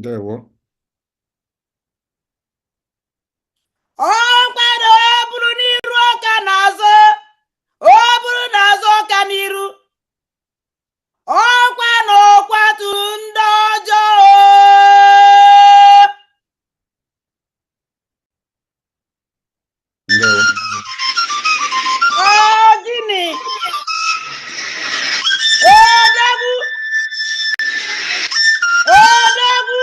There what? Oh, kwado buru n'iru ọka n'azụ. O buru n'azụ ọka n'iru. Ọkwa na ọkwatu ndị ọjọọ. There what? Oh, gịnị? Odogwu. Odogwu.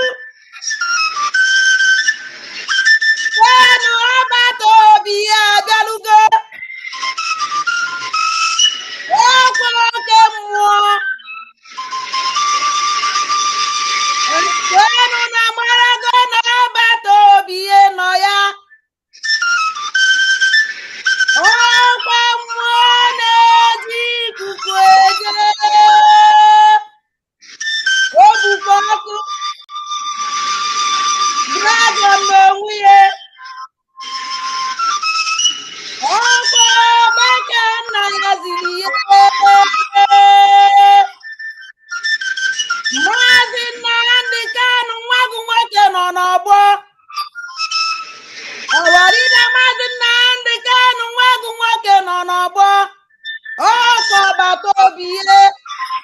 Kwanu ọgbata obi ya abịalugo. Ọkwa oke mmụọ. Kwanu na marago na ọgbata obi ya nọ ya. Ọkwa mmụọ na-eji ikuku eje. O bukwa ọkụ. Dragon n'onwe ya. Ọkwa Ọgbaka nna ya ziri ya. Maazị Nnamdi Kanu nwagu nwoke nọ n'ọgbọ. Ọwarịda Maazị Nnamdi Kanu nwagu nwoke nọ n'ọgbọ. Ọkwa ọgbata obi ya.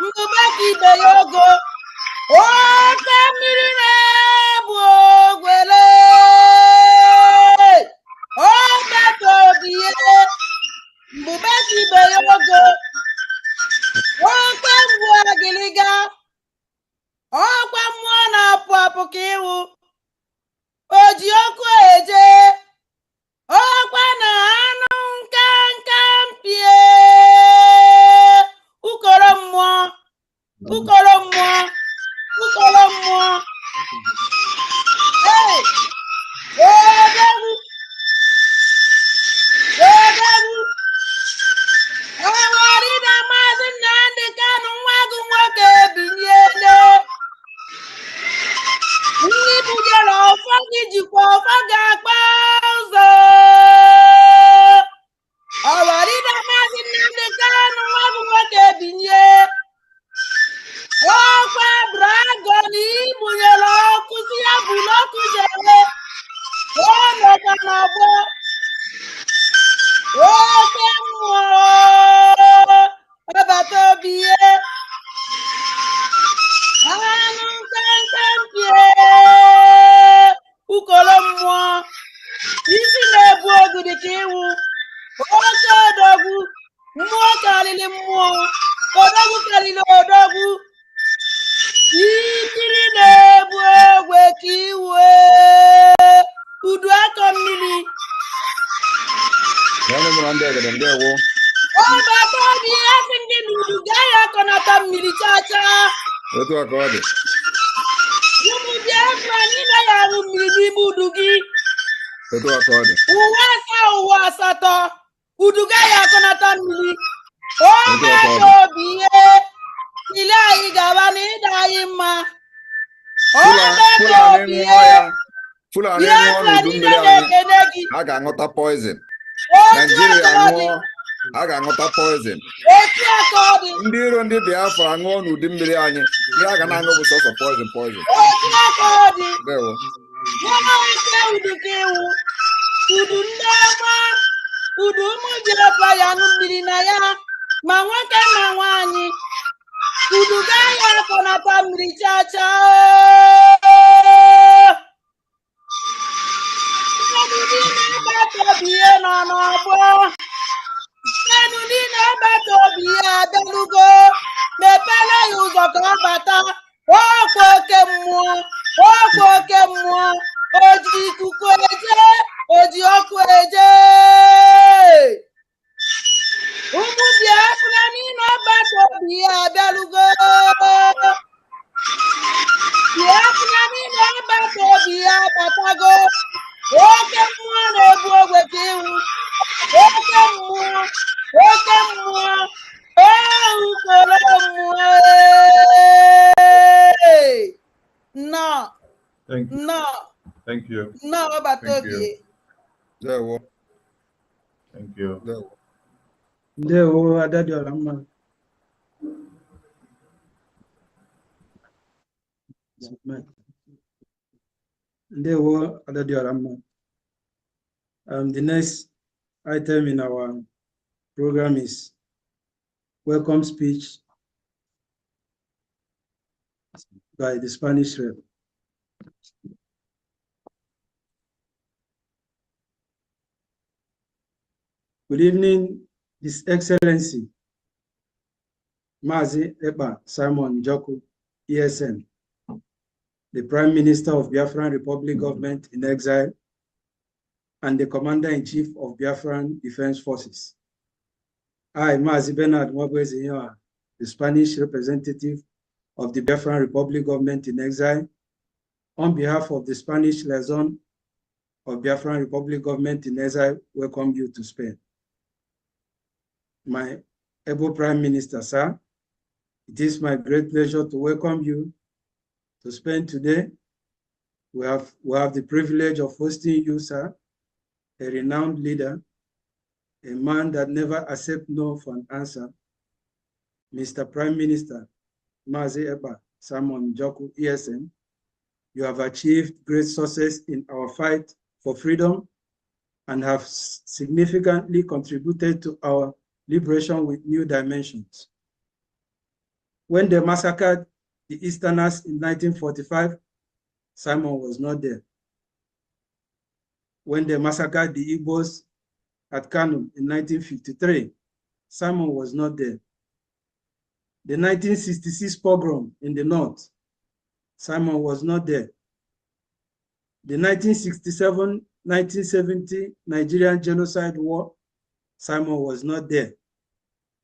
Ndụbaka ibe ya ogo. Oke mmiri na-ebu ogwele. Ọgbata obi ya. Ndụbaka ibe ya ogo. Oke mgbu agịlịga. Ọkwa mmụọ na-apụ apụ ka iwu. O ji ọkụ eje. Ọkwa na anụ nka mpie. Ukoro mmụọ. Ukoro mmụọ. Ukoro mmụọ. Hey! Odogwu. Odogwu. Ọwarịda Maazị Nnamdi Kanu nwagu nwoke ebiliele. Ndị bugara ọfọ gị jikwa ọfọ ga-akpa ụzọ. Ọwarịda Maazị Nnamdi Kanu nwagu nwoke ebilie. Ọkwa dragon ibunyere ọkụ si ya bụrụ ọkụ jere. O nọkwa n'ọgbọ. Oke mmụọ. Ọgbata obi ya. Anụ nkenke mpie. Ukoro mmụọ. Isi na-ebu ogu dị ka iwu. Oke odogwu. Mmụọ karịrị mmụọ. Odogwu karịrị odogwu. Ikiri na-ebu ogwe ka iwe. Udu akọ mmiri. There what? Ọgbata obi ya sị ndị n'udu gaa ya akọnata mmiri chacha. Otu aka ọ dị. Ụmụ Biafran niile ya arụ mmiri n'ime udu gị. Otu aka ọ dị. Uwe asaa uwe asatọ. Udu gaa ya akọnata mmiri. Ọgbata obi ya. Ile anyị gaba na ịda anyị mma. Ọgbata obi ya. Fulani Biafra ṅụọ n'udu niile mmiri anyị. na-ekele gị. A ga-aṅụta poison. Otu Nigeria aka ọ dị. ṅụọ. A ga-aṅụta poison. Otu aka ọ dị. Ndị iro ndị Biafra ṅụọ n'udu mmiri anyị. Ihe a ga na-aṅụ bụ sọsọ poison. Otu aka ọ dị. There what? Nwoke udu ka iwu. Udu ndị ọma. Udu ụmụ Biafra ya ṅụ mmiri na ya. Ma nwoke ma nwaanyị. Udu gaa ya akọnata mmiri chacha. Mmadụ niile ọgbata obi ya nọ n'ọgbọ. Mmadụ niile ọgbata obi ya abịalugo. Mepere ya ụzọ ka ọ bata. Ọkwa oke mmụọ. Ọkwa oke mmụọ. O ji ikuku eje. O ji ọkụ eje. Ụmụ Biafra niile ọgbata obi ya abịalugo. Biafra niile ọgbata obi ya abatago. Oke mmụọ na-ebu ogwe ka iwu. Oke mmụọ. Oke mmụọ. Ukoro mmụọ. Nnọọ. Thank you. Nnọọ. Thank you. Nnọọ ọgbata Thank obi. you. There what? Thank you. There what? Ndewo Adadiola mma. Ndewo Adadioramma. The next item in our program is welcome speech by the Spanish rep. Good evening, His Excellency, Mazi Ekpa Simon Njoku, ESN, the Prime Minister of Biafran Republic Government in Exile, and the Commander-in-Chief of Biafran Defense Forces. I, Mazi Bernard Mwabwezinyoa, the Spanish representative of the Biafran Republic Government in Exile, on behalf of the Spanish liaison of Biafran Republic Government in Exile, welcome you to Spain. My able Prime Minister, sir, it is my great pleasure to welcome you to Spain today. We have the privilege of hosting you, sir, a renowned leader, a man that never accepts no for an answer, Mr. Prime Minister, Mazi Ekpa Simon Njoku, ESN. You have achieved great success in our fight for freedom and have significantly contributed to our liberation with new dimensions. When they massacred the Easterners in 1945, Simon was not there. When they massacred the Igbos at Kano in 1953, Simon was not there. The 1966 pogrom in the north, Simon was not there. The 1967-1970 Nigerian genocide war, Simon was not there,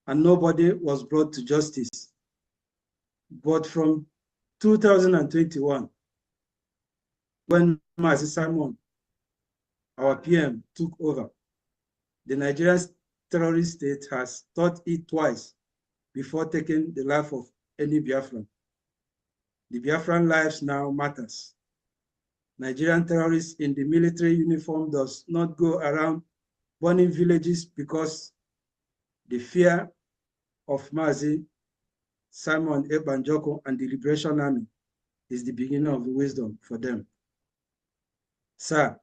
and nobody was brought to justice. But from 2021, when Mazi Simon, our PM, took over, the Nigerian terrorist state has thought it twice before taking the life of any Biafran. The Biafran lives now matters. Nigerian terrorists in the military uniform does not go around burning villages because the fear of Mazi Simon Ekpa Njoku and the Liberation Army is the beginning of the wisdom for them. Sir,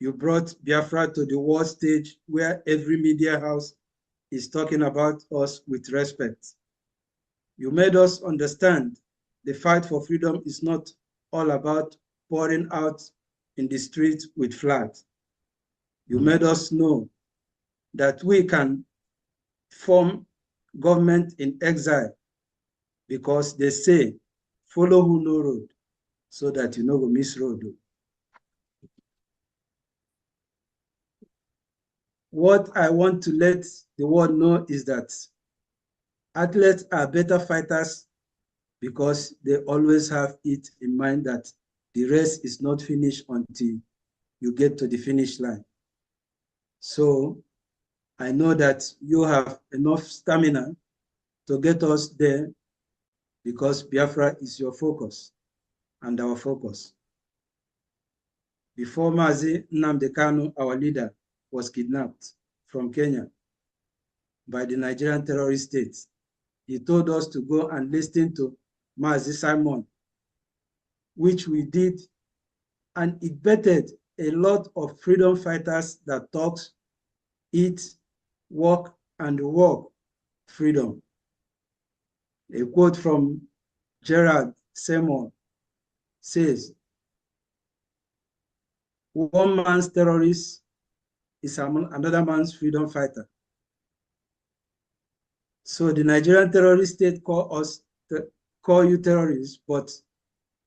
you brought Biafra to the world stage where every media house is talking about us with respect. You made us understand the fight for freedom is not all about pouring out in the streets with flags. You made us know that we can form government in exile because they say, follow who know road, so that you know go miss road. What I want to let the world know is that athletes are better fighters because they always have it in mind that the race is not finished until you get to the finish line. So I know that you have enough stamina to get us there because Biafra is your focus and our focus. Before Mazi Nnamdi Kanu, our leader, was kidnapped from Kenya by the Nigerian terrorist state, he told us to go and listen to Mazi Simon, which we did, and it bettered a lot of freedom fighters that talks, eat, work, and work freedom. A quote from Gerald Seymour says, one man's terrorist is another man's freedom fighter. So the Nigerian terrorist state call you terrorists, but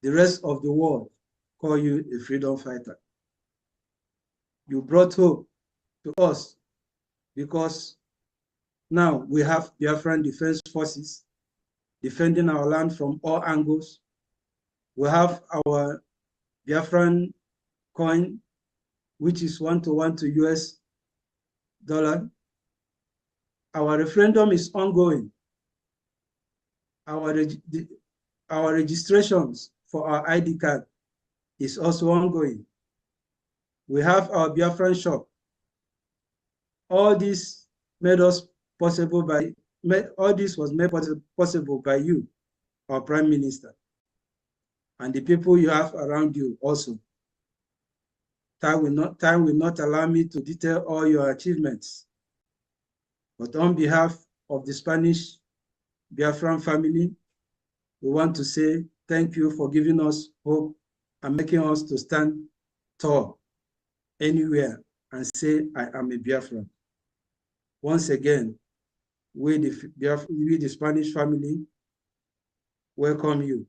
the rest of the world call you a freedom fighter. You brought hope to us because now we have Biafran Defense Forces defending our land from all angles. We have our Biafran coin, which is 1-to-1 to US dollar. Our referendum is ongoing. Our registrations for our ID card is also ongoing. We have our Biafran shop. All this made us possible by, all this was made possible by you, our Prime Minister, and the people you have around you also Time will not allow me to detail all your achievements. But on behalf of the Spanish Biafran family, we want to say thank you for giving us hope and making us to stand tall anywhere and say, I am a Biafran. Once again, we the Spanish family welcome you.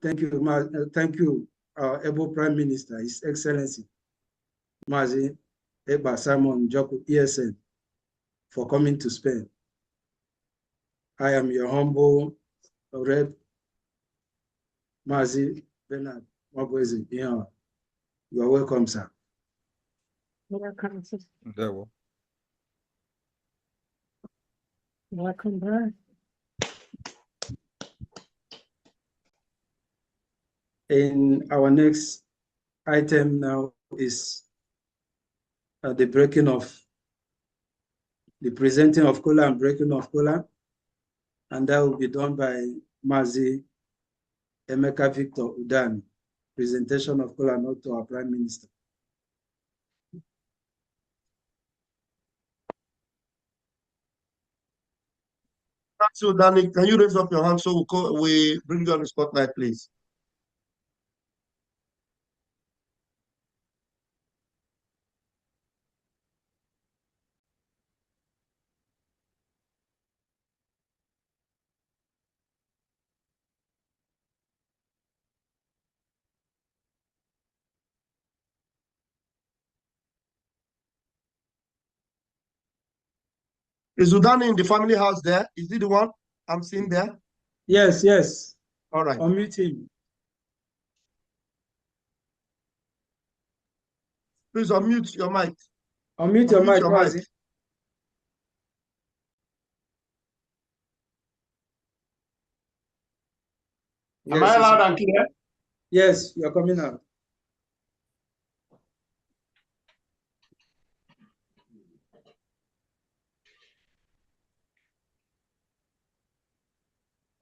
Thank you, our able Prime Minister, His Excellency, Mazi Ekpa Simon Joko ESN, for coming to Spain. I am your humble rep, Mazi Bernard Mabwezi. You are welcome, sir. Welcome, sir. There we go. Welcome back. In our next item now is the presenting of cola and breaking of cola, and that will be done by Mazi Emeka Victor Udan. Presentation of cola note to our Prime Minister. So, Danny, can you raise up your hand so we bring you on the spotlight, please? Is Udani in the family house there? Is he the one I'm seeing there? Yes, yes. All right. Unmute him. Please unmute your mic. Unmute your mic, Mazi. Am I loud and clear? Yes, you're coming out.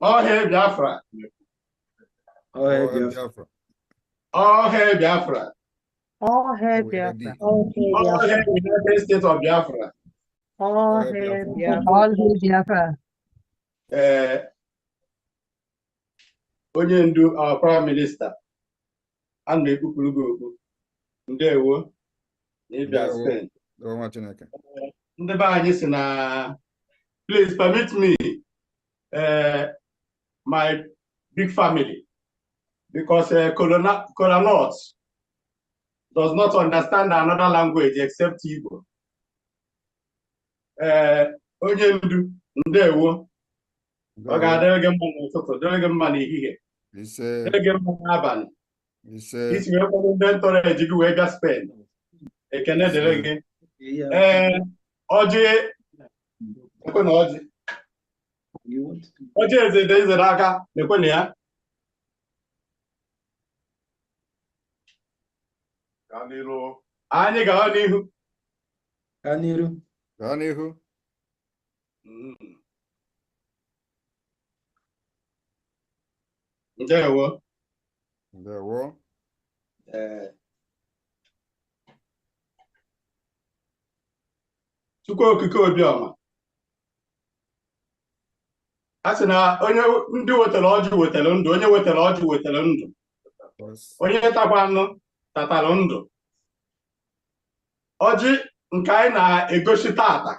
All hail Biafra. All hail Biafra. All hail Biafra. All hail Biafra. All hail the United States of Biafra. All hail Biafra. All hail Biafra. Onye ndu, our Prime Minister, and the Kukurugu, Ndewo, Nibia Spain. Please permit me, my big family, because Colonel does not understand another language except Igbo. Onye ndu, Ndewo, Oga n'ụtụtụ, dịrị mma n'ehihie, dịrị mma n'abalị. Isi wee kwado ndị ntọrọji gị wee bịa Spain. Ekene dịrị gị. Ọjị, ekwe na ọjị. Ọjị eze dị izere aka, ekwe na ya. Anyị gawa n'ihu. Gaa n'ihu. Gaa n'ihu. Ndewo. Ndewo. Chukwu okike Obiọma. A sị na onye ndị wetara ọjị wetara ndụ, onye wetara ọjị wetara ndụ. Onye takwa anụ tatara ndụ. Ọjị nke anyị na-egosi tata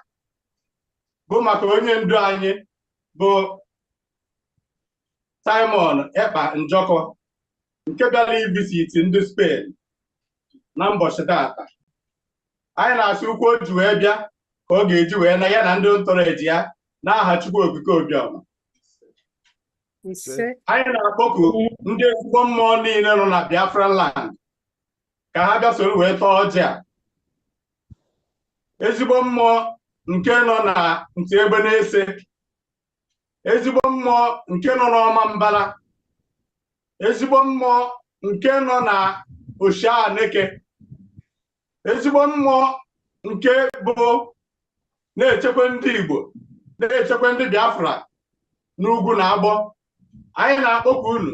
bụ maka onye ndu anyị bụ Simon Ekpa Njoko, nke bịara ivisit ndị Spain na mbọchị tata. Anyị na-asị ukwu o ji wee bịa ka ọ ga-eji wee na ya na ndị ntọrọji ya n'aha Chukwu okike Obiọma. Anyị na-akpọku ndị ezigbo mmụọ niile nọ na Biafran land ka ha bịa soro wee tọọ ọjị a. Ezigbo mmụọ nke nọ na ntị ebe na-ese, ezigbo mmụọ nke nọ n'ọma mbara, ezigbo mmụọ nke nọ na Oshianeke, ezigbo mmụọ nke bụ na-echekwa ndị Igbo, na-echekwa ndị Biafra n'ugwu na agbọ. Anyị na-akpọku unu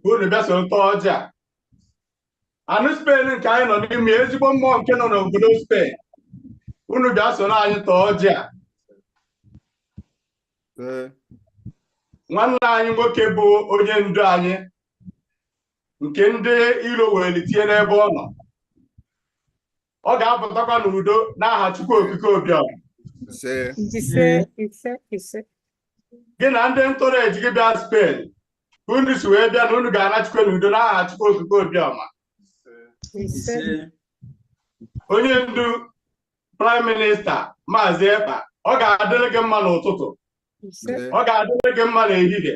ka unu bịa soro tọọ ọjị a. anụ Spain nke anyị nọ n'ime ezigbo mmụọ nke nọ n'obodo Spain unu bịa soro anyị tọọ ọjị a nwanne anyị nwoke bụ onye ndu anyị nke ndị iro were tinye n'ebe ọ nọ ọ ga-apụtakwa n'udo n'aha Chukwu Okike Obiọma gị na ndị ntọrọeji gị bịa Spain unu si wee bịa na unu ga-anachikwa n'udo n'aha Chukwu Okike Obiọma onye ndu Prime Minista Maazị Ekpa ọ ga-adịrị gị mma n'ụtụtụ ọ ga-adịrị gị mma n'ehihie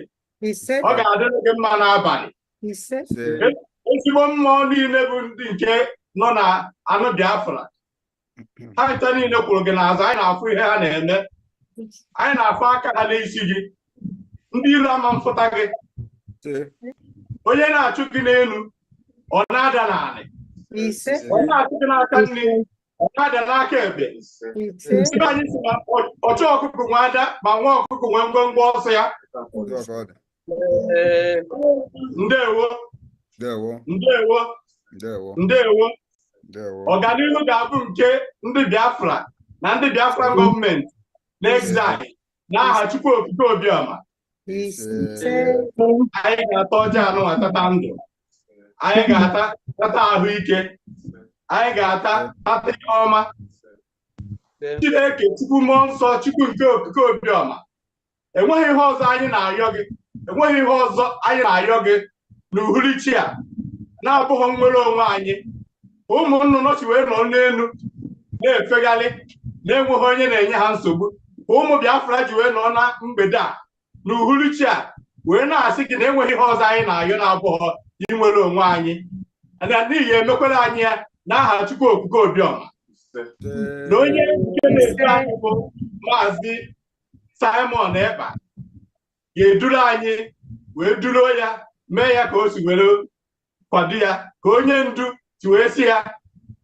ọ ga-adịrị gị mma n'abalị ezigbo mmụọ niile bụ ndị nke nọ na anụ Biafra ha ncha niile kwuru gị n'azụ anyị na-afụ ihe ha na-eme anyị na-afụ aka ha n'isi gị ndị ilu ama mfụta gị onye na-achụ gị n'elu ọ na-ada n'anị ọ na-achụ gị n'aka nri ọ na-ada n'aka ekpe ebe anyị si na ọchụ ọkụkụ nwe ada ma nwa ọkụkụ nwee ngwongwo ọsọ ya ndewo ọganihu ga-abụ nke ndị Biafra na ndị Biafra gọọmenti n'exile n'aha Chukwu Okike Obiọma anyị ga-ata ọjọọ anụ atata ndụ anyị ga-ata ahụike anyị ga-ata ihe ọma Chineke Chukwu mmụọ nsọ Chukwu nke Okike Obiọma enweghị ihe ọzọ anyị na-ayọ gị n'uhuruchi a na-abụghị nnwere onwe anyị ụmụ nnụnụ si wee nọ n'elu na-efegharị na-enweghị onye na-enye ha nsogbu ụmụ Biafra ji wee nọ na mgbede a n'uhuruchi a wee na-asị gị na enweghị ihe ọzọ anyị na-ayọ na-abụghị inwere onwe anyị n'ihi emekwere anyị ya n'aha Chukwu Okike Obiọma na onye nke na-edu anyị bụ Maazị Simon Ekpa ga-eduru anyị wee duruo ya mee ya ka o si were kwado ya ka onye ndu si wee si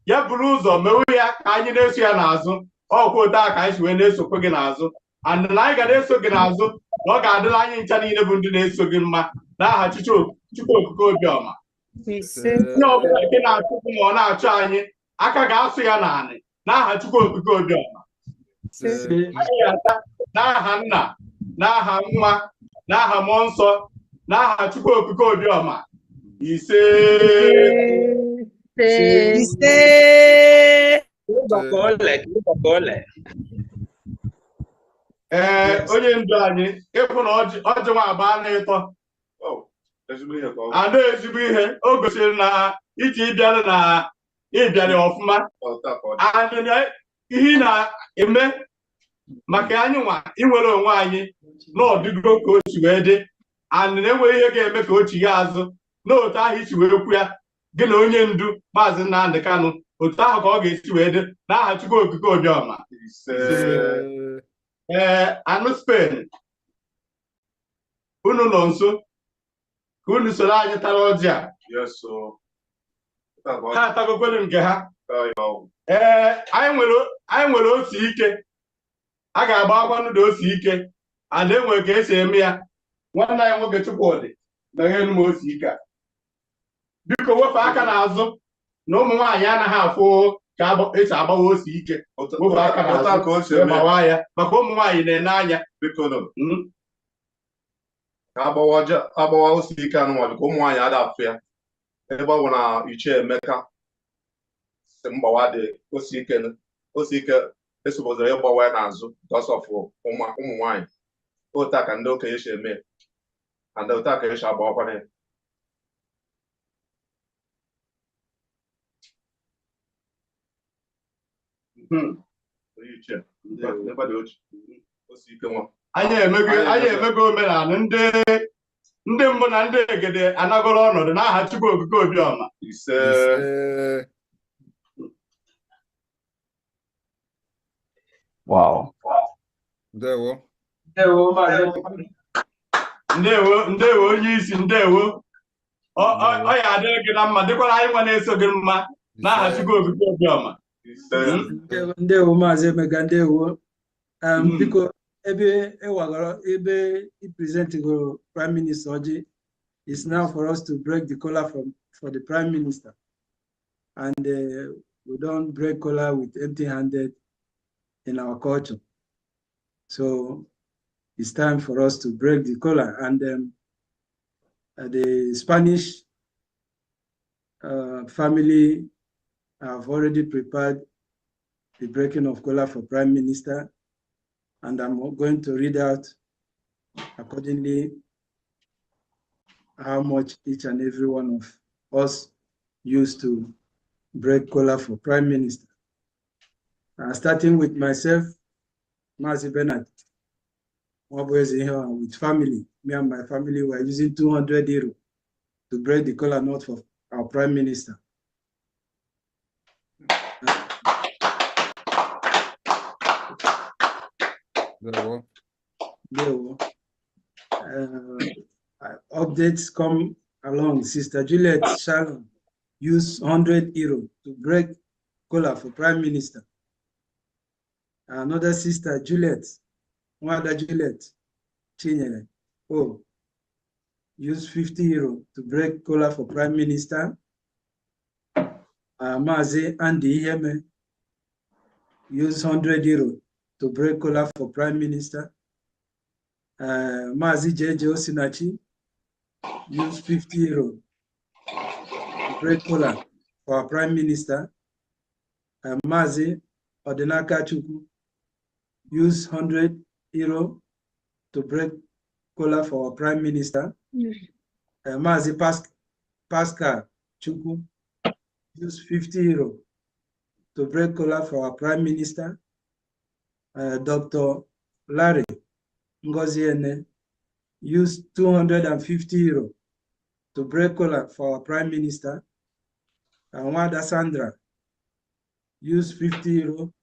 ya buru ụzọ mewe ya ka anyị na-eso ya n'azụ ọkwa otu a ka anyị si wee na-esokwa gị n'azụ and na anyị ga na-eso gị n'azụ na ọ ga-adịrị anyị ncha niile bụ ndị na-eso gị mma n'aha Chukwu Okike Obiọma onye ọbụla nke na-achụ gị ma ọ na-achụ anyị aka ga-asụ ya n'anị n'aha Chukwu Okike Obiọma anyị ga-ata n'aha Nna n'aha Nwa n'aha Mmụọ Nsọ n'aha Chukwu Okike Obiọma ise onye ndu anyị ịfụ na ọjị nwa abụọ na-ịtọ ada ezigbo ihe o gosiri na iji ịbịara ọfụma ihe ị na-eme maka anyị nwa inwere onwe anyị n'ọdịgo ka o si wee dị and na-enweghị ihe ga-eme ka o chigha azụ n'otu ahụ isi wee kwu ya gị na onye ndu Maazị Nnamdi Kanu otu ahụ ka ọ ga-esi wee dị n'aha Chukwu Okike Obiọma anụ Spain unu nọ nso ka unu soro anyị tara ọjị a ha atagokwere nke ha anyị nwere ose ike a ga-agba akwa n'ụda ose ike and enwere ka esi eme ya nwanne anyị nwoke Chukwudị na ihe enu ose ike a biko wepụ aka n'azụ na ụmụ nwaanyị anaghị afụ ka esi agbawa ose ike wepụ aka n'azụ gbawa ya maka ụmụ nwaanyị na-ene anya ka agbawa ose ike anụnwa biko ụmụ nwaanyị ada afụ ya ebe ọ bụ na Ichie Emeka si mgbawa dị ose ike esobozere ịgbawa ya n'azụ because of ụmụ nwaanyị otu a ka ndị okenye si eme and otu a ka esi agbawakwana ya anyị emego omenala ndị mbụ na ndị egede anagoro ọnọdụ n'aha Chukwu Okike Obiọma Wow. ndewo onye isi ndewo ọ ya adịghị gị na mma dịkwara anyị nwa na-eso gị mma n'aha Chukwu Okike Obiọma ndewo Maazị Emeka ndewo biko ebe ewagara ebe ipresentigo Prime Minister Oji, it's now for us to break the collar for the Prime Minister. and we don't break kola with empty-handed in our culture. So it's time for us to break the kola. And the Spanish family have already prepared the breaking of kola for Prime Minister, and I'm going to read out accordingly how much each and every one of us used to break kola for Prime Minister. Starting with myself, Mazi Bernard, with family, me and my family were using 200 euro to break the kola nut for our Prime Minister. Updates come along. Sister Juliet Shalom used 100 euro to break kola for Prime Minister. Another sister, Juliet, Wada Juliet Chinyere, used 50 euro to break kola for Prime Minister. Mazi Andy Iheme used 100 euro to break kola for Prime Minister. Mazi JJ Osinachi used 50 euro to break kola for our Prime Minister. Mazi Odinaka Chukwu used 100 euro to break kola for our Prime Minister. Mazi Pascal Chukwu used 50 euro to break kola for our Prime Minister. Dr. Larry Ngoziene used 250 euro to break kola for our Prime Minister. Wada Sandra used 50 euro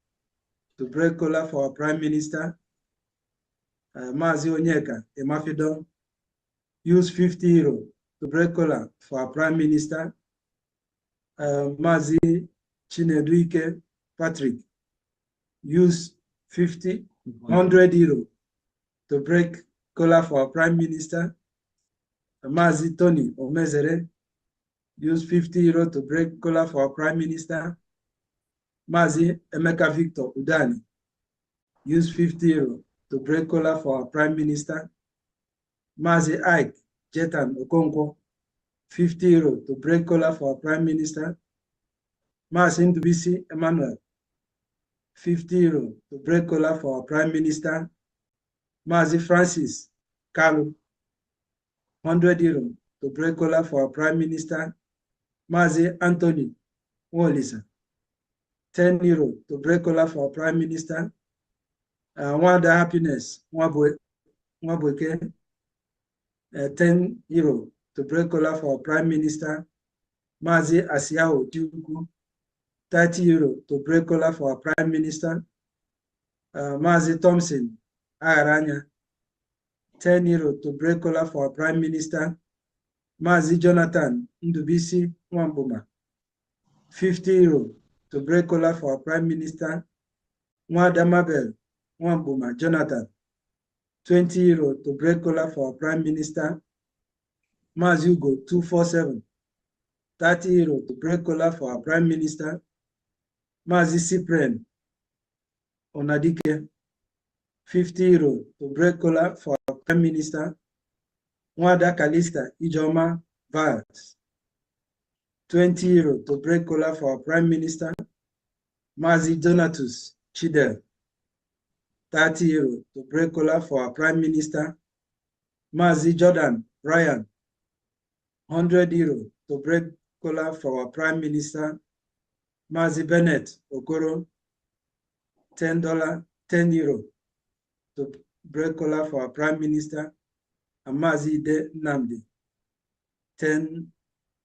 to break kola for our Prime Minister. Mazi Onyeka Emafidon used 50 euro to break kola for our Prime Minister. Mazi Chineduike Patrick used 100 euro to break kola for our Prime Minister. Mazi Tony Omezere used 50 euro to break kola for our Prime Minister. Mazi Emeka Victor Udani used 50 euro to break kola for our Prime Minister. Mazi Ike Jetan Okonkwo, 50 euro to break kola for our Prime Minister. Mazi Ndubisi Emmanuel, 50 euro to break kola for our Prime Minister. Mazi Francis Kalu, 100 euro to break kola for our Prime Minister. Mazi Anthony Wolisa, 10 euro to break kola for our Prime Minister. Wanda Happiness Mwabweke, 10 euro to break kola for our Prime Minister. Mazi Asiao Tiuku, 30 euro to break kola for our Prime Minister. Mazi Thompson Agaranya, 10 euro to break kola for our Prime Minister. Mazi Jonathan Ndubisi Mwambuma, 50 euro to break kola for our Prime Minister. Mwada Mabel Mwambuma Jonathan, 20 euro to break kola for our Prime Minister. Mazi Ugo 247, 30 euro to break kola for our Prime Minister. Mazi Cyprian Onadike, 50 euro to break kola for our Prime Minister. Mwada Kalista Ijoma Vals, 20 euro to break kola for our Prime Minister. Mazi Donatus Chidel, 30 euro to break kola for our Prime Minister. Mazi Jordan Ryan, 100 euro to break kola for our Prime Minister. Mazi Bennett Okoro, $10, 10 euro to break kola for our Prime Minister. And Mazi De Namdi, 10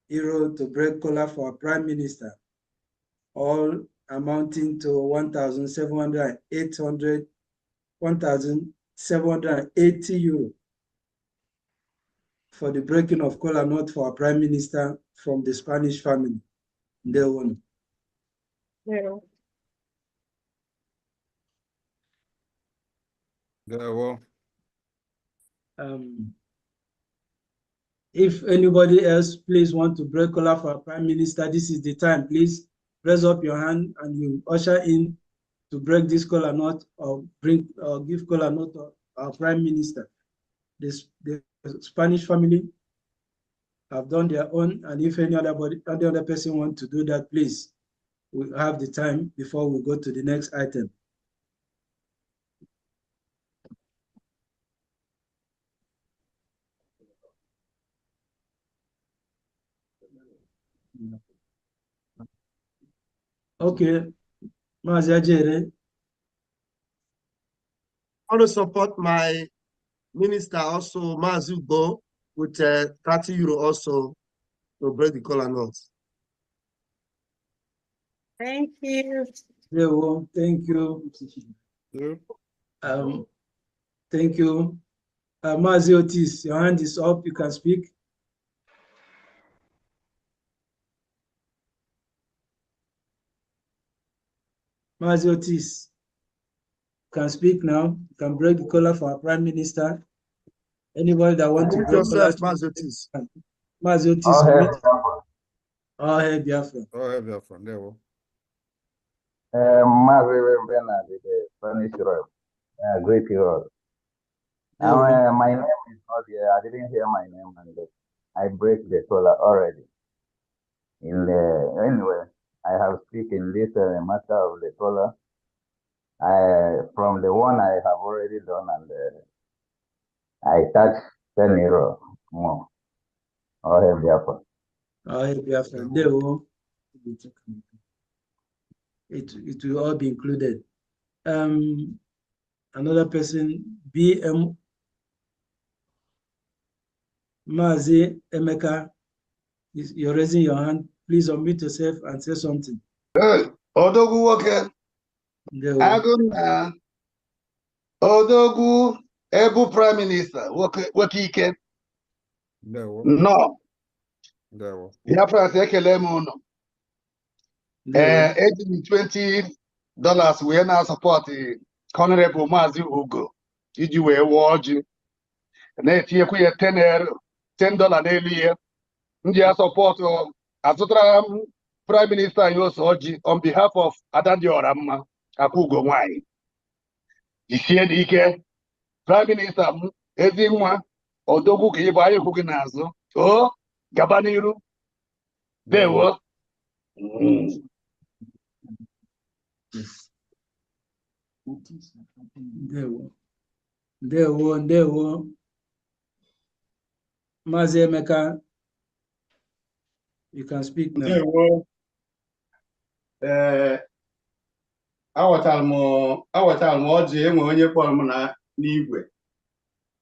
euro to break kola for our Prime Minister, all amounting to 1,780 euro for the breaking of kola nut for our Prime Minister from the Spanish family. They won. Yeah, well. If anybody else, please want to break color for our Prime Minister, this is the time. Please raise up your hand and you usher in to break this kola nut or bring or give kola nut to our Prime Minister. The Spanish family have done their own, and if any other person want to do that, please, we have the time before we go to the next item. Okay, Mazi Ajere. I want to support my minister also, Mazi Go, with 30 euro also to break the kola nut. Thank you. Thank you. Yeah. Thank you. Mazi Otis, your hand is up. You can speak. Mazi Otis can speak now. You can break the collar for our Prime Minister. Anybody that wants to break yourself, collar, Mazi Otis. Mazi Otis, all hail Biafran. All hail Biafran. There we great hero. My name is not here. I didn't hear my name, and I break the collar already. Anyway, I have speaking this matter of the collar. From the one I have already done, and I touch 10 euro more. All hail Biafran. All hail Biafran. It will all be included. Another person, BM Mazi Emeka, you're raising your hand. Please unmute yourself and say something. Odogwu woke. Agụna Odogwu Ebu Prime Minister woke ike. No. Biafrans ekele m unu. Eji m $20 wee na support Honorable Mazi Ugo iji wee wụọ ọjị. Na-etinyekwu ya $10 n'elu ihe. Ndị a support azụtara m Prime Minister anyị ose ọjị on behalf of Adadiora Mma Akwugo nwanyị. Jisie n'ike. Prime Minister m ezi nwa Odogwu ka ịbụ anyị hụ gị n'azụ. O gaba n'iru. Dewo. Ndewo. Mazi Emeka, you can speak now. Ndewo. Awatara m ọjị enwe onye kpọrọ m n'igwe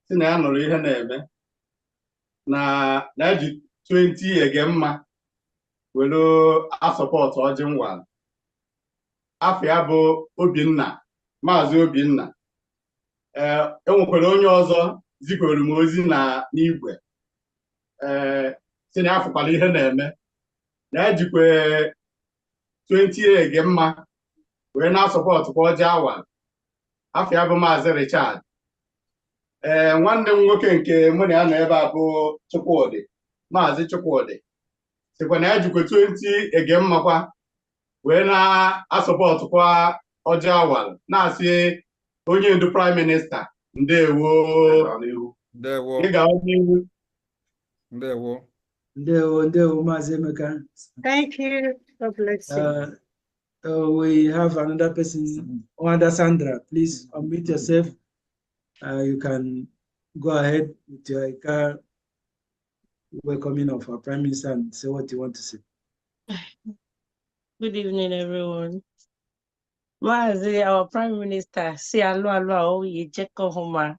si na ya nụrụ ihe na-eme na eji 20 ege mma were asọpọtụ ọjị ngwa. Afọ ya bụ Obinna, Maazị Obinna. Enwekwara onye ọzọ zikwere m ozi n'igwe si na afọkwala ihe na-eme na ejikwe 20 ege mma wee na-asọpọtụ kwa ọjị awa. Afọ ya bụ Maazị Richard. Nwanne m nwoke nke mụ na ya nọ ebe a bụ Chukwudị, Maazị Chukwudị, sikwa na ejikwe 20 ege mma kwa wee na-asọpọtụ kwa ọjị awa, na-asị onye ndu Prime Minister ndewo. Ịga n'ihu. Ndewo, Mazi Emeka. Thank you. God bless you. We have another person, Wanda Sandra. Please unmute yourself. You can go ahead with your welcoming of our Prime Minister and say what you want to say. Good evening, everyone. Mazi, our Prime Minister, si alo ye jeko homa.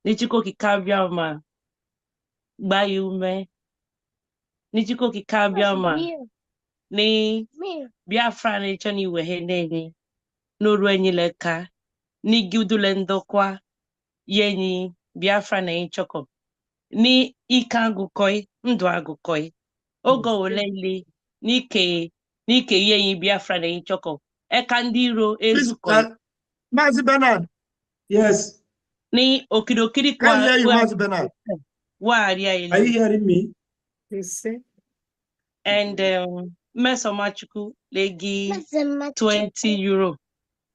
Nichiko kikabia ma. Bayume. Nichiko kikabia ma. Ni Biafran echoni weheneni. Nurwenyi leka. Ni giudule ndokwa. Yenyi Biafran echoko. Ni ikangukoi, ndwagukoi. Ogo olele. Nike yenyi Biafran echoko. Ekandiro ezukoi. Mazi Bernard. Yes. Ni okirokiri kwa. Can hear you, Mazi Bernard. Are you hearing me? And Mesomachuku legi 20 euro.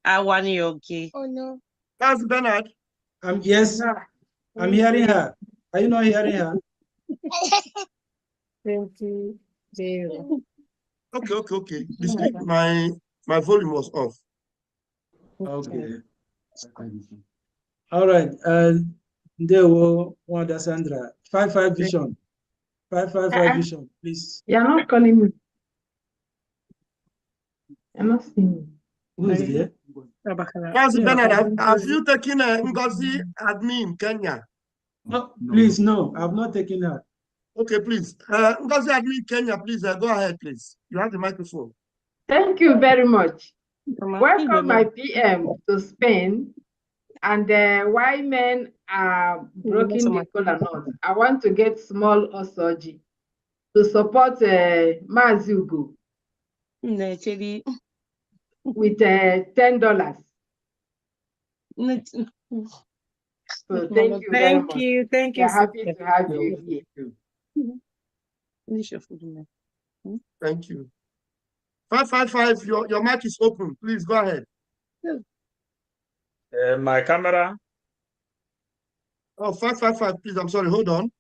I want yogi. Oh no. That's Bernard. Yes, I'm hearing her. Are you not hearing her? 20 0. Okay. My volume was off. Okay. All right. There were Wanda Sandra. 55 vision. 555 vision, please. You're not calling me. I'm not seeing Who is there? That's Bernard. Have you taken Ngozi admin Kenya? No, please, no. I've not taken her. Okay, please. Ngozi admin Kenya, please go ahead, please. You have the microphone. Thank you very much. Welcome, my PM, to Spain. And why men are breaking the kola nut. I want to get small osoji to support Mazugo with $10. So thank you very much. Thank you. We're happy to have you here. Thank you. 555, your mic is open. Please go ahead. My camera. Oh, 555, please. I'm sorry. Hold on.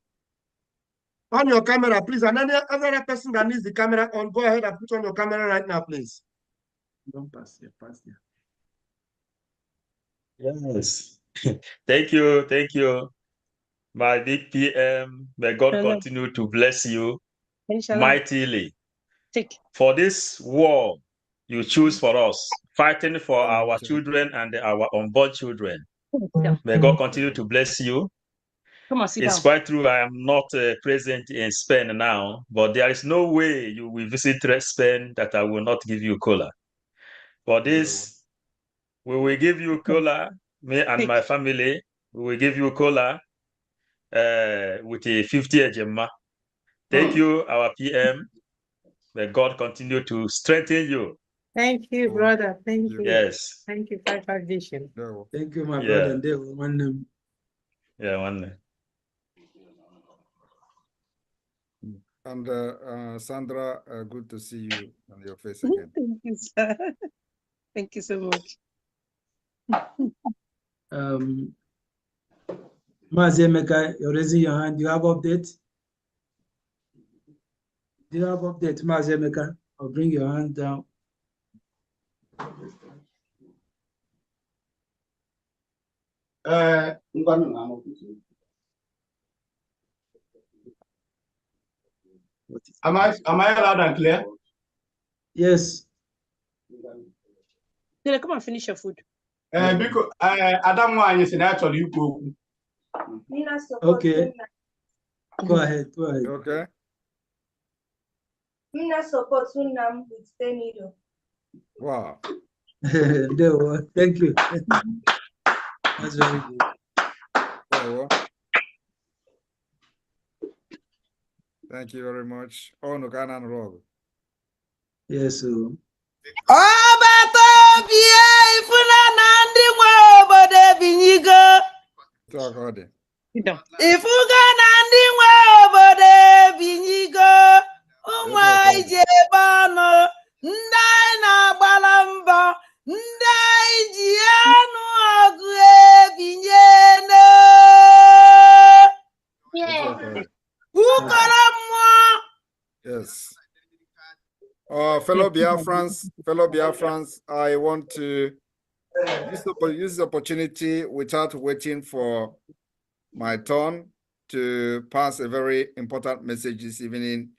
On your camera, please. And any other person that needs the camera on, go ahead and put on your camera right now, please. Don't pass here, pass here. Yes. Thank you. My big PM, may God continue to bless you mightily for this war you choose for us, fighting for our children and our unborn children. May God continue to bless you. It's quite true, I am not present in Spain now, but there is no way you will visit Spain that I will not give you cola. For this, we will give you cola, me and my family, we will give you cola with a 50 ejema. Thank you, our PM. May God continue to strengthen you. Thank you, brother. Thank you. Yes. Thank you, 55 vision. Thank you, my brother. They will one name. Yeah, one name. And Sandra, good to see you on your face again. Thank you, sir. Thank you so much. Mazemeka, you're raising your hand. Do you have update? Do you have update, Mazemeka? Or bring your hand down. Am I loud and clear? Yes. Dile, come and finish your food. Because Adam Wanye said actually you go. Okay. Go ahead. Okay. Mina support Sunam with 10 euro. Wow. Thank you. That's very good. Thank you very much. Oh, no, can I roll? Yes, sir. Ifuga na ndị nwe obodo ebinyigo ụmụ anyị ji ebe ọnụ ndị anyị na-agbala mbọ ndị anyị ji anụ ọgụ ebinyeno ukoro mmụọ. Yes. Fellow Biafrans, I want to use this opportunity without waiting for my turn to pass a very important message this evening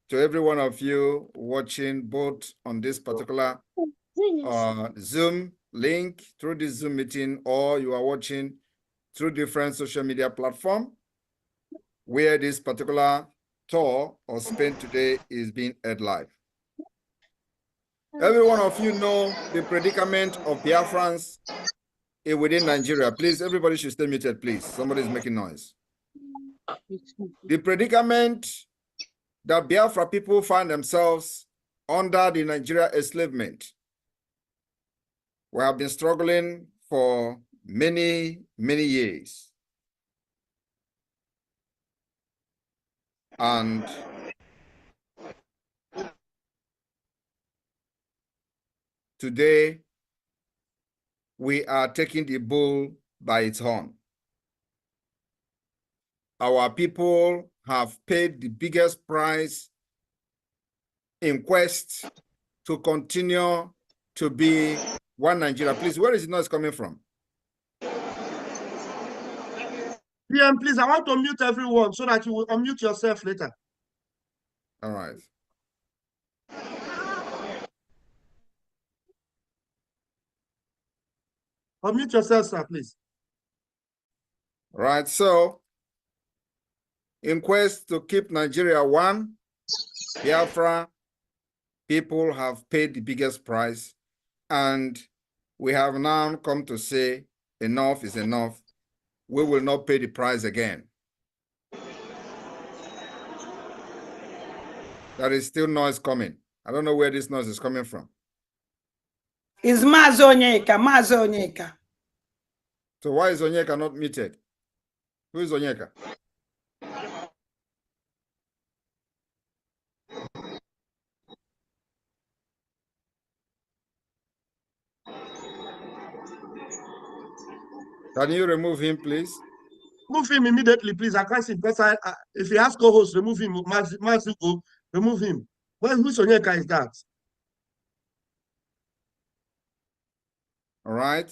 to every one of you watching both on this particular Zoom link through this Zoom meeting, or you are watching through different social media platforms where this particular tour of Spain today is being aired live. Every one of you know the predicament of Biafrans within Nigeria. Please, everybody should stay muted, please. Somebody is making noise. The predicament that Biafra people find themselves under the Nigeria enslavement. We have been struggling for many, many years. And today, we are taking the bull by its horn. Our people have paid the biggest price in quest to continue to be one Nigeria. Please, where is the noise coming from? PM, please, I want to mute everyone so that you will unmute yourself later. All right. Unmute yourself, sir, please. Right, so in quest to keep Nigeria one, Biafra people have paid the biggest price, and we have now come to say enough is enough. We will not pay the price again. There is still noise coming. I don't know where this noise is coming from. Is Mazonyeka. So why is Onyeka not muted? Who is Onyeka? Can you remove him, please? Move him immediately, please. I can't see because if he has co-host, remove him. Mazuko, remove him. Who's Onyeka is that? All right.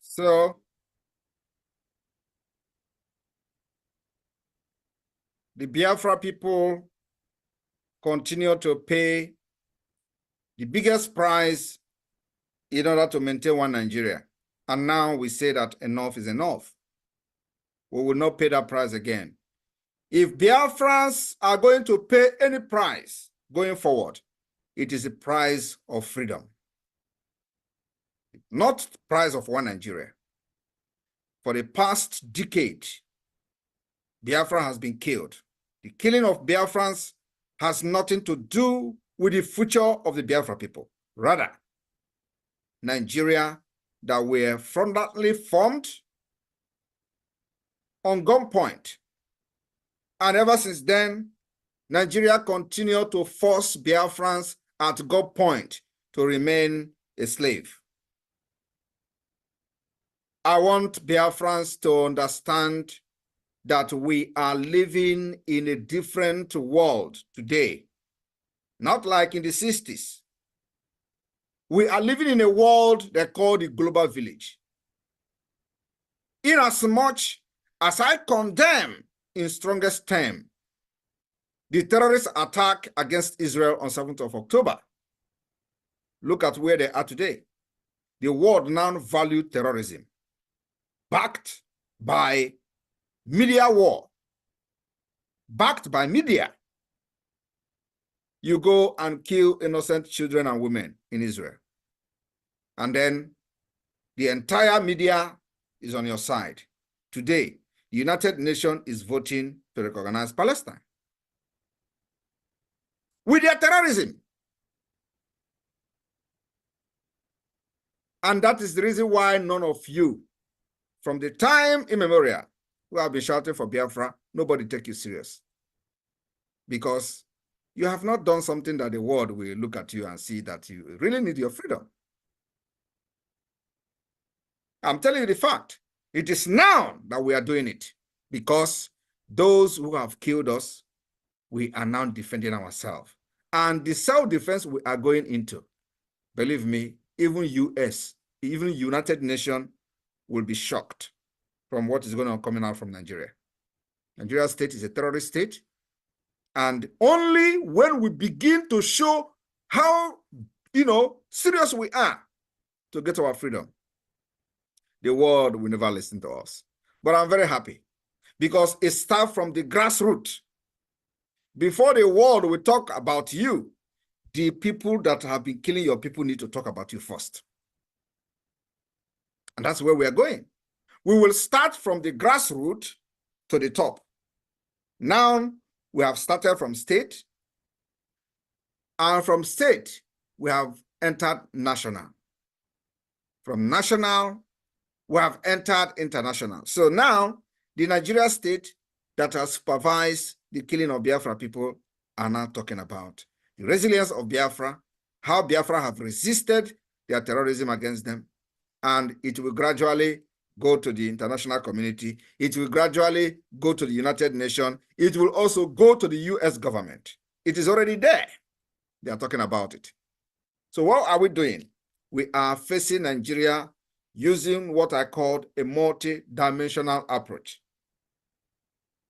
So the Biafra people continue to pay the biggest price in order to maintain one Nigeria. And now we say that enough is enough. We will not pay that price again. If Biafrans are going to pay any price going forward, it is the price of freedom, not the price of one Nigeria. For the past decade, Biafra has been killed. The killing of Biafrans has nothing to do with the future of the Biafra people. Rather, Nigeria that were frontally formed on gunpoint. And ever since then, Nigeria continued to force Biafrans at gunpoint to remain a slave. I want Biafrans to understand that we are living in a different world today, not like in the 60s. We are living in a world they call the global village. Inasmuch as I condemn in strongest term the terrorist attack against Israel on 7th of October, look at where they are today. The world now values terrorism, backed by media war, backed by media. You go and kill innocent children and women in Israel. And then the entire media is on your side. Today, the United Nations is voting to recognize Palestine with their terrorism. And that is the reason why none of you, from the time immemorial, who have been shouting for Biafra, nobody take you serious. Because you have not done something that the world will look at you and see that you really need your freedom. I'm telling you the fact. It is now that we are doing it, because those who have killed us, we are now defending ourselves. And the self-defense we are going into, believe me, even US, even United Nations will be shocked from what is going on coming out from Nigeria. Nigeria state is a terrorist state. And only when we begin to show how, serious we are to get our freedom, the world will never listen to us. But I'm very happy because it starts from the grassroots. Before the world will talk about you, the people that have been killing your people need to talk about you first. And that's where we are going. We will start from the grassroots to the top. Now, we have started from state, and from state, we have entered national. From national, we have entered international. So now, the Nigeria state that has supervised the killing of Biafra people are now talking about. The resilience of Biafra, how Biafra have resisted their terrorism against them, and it will gradually go to the international community. It will gradually go to the United Nations. It will also go to the US government. It is already there. They are talking about it. So what are we doing? We are facing Nigeria using what I called a multi-dimensional approach.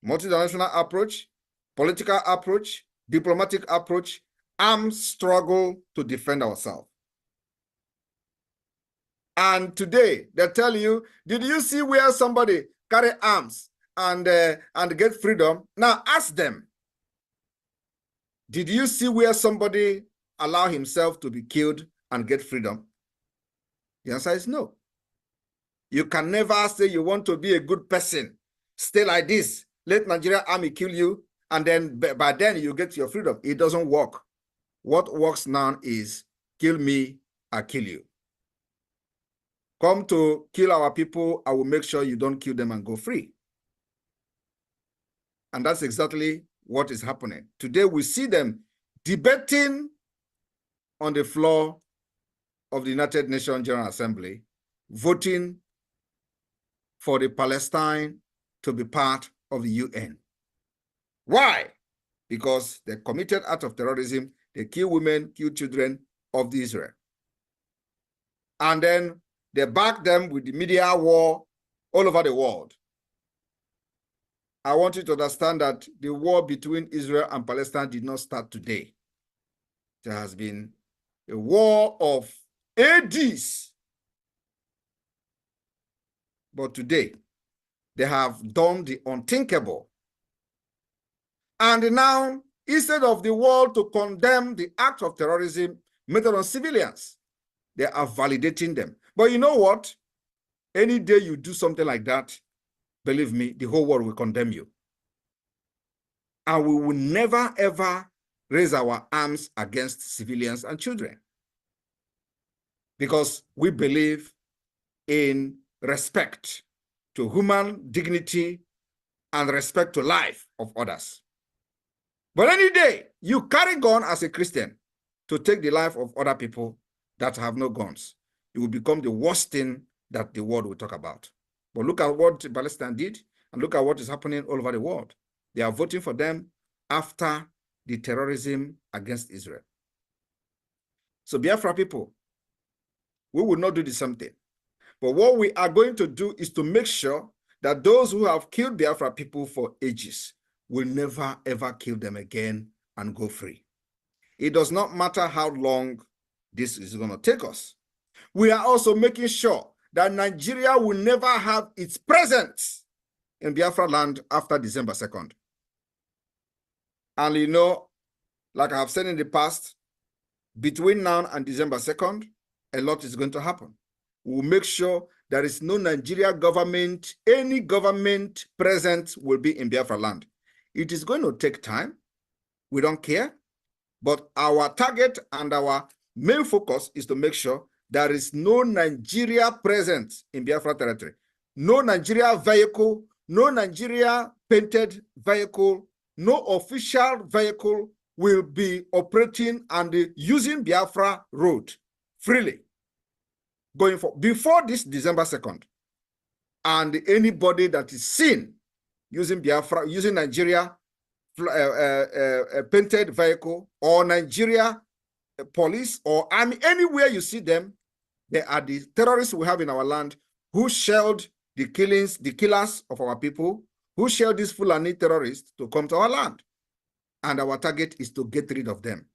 Multi-dimensional approach, political approach, diplomatic approach, armed struggle to defend ourselves. And today, they tell you, did you see where somebody carry arms and get freedom? Now ask them, did you see where somebody allow himself to be killed and get freedom? The answer is no. You can never say you want to be a good person. Stay like this. Let Nigerian army kill you, and then by then you get your freedom. It doesn't work. What works now is kill me, I kill you. Come to kill our people, I will make sure you don't kill them and go free. And that's exactly what is happening. Today we see them debating on the floor of the United Nations General Assembly, voting for the Palestine to be part of the UN. Why? Because they committed acts of terrorism, they kill women, kill children of the Israel. And then they back them with the media war all over the world. I want you to understand that the war between Israel and Palestine did not start today. There has been a war of ADs. But today, they have done the unthinkable. And now, instead of the world to condemn the act of terrorism made on civilians, they are validating them. But you know what? Any day you do something like that, believe me, the whole world will condemn you. And we will never, ever raise our arms against civilians and children. Because we believe in respect to human dignity and respect to life of others. But any day you carry gun as a Christian to take the life of other people that have no guns, it will become the worst thing that the world will talk about. But look at what Palestine did, and look at what is happening all over the world. They are voting for them after the terrorism against Israel. So Biafra people, we will not do the same thing. But what we are going to do is to make sure that those who have killed Biafra people for ages will never, ever kill them again and go free. It does not matter how long this is going to take us. We are also making sure that Nigeria will never have its presence in Biafra land after December 2nd. And you know, like I have said in the past, between now and December 2nd, a lot is going to happen. We will make sure there is no Nigeria government, any government present will be in Biafra land. It is going to take time. We don't care. But our target and our main focus is to make sure there is no Nigeria present in Biafra territory. No Nigeria vehicle, no Nigeria painted vehicle, no official vehicle will be operating and using Biafra road freely going for before this December 2nd. And anybody that is seen using Biafra, using Nigeria painted vehicle or Nigeria police or army, anywhere you see them, they are the terrorists we have in our land who shelled the killers of our people, who shelled these Fulani terrorists to come to our land. And our target is to get rid of them.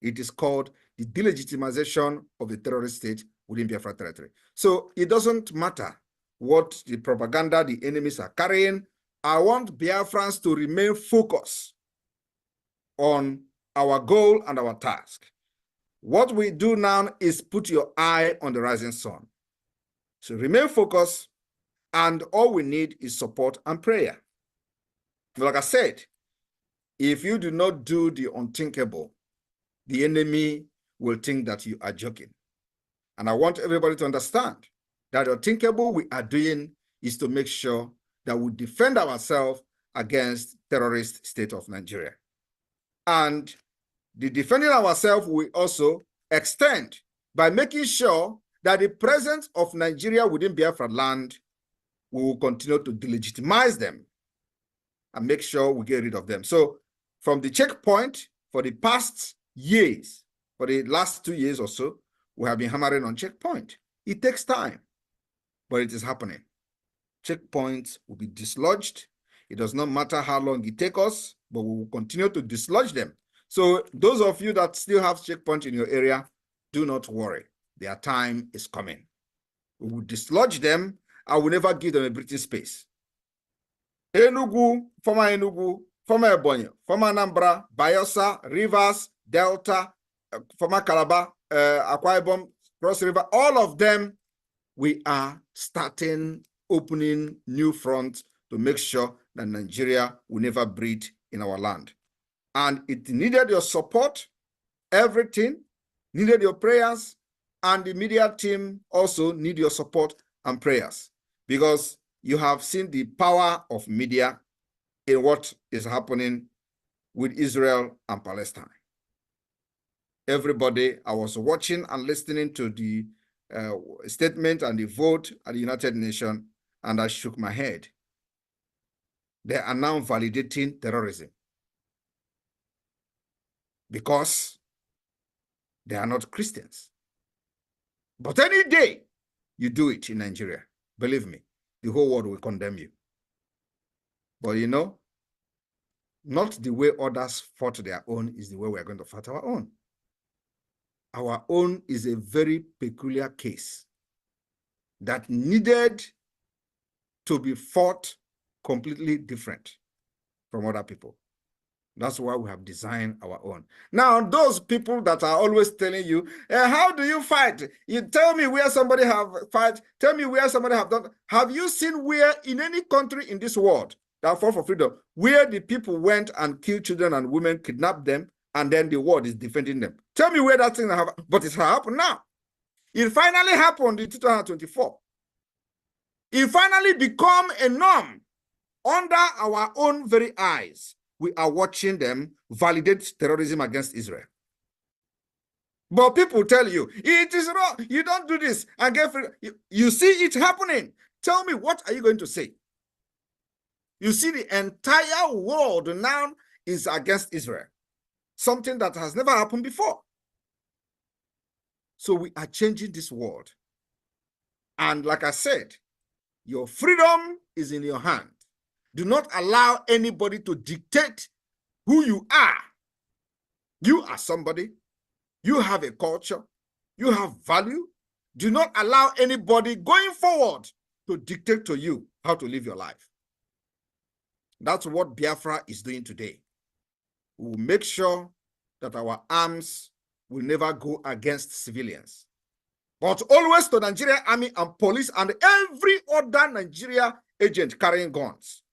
It is called the delegitimization of the terrorist state within Biafra territory. So it doesn't matter what the propaganda the enemies are carrying. I want Biafrans to remain focused on our goal and our task. What we do now is put your eye on the rising sun. So remain focused, and all we need is support and prayer. Like I said, if you do not do the unthinkable, the enemy will think that you are joking. And I want everybody to understand that the unthinkable we are doing is to make sure that we defend ourselves against terrorist state of Nigeria. And the defending ourselves will also extend by making sure that the presence of Nigeria within Biafran land, we will continue to delegitimize them and make sure we get rid of them. So from the checkpoint, for the past years, for the last 2 years or so, we have been hammering on checkpoint. It takes time, but it is happening. Checkpoints will be dislodged. It does not matter how long it takes us, but we will continue to dislodge them. So those of you that still have checkpoints in your area, do not worry. Their time is coming. We will dislodge them. I will never give them a breathing space. Enugu, former Ebonyi, former Anambra, Bayelsa, Rivers, Delta, former Calabar, Akwa Ibom, Cross River, all of them, we are starting opening new fronts to make sure that Nigeria will never breathe in our land. And it needed your support, everything, needed your prayers, and the media team also need your support and prayers, because you have seen the power of media in what is happening with Israel and Palestine. Everybody, I was watching and listening to the statement and the vote at the United Nations, and I shook my head. They are now validating terrorism because they are not Christians. But any day you do it in Nigeria, believe me, the whole world will condemn you. But you know, not the way others fought their own is the way we are going to fight our own. Our own is a very peculiar case that needed to be fought completely different from other people. That's why we have designed our own. Now, those people that are always telling you, how do you fight? You tell me where somebody have fight. Tell me where somebody have done. Have you seen where in any country in this world that fought for freedom, where the people went and killed children and women, kidnapped them, and then the world is defending them? Tell me where that thing have, but it happened now. It finally happened in 2024. It finally become a norm under our own very eyes. We are watching them validate terrorism against Israel. But people tell you, it is wrong, you don't do this, and get free. You see it happening. Tell me, what are you going to say? You see, the entire world now is against Israel. Something that has never happened before. So we are changing this world. And like I said, your freedom is in your hand. Do not allow anybody to dictate who you are. You are somebody. You have a culture. You have value. Do not allow anybody going forward to dictate to you how to live your life. That's what Biafra is doing today. We will make sure that our arms will never go against civilians, but always to Nigerian army and police and every other Nigeria agent carrying guns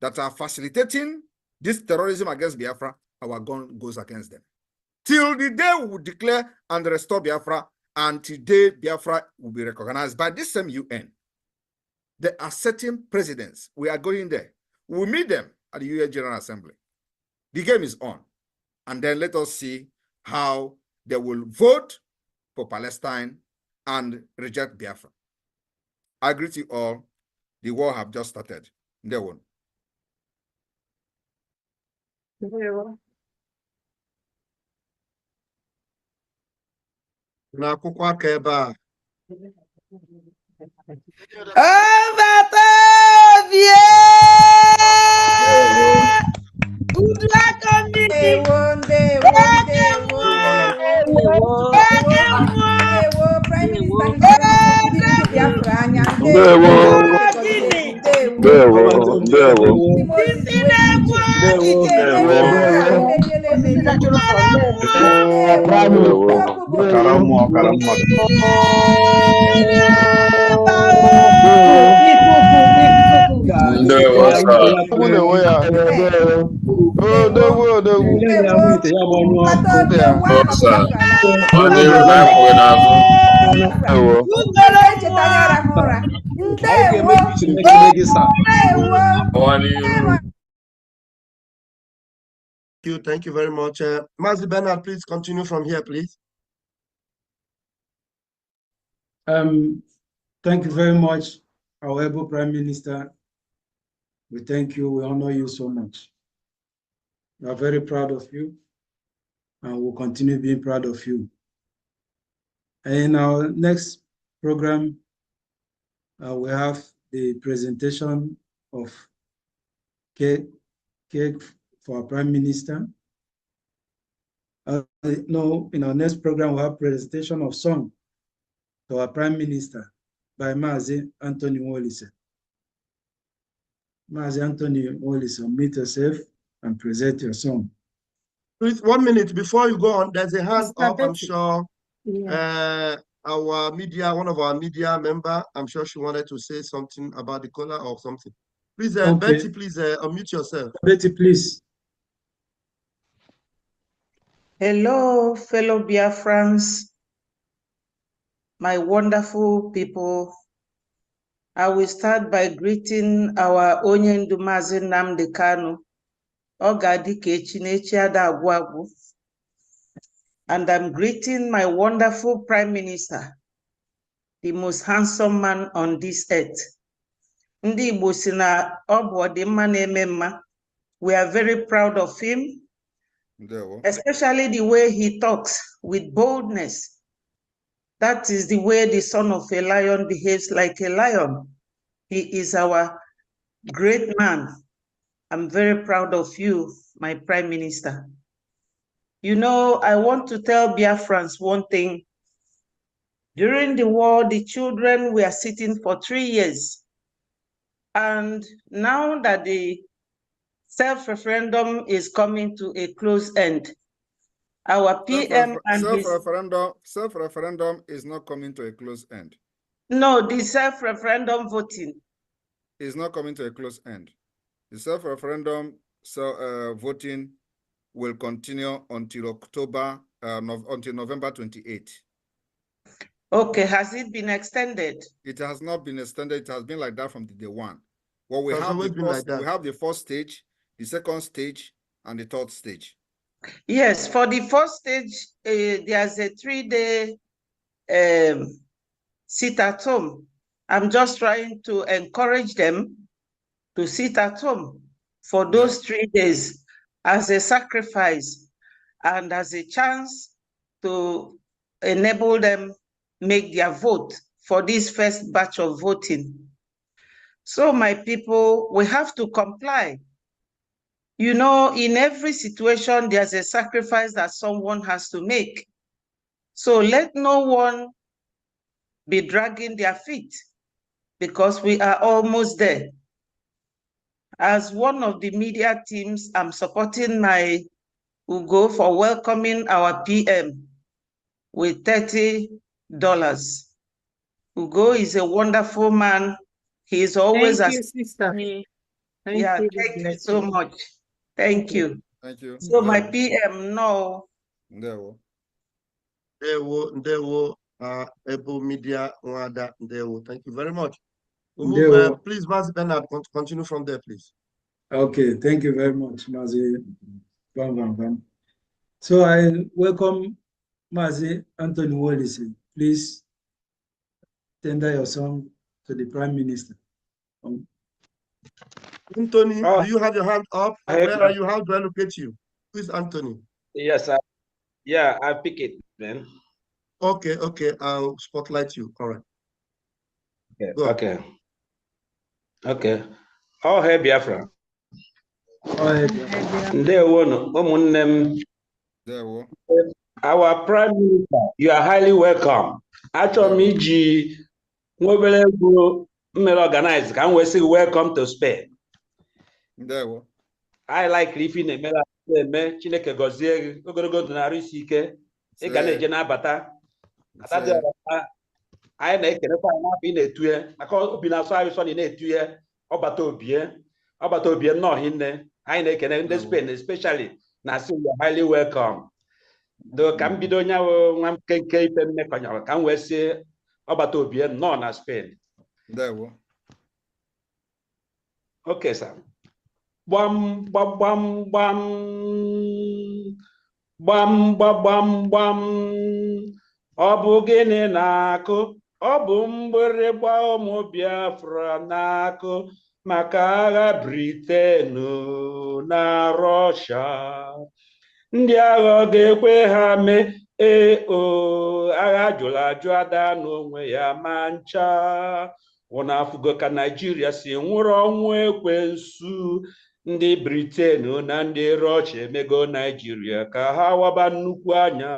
that are facilitating this terrorism against Biafra. Our gun goes against them. Till the day we will declare and restore Biafra, and today Biafra will be recognized by this same UN. There are certain presidents. We are going there. We'll meet them at the UN General Assembly. The game is on. And then let us see how they will vote for Palestine and reject Biafra. I greet you all. The war have just started. They won. N'akwụkwọ aka ebe a. Thank you very much. Mazi Bernard, please continue from here, please. Thank you very much, our able Prime Minister. We thank you, we honor you so much. We are very proud of you, and we'll continue being proud of you. And in our next program, we have the presentation of cake for our Prime Minister. No, in our next program, we'll have presentation of song to our Prime Minister by Mazi Anthony Wolise. Mazi Anthony Wolise, meet yourself and present your song. Please, 1 minute before you go on, there's a hand up, I'm sure. Yeah. Our media, one of our media member, I'm sure she wanted to say something about the color or something. Please, Okay. Betty, please unmute yourself. Betty, please. Hello, fellow Biafrans, my wonderful people. I will start by greeting our Onyendu Mazi Nnamdi Kanu, Ogadike Chinechi Adagwagu, and I'm greeting my wonderful Prime Minister, the most handsome man on this earth. Ndị Igbo si na ọ bụ ọdịmma na-eme mma. We are very proud of him, especially the way he talks with boldness. That is the way the son of a lion behaves like a lion. He is our great man. I'm very proud of you, my Prime Minister. You know, I want to tell Biafrans one thing. During the war, the children were sitting for 3 years. And now that the self-referendum is coming to a close end, our PM and self-referendum is not coming to a close end. No, the self-referendum voting is not coming to a close end. The self-referendum voting will continue until until November 28. Okay, has it been extended? It has not been extended. It has been like that from the day one. Well, we have the first stage, the second stage, and the third stage. Yes, for the first stage, there's a 3-day sit at home. I'm just trying to encourage them to sit at home for those 3 days as a sacrifice and as a chance to enable them make their vote for this first batch of voting. So my people, we have to comply. You know, in every situation, there's a sacrifice that someone has to make. So let no one be dragging their feet because we are almost there. As one of the media teams, I'm supporting my Ugo for welcoming our PM with $30. Ugo is a wonderful man. He is always Thank you, sister. Thank you so much. Thank you. Thank you. So my PM, no. Ndewo, Able Media, Nwada, Ndewo. Thank you very much. We'll move, please, Mazi Bernard, continue from there, please. Okay, thank you very much, Mazi. So I welcome Mazi Anthony Wolise. Please tender your song to the Prime Minister. Anthony, do you have your hand up? Where are you? How do I locate you? Who is Anthony? Yes, I pick it, man. Okay, I'll spotlight you. All right. Okay. All hail Biafra. Ndewo, ụmụnne m. Our Prime Minister, you are highly welcome. Achọrọ m iji nwa obere egwu mmere organize ka m wee sị welcome to Spain. I like if in eme Chineke gọzie gị ogologo ndụ na-arụ isi ike ị ga na-eje na-abata anyị na-ekenekwa anyị n'afọ ị na-etu ya maka obi na-asọ anyị sọ na ị na-etu ya ọbata obie nnọọ hinne anyị na-ekene ndị Spain especially na-asị we are highly welcome. Do ka m bido onye nwa m nke ife mmekọnyere ka m wee sị ọbata obie nnọọ na Spain. Okay, sir. Bam, bam, bam, bam. gbam gbam gbam ọ bụ gịnị na-akụ ọ bụ mgbịrịgba ụmụ Biafra na-akụ maka agha Britain na Russia. Ndị agha ọ ga-ekwe ha mee agha jụrụ ajụ ada n'onwe ya ma ncha. Ụna afụgo ka Naijiria si nwụrụ ọnwụ ekwensu. Ndị Britain na ndị Russia emego Naijiria ka ha waba nnukwu anya.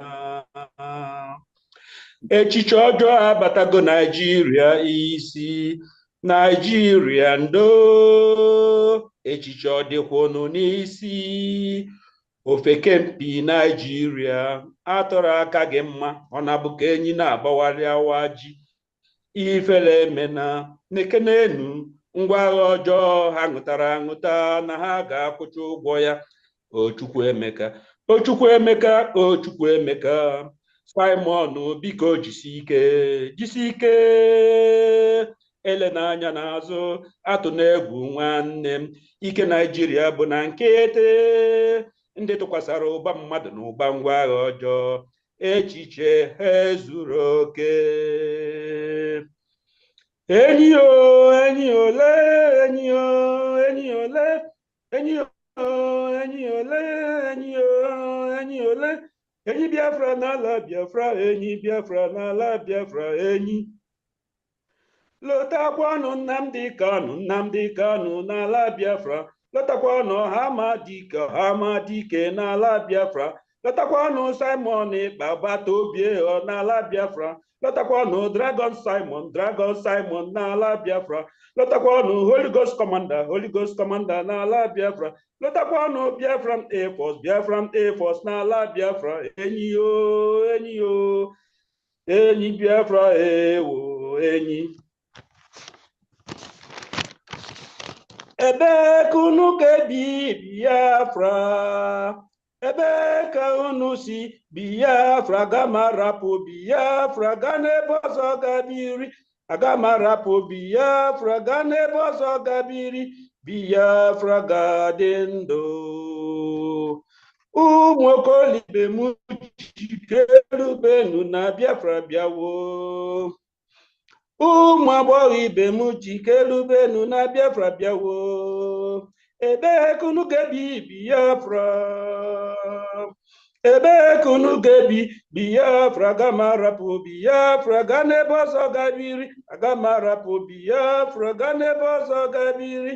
Echiche ọjọọ abatago Naijiria isi. Naijiria ndo echiche ọ dịkwunu n'isi. Ofekempi Naijiria atụrụ aka gị mma ọ na-abụ ka enyi na-agbawari awa ji. Ifele emena nekenenu ngwa agha ọjọọ ha ṅụtara aṅụta na ha ga-akwụcha ụgwọ ya. Ochukwuemeka Ochukwuemeka Simon biko jisi ike ele n'anya n'azụ atụ n'egwu nwanne m. Ike Naijiria bụ na nkịtị ndị tụkwasara ụba mmadụ na ụba ngwa agha ọjọọ. Echiche ha zuru oke. Enyi ole enyi ole enyi ole enyi Biafra n'ala Biafra enyi Biafra n'ala Biafra enyi. Lotakwanụ Nnamdi Kanu n'ala Biafra. Lotakwanụ Hamadike n'ala Biafra. Lotakwanụ Simon Ekpa gbata obi n'ala Biafra. Lotakwanụ Dragon Simon n'ala Biafra. Lotakwanụ Holy Ghost Commander n'ala Biafra. Lotakwanụ Biafran Air Force n'ala Biafra. Enyi Biafra ewo enyi. Ebe ka unu ga-ebi Biafra? Ebe ka unu si Biafra? Agamarapụ Biafra gaa n'ebe ọzọ gabiri. Agamarapụ Biafra gaa n'ebe ọzọ gabiri. Biafra ga-adị ndụ. Ụmụ okolibe m jikerubenu na Biafra bịawo. Ụmụ agbọghọ ibe m jikerubenu na Biafra bịawo. Ebe ka unu ga-ebi Biafra? Ebe ka unu ga-ebi Biafra? Agamarapụ Biafra gaa n'ebe ọzọ gabiri. Agamarapụ Biafra gaa n'ebe ọzọ gabiri.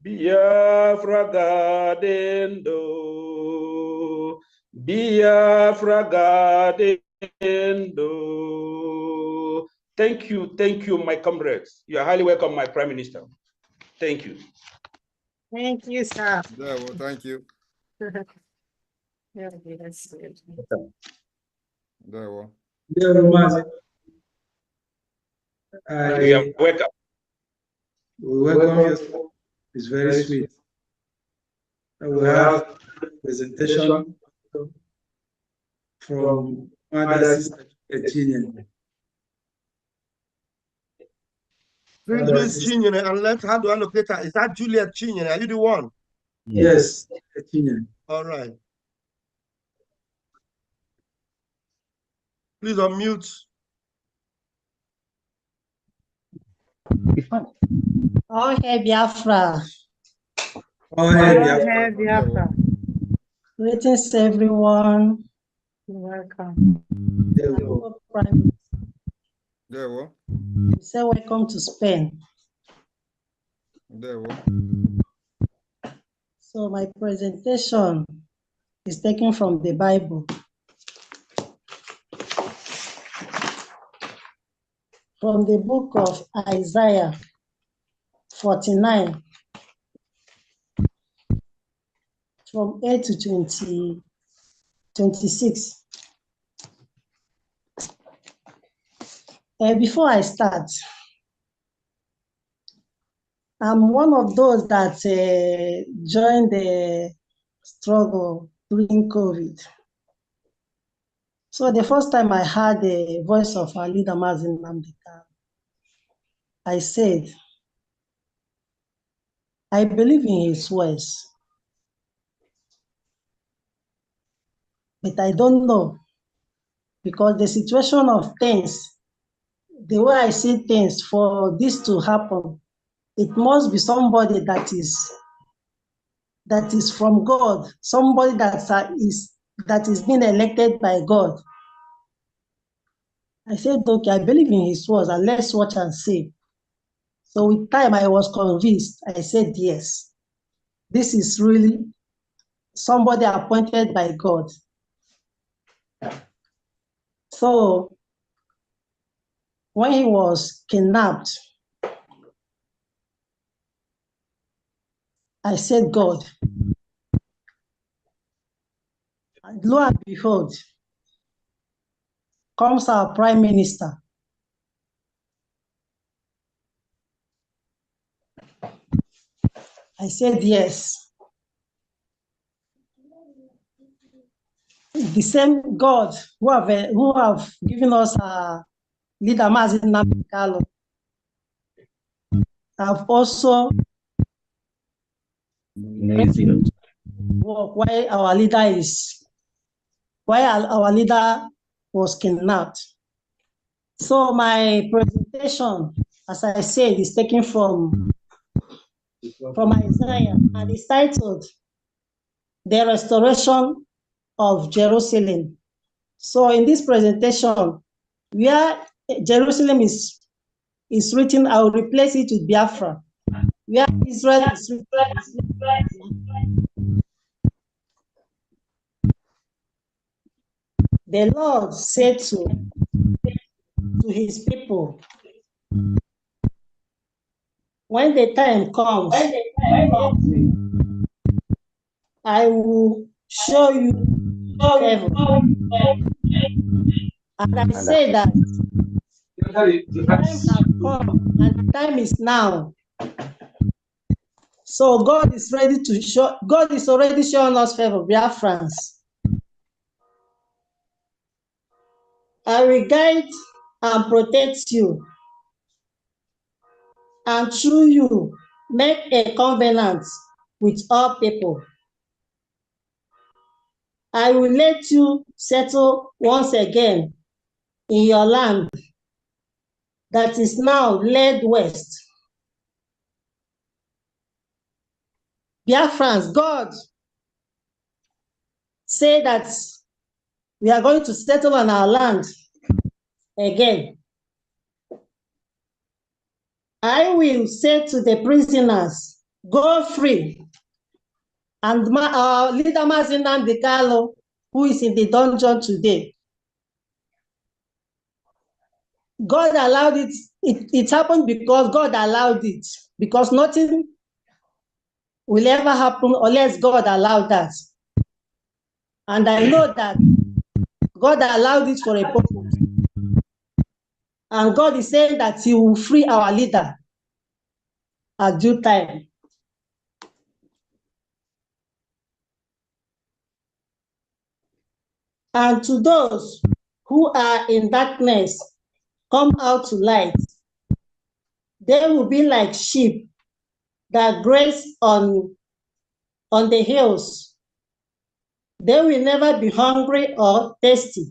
Biafra ga-adị ndụ. Biafra ga-adị ndụ. Thank you, my comrades. You are highly welcome, my Prime Minister. Thank you. Thank you, sir. Yeah, well, thank you. Yeah, that's good. There, well. You are welcome. We welcome you. It's very sweet. We have presentation from Mother Sister Chinyere. Please, Chinyere, and let's how do I locate her? Is that Juliet Chinyere? Are you the one? Yes, Chinyere. All right. Please unmute. Oh, hey, Biafra. Oh, hey, Biafra. Greetings, everyone. You're welcome. There, well. Say welcome to Spain. There, well. So my presentation is taken from the Bible. From the book of Isaiah 49, from 8 to 26. Before I start, I'm one of those that joined the struggle during COVID. So the first time I heard the voice of our leader, Mazin Namdeka, I said, I believe in his words. but I don't know, because the situation of things, the way I see things, for this to happen, it must be somebody that is from God, somebody that is being elected by God. I said, okay, I believe in his words, and let's watch and see. So with time, I was convinced. I said, yes, this is really somebody appointed by God. So when he was kidnapped, I said, God, and lo and behold, comes our prime minister. I said, yes. The same God who have given us a leader, Mazin Namikalo, have also why our leader was kidnapped. So my presentation, as I said, is taken from Isaiah, and it's titled "The Restoration of Jerusalem." So in this presentation, where Jerusalem is written, I will replace it with Biafra. Where Israel is written, the Lord said to his people, when the time comes, I will show you favor. And I say that the time has come and the time is now. So God is ready to show, God is already showing us favor, Biafrans. I will guide and protect you, and through you make a covenant with all people. I will let you settle once again in your land that is now laid west. Biafrans, God say that we are going to settle on our land again. I will say to the prisoners, go free. And our leader Mazin Namdekalo, who is in the dungeon today, God allowed it. It happened because God allowed it. Because nothing will ever happen unless God allowed that. And I know that God allowed it for a purpose. And God is saying that he will free our leader at due time. And to those who are in darkness, come out to light. They will be like sheep that graze on the hills. They will never be hungry or thirsty.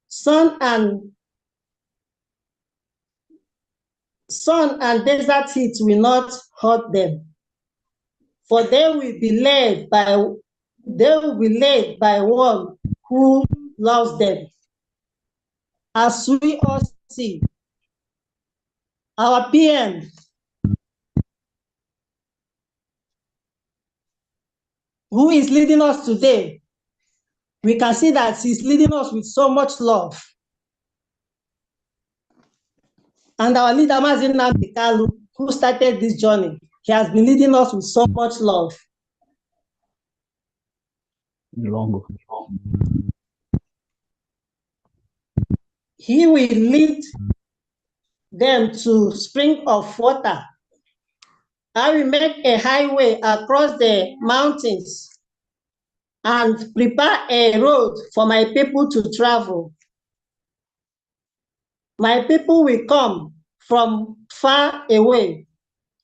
Sun and desert heat will not hurt them, for they will be led by one who loves them. As we all see, our PM, who is leading us today, we can see that he's leading us with so much love. And our leader, Mazin Namdekalo, who started this journey, he has been leading us with so much love. He will lead them to spring of water. I will make a highway across the mountains and prepare a road for my people to travel. My people will come from far away,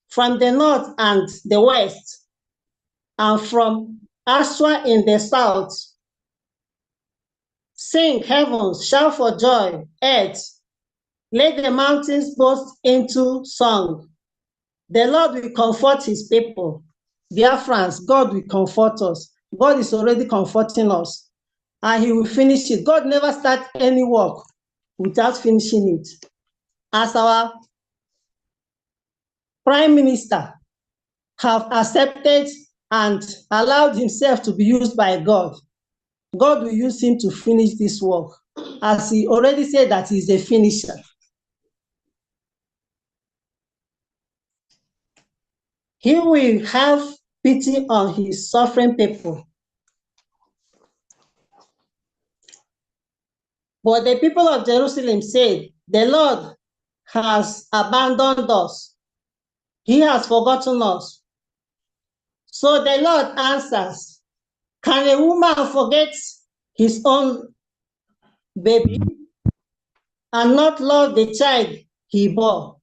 from the north and the west, and from Aswa in the south, Sing, heavens, shout for joy, earth. Let the mountains burst into song. The Lord will comfort his people. Biafrans, God will comfort us. God is already comforting us, and he will finish it. God never starts any work without finishing it. As our Prime Minister have accepted and allowed himself to be used by God, God will use him to finish this work, as he already said that he's a finisher. He will have pity on his suffering people. But the people of Jerusalem said, the Lord has abandoned us. He has forgotten us. So the Lord answers, can a woman forget his own baby and not love the child he bore,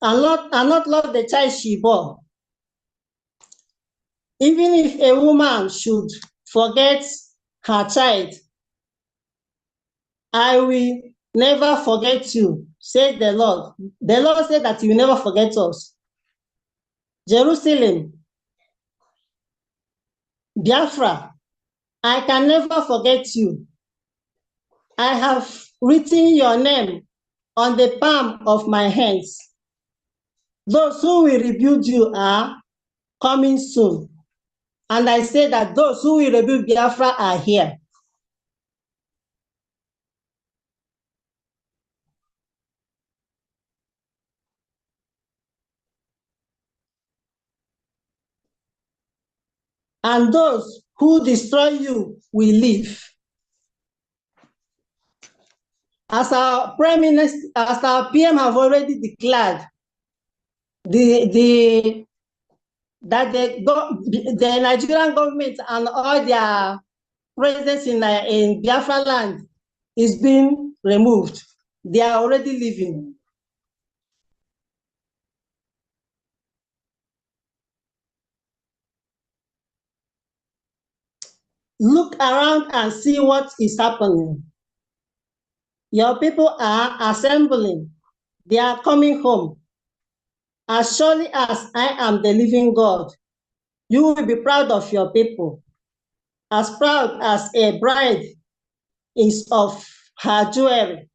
and not love the child she bore? Even if a woman should forget her child, I will never forget you, said the Lord. The Lord said that he will never forget us. Jerusalem, Biafra, I can never forget you. I have written your name on the palm of my hands. Those who will rebuild you are coming soon. And I say that those who will rebuild Biafra are here. And those who destroy you will live. As our Prime Minister, as our PM have already declared, that the Nigerian government and all their presence in Biafra land is being removed. They are already leaving. Look around and see what is happening. Your people are assembling. They are coming home. As surely as I am the living God, you will be proud of your people, as proud as a bride is of her jewelry.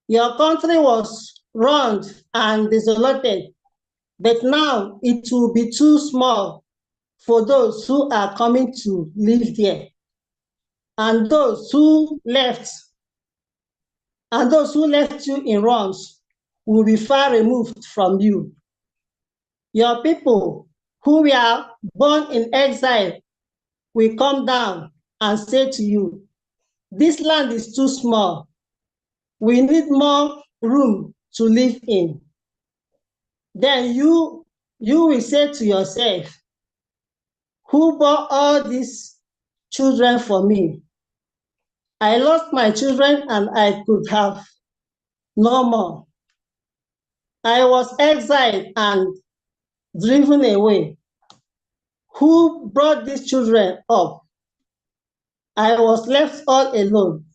Your country was ruined and desolated, but now it will be too small for those who are coming to live there. And those who left you in ruins will be far removed from you. Your people who were born in exile will come down and say to you, this land is too small. We need more room to live in. Then you will say to yourself, who bore all these children for me? I lost my children and I could have no more. I was exiled and driven away. Who brought these children up? I was left all alone.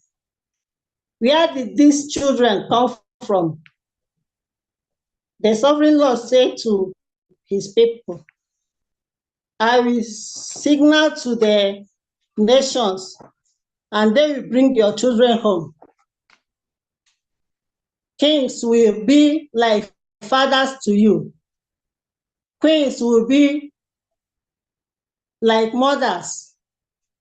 Where did these children come from? The sovereign Lord said to his people, I will signal to the nations, and they will bring your children home. Kings will be like fathers to you. Queens will be like mothers.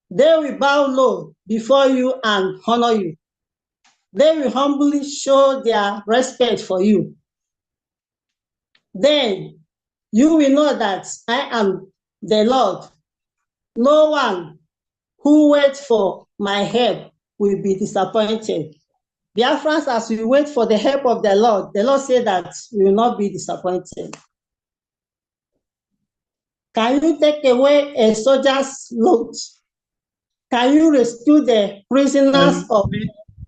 They will bow low before you and honor you. They will humbly show their respect for you. Then you will know that I am the Lord. No one who waits for my help will be disappointed. Biafrans, as we wait for the help of the Lord said that we will not be disappointed. Can you take away a soldier's load? Can you rescue the prisoners of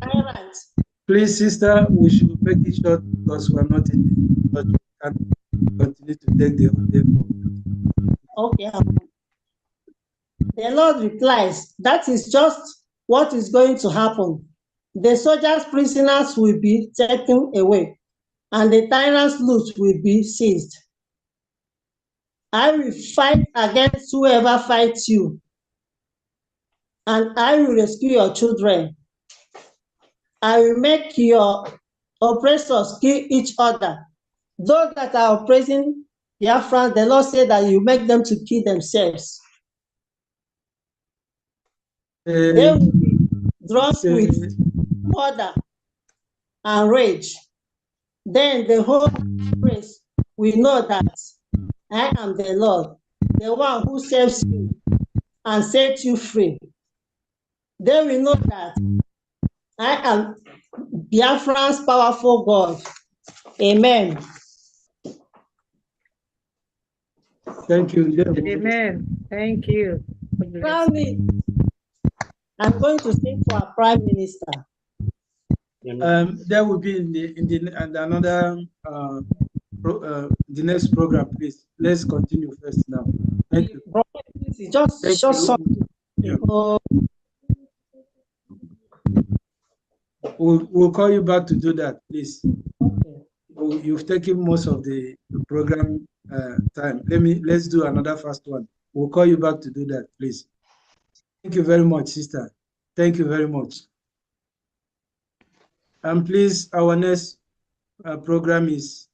tyrants? Please, sister, we should make it short because we are not in the church. We can't continue to take the whole day from. Okay. The Lord replies, that is just what is going to happen? The soldiers' prisoners will be taken away, and the tyrants' loot will be seized. I will fight against whoever fights you, and I will rescue your children. I will make your oppressors kill each other. Those that are oppressing Biafran, the Lord said that you make them to kill themselves. They will be drunk with murder and rage. Then the whole race will know that I am the Lord, the one who saves you and sets you free. They will know that I am Biafran's powerful God. Amen. Thank you. Amen. Thank you. Finally, I'm going to sing for our Prime Minister. That will be in another the next program, please. Let's continue first now. Thank you. Just something. Yeah. We'll call you back to do that, please. You've taken most of the program time. Let's do another fast one. We'll call you back to do that, please. Thank you very much, sister. Thank you very much. And please, our next program is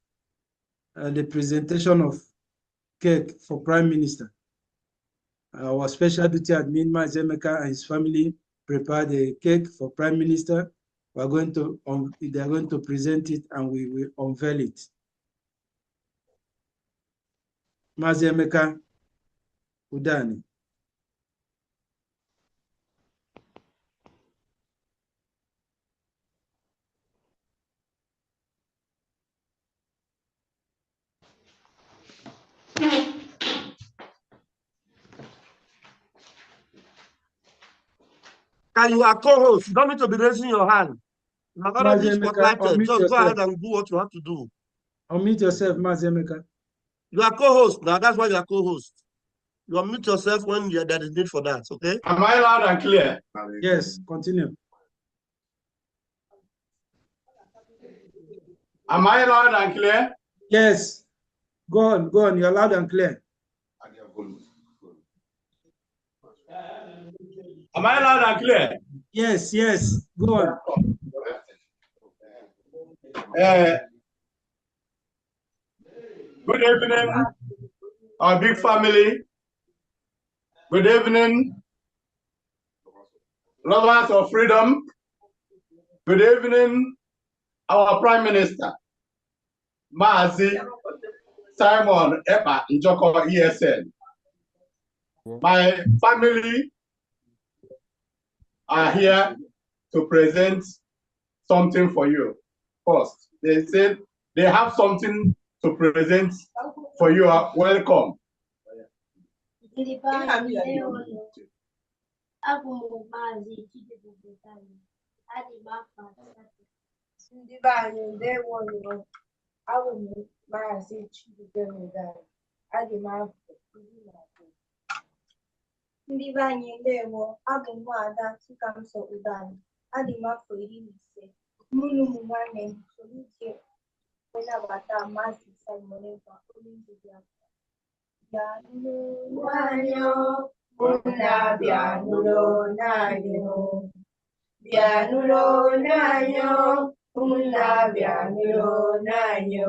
the presentation of cake for Prime Minister. Our special duty admin, Mazemeka, and his family prepared a cake for Prime Minister. They are going to present it, and we will unveil it. Mazemeka Udani. And you are co-host. You don't need to be raising your hand. You are already spotlighted. Just go ahead and do what you have to do. Unmute yourself, Mazemeka. You are co-host. Now that's why you are co-host. You unmute yourself when there is need for that, okay? Am I loud and clear? Yes, continue. Am I loud and clear? Yes. Go on. You're loud and clear. Am I loud and clear? Yes. Go on. Good evening, our big family. Good evening, lovers of freedom. Good evening, our Prime Minister, Mazi Simon Ekpa Njoko ESN. My family are here to present something for you. First, they said they have something to present for you. Welcome. Ndị be anyị ndewo, abụ m Ada Chikamso Udani, adị m afọ 15, mụ na ụmụ nwanne m soro ike wee nabata Maazị Simon Ekpa onye ndu Biafra. Bịanụrụ anyị ụmụnna, bịanụrụ anyị, bịanụrụ anyị ụmụnna, bịanụrụ anyị.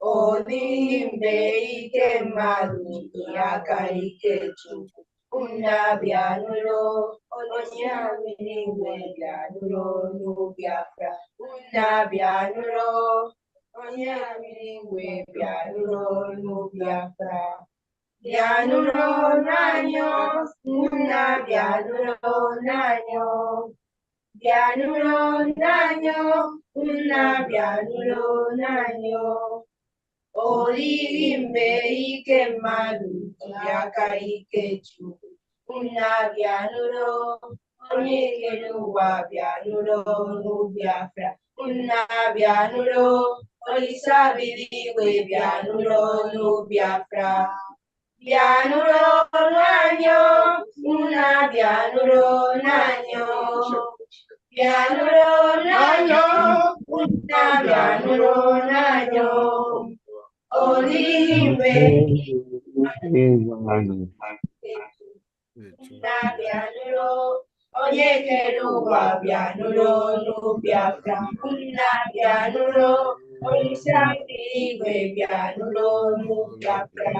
Ọ dịghị mgbe ike mmadụ ji aka ike Chukwu. Una bịanụrụ onye ahụ n'igwe, bịanụrụ n'Biafra. Una bịanụrụ onye ahụ n'igwe, bịanụrụ n'Biafra. Bịanụrụ n'anyị, una bịanụrụ n'anyị, bịanụrụ n'anyị, una bịanụrụ n'anyị. Ọ dịghị mgbe ike mmadụ ji aka ike Chukwu. Una bịanụrụ onye kere ụwa, bịanụrụ n'Biafra. Una bịanụrụ Olisa bi n'igwe, bịanụrụ n'Biafra. Bianuro nanyo, una bianuro nanyo. Bianuro nanyo, una bianuro nanyo. Olimbe. Na bianuro, onye kere ụwa bianuro n'Biafra. Na bianuro, onye isi ndị igwe bianuro n'Biafra.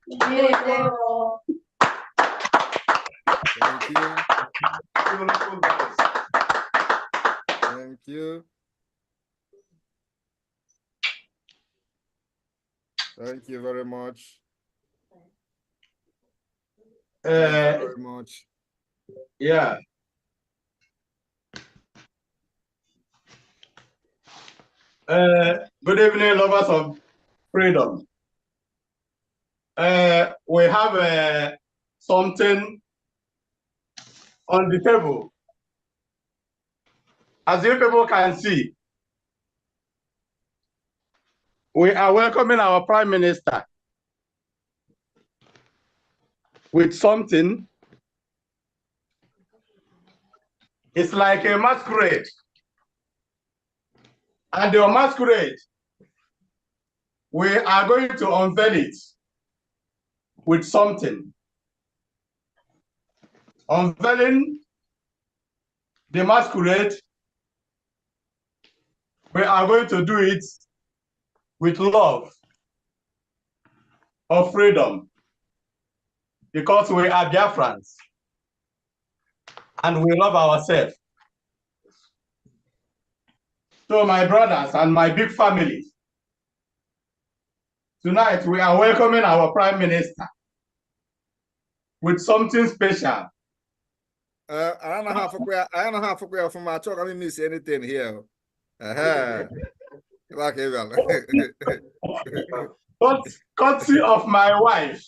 Thank you. Thank you. Thank you very much. Thank you very much. Yeah. Good evening, lovers of freedom. We have something on the table. As you people can see, we are welcoming our Prime Minister with something. It's like a masquerade. And the masquerade, we are going to unveil it with something. Unveiling the masquerade, we are going to do it with love of freedom, because we are Biafrans and we love ourselves. So my brothers and my big family, tonight we are welcoming our Prime Minister with something special. I don't know how to from my talk. I didn't miss anything here. Courtesy of my wife.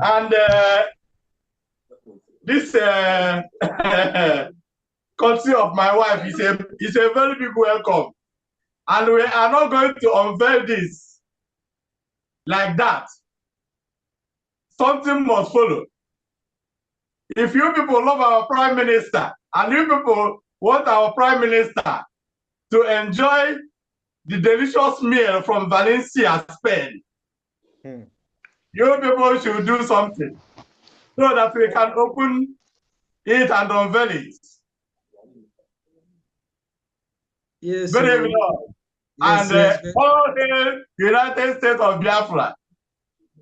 And this courtesy of my wife is a very big welcome. And we are not going to unveil this like that. Something must follow. If you people love our Prime Minister and you people want our Prime Minister to enjoy the delicious meal from Valencia, Spain, you people should do something so that we can open it and unveil it. Yes. Good evening. Yes, And all the United States of Biafra.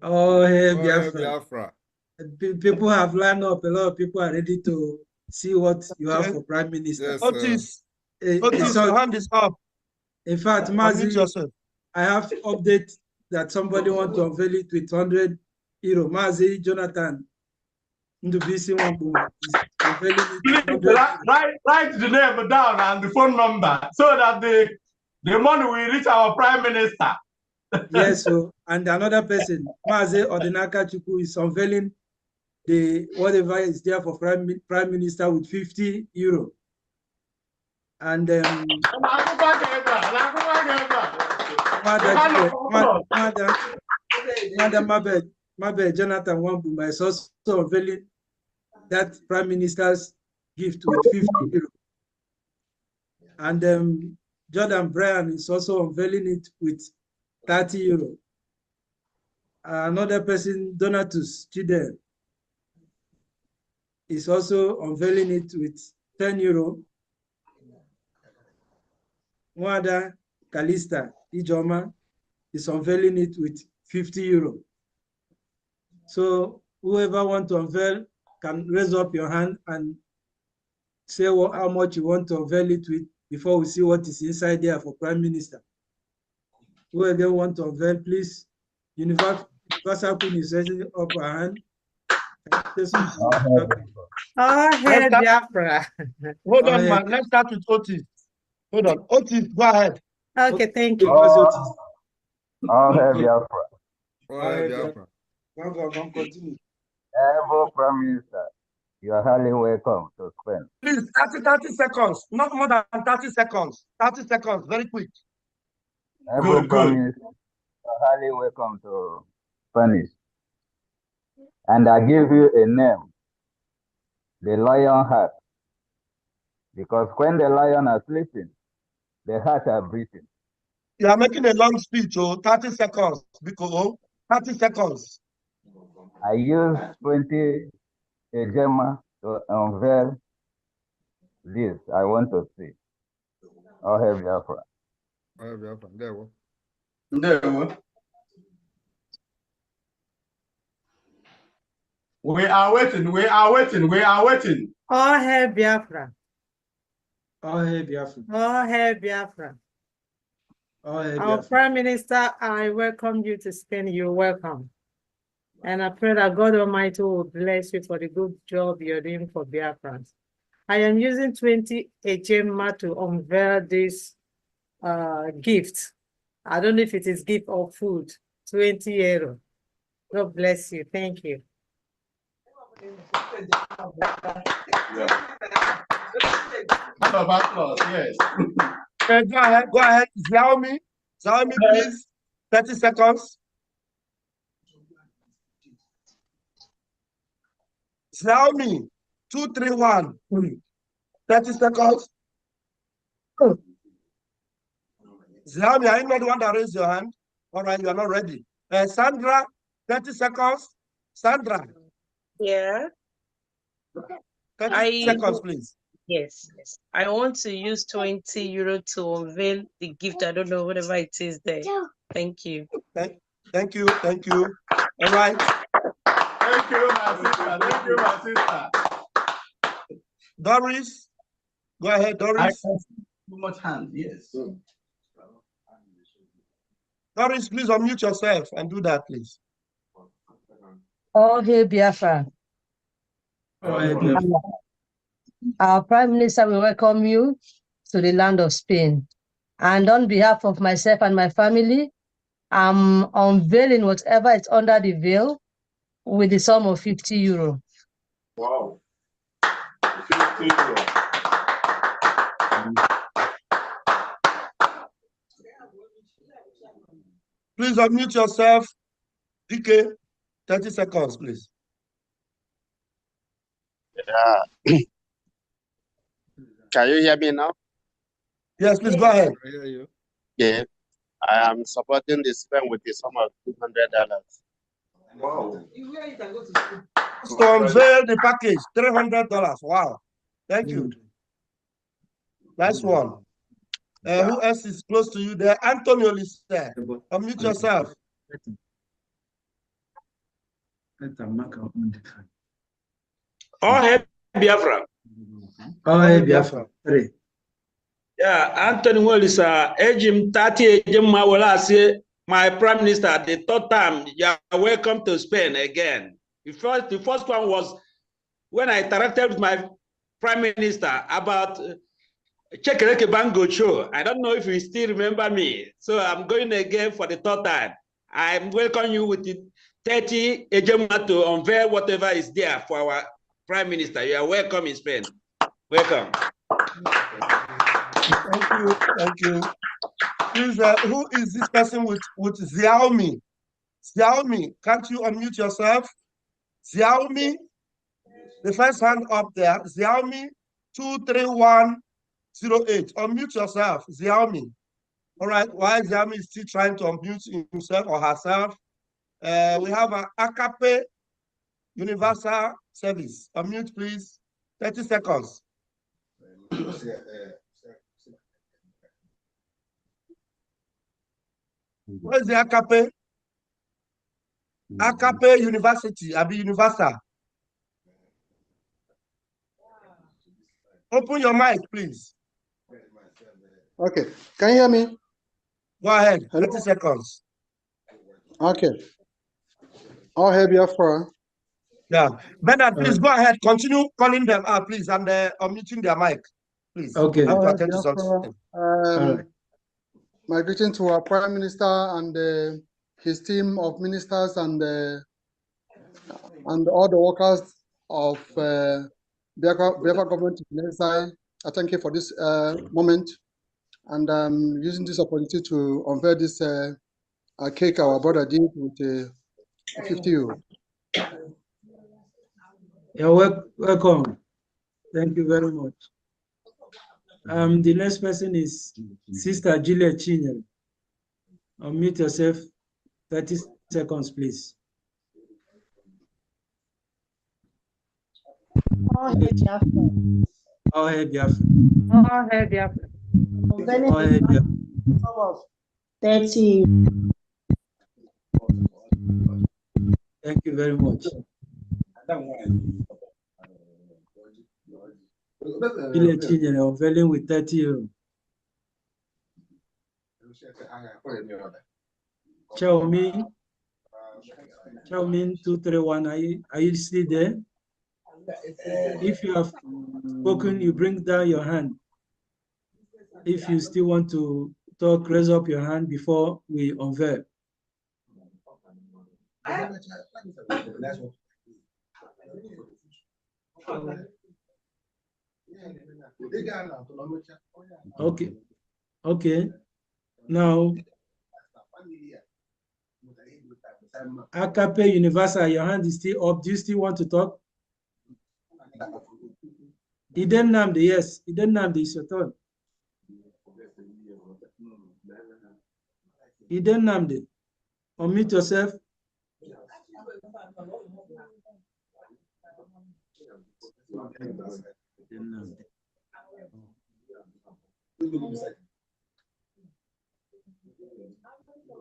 Oh, hey, Biafra. Biafra. People have lined up. A lot of people are ready to see what you have for Prime Minister. Yes, Otis, your hand is up. In fact, Mazi, I have update that somebody want to unveil it with 100 euro. Mazi Jonathan Ndubisi Wambu is unveiling it with 100 write the name down and the phone number so that the money will reach our Prime Minister. Yes, so and another person, Mazi Odinaka Chukwu, is unveiling the whatever is there for Prime Minister with 50 euro. And Madam Jonathan Wambuma is also unveiling that Prime Minister's gift with 50 euro. And Jordan Bryan is also unveiling it with 30 euro. Another person, Donatus Chidel, is also unveiling it with 10 euro. Mwada Kalista Ijoma is unveiling it with 50 euro. So whoever wants to unveil can raise up your hand and say how much you want to unveil it with before we see what is inside there for Prime Minister. Whoever wants to unveil, please. Universal Queen is raising up her hand. Biafra. Hold on, man. Let's start with Otis. Hold on. Otis, go ahead. Okay, thank you. Biafra. Biafra. Continue. Every Prime Minister, you are highly welcome to Spain. Please, 30 seconds. Not more than 30 seconds. 30 seconds, very quick. Every Prime Minister, You're highly welcome to furnish. And I give you a name, the lion heart. Because when the lion are sleeping, the heart are breathing. You are making a long speech, 30 seconds, because 30 seconds. I use 20 Ejema to unveil this. I want to see. All hail Biafra. All hail Biafra. There we go. We are waiting. We are waiting. We are waiting. All hail Biafra. All hail Biafra. All hail Biafra. All hail Our Biafra. Prime Minister, I welcome you to Spain. You're welcome. And I pray that God Almighty will bless you for the good job you're doing for Biafrans. I am using 20 Ejema to unveil this gift. I don't know if it is gift or food. 20 euro. God bless you. Thank you. Yes. Go ahead. Go ahead. Xiaomi, please. 30 seconds. Xiaomi, 231. 30 seconds. Xiaomi, are you not the one that raised your hand? All right, you are not ready. Sandra, 30 seconds. Sandra. Yeah. 30 seconds, please. Yes. I want to use 20 euro to unveil the gift. I don't know, whatever it is there. Thank you. Thank you. All right. Thank you, my sister. Thank you, my sister. Doris, go ahead, Doris. Too much hand, yes. Doris, please unmute yourself and do that, please. All hail Biafra. Our Prime Minister will welcome you to the land of Spain. And on behalf of myself and my family, I'm unveiling whatever is under the veil with the sum of 50 euro. Wow. 50 euro. Please unmute yourself. DK, 30 seconds, please. Yeah. Can you hear me now? Yes, please go ahead. I hear you. Yeah. I am supporting the Spain with the sum of $200. Wow. To unveil the package, $300. Wow. Thank you. Nice one. Who else is close to you there? Antonio Lister. Unmute yourself. All hail Biafra. All hail Biafra. Yeah, Anthony Wellisa, Ejim 30 Ejim Mawala say, my Prime Minister, the third time, you are welcome to Spain again. The first one was when I interacted with my Prime Minister about Chekereke Bango show. I don't know if you still remember me. So I'm going again for the third time. I'm welcoming you with the 30 Ejima to unveil whatever is there for our Prime Minister. You are welcome in Spain. Welcome. Thank you. Please, who is this person with Xiaomi? Xiaomi, can't you unmute yourself? Xiaomi, the first hand up there, Xiaomi 23108. Unmute yourself, Xiaomi. All right, while Xiaomi is still trying to unmute himself or herself, we have an Akape Universal Service. Unmute, please. 30 seconds. Where's the Akape? Akape University, Abi Universal. Open your mic, please. Okay, can you hear me? Go ahead, 30 seconds. Okay. All hail Biafra. Yeah. Bernard, please go ahead. Continue calling them out, please, and unmuting their mic, please. Okay. I have to attend to something. My greeting to our Prime Minister and his team of ministers and all the workers of Biafra government. I thank you for this moment, and using this opportunity to unveil this a cake our brother did with 50 euro. You're welcome. Thank you very much. The next person is Sister Julia Chinyere. Unmute yourself. 30 seconds, please. All hail Biafra. All hail Biafra. All hail Biafra. All hail Biafra. Sum of 30. Thank you very much. Julia Chinyere unveiling with 30 euro. Xiaomin 231, are you still there? If you have spoken, you bring down your hand. If you still want to talk, raise up your hand before we unveil. Okay. Okay. Now, Akape Universal, your hand is still up. Do you still want to talk? Iden Namdi, yes. Iden Namdi, is your turn. Iden Namdi, unmute yourself.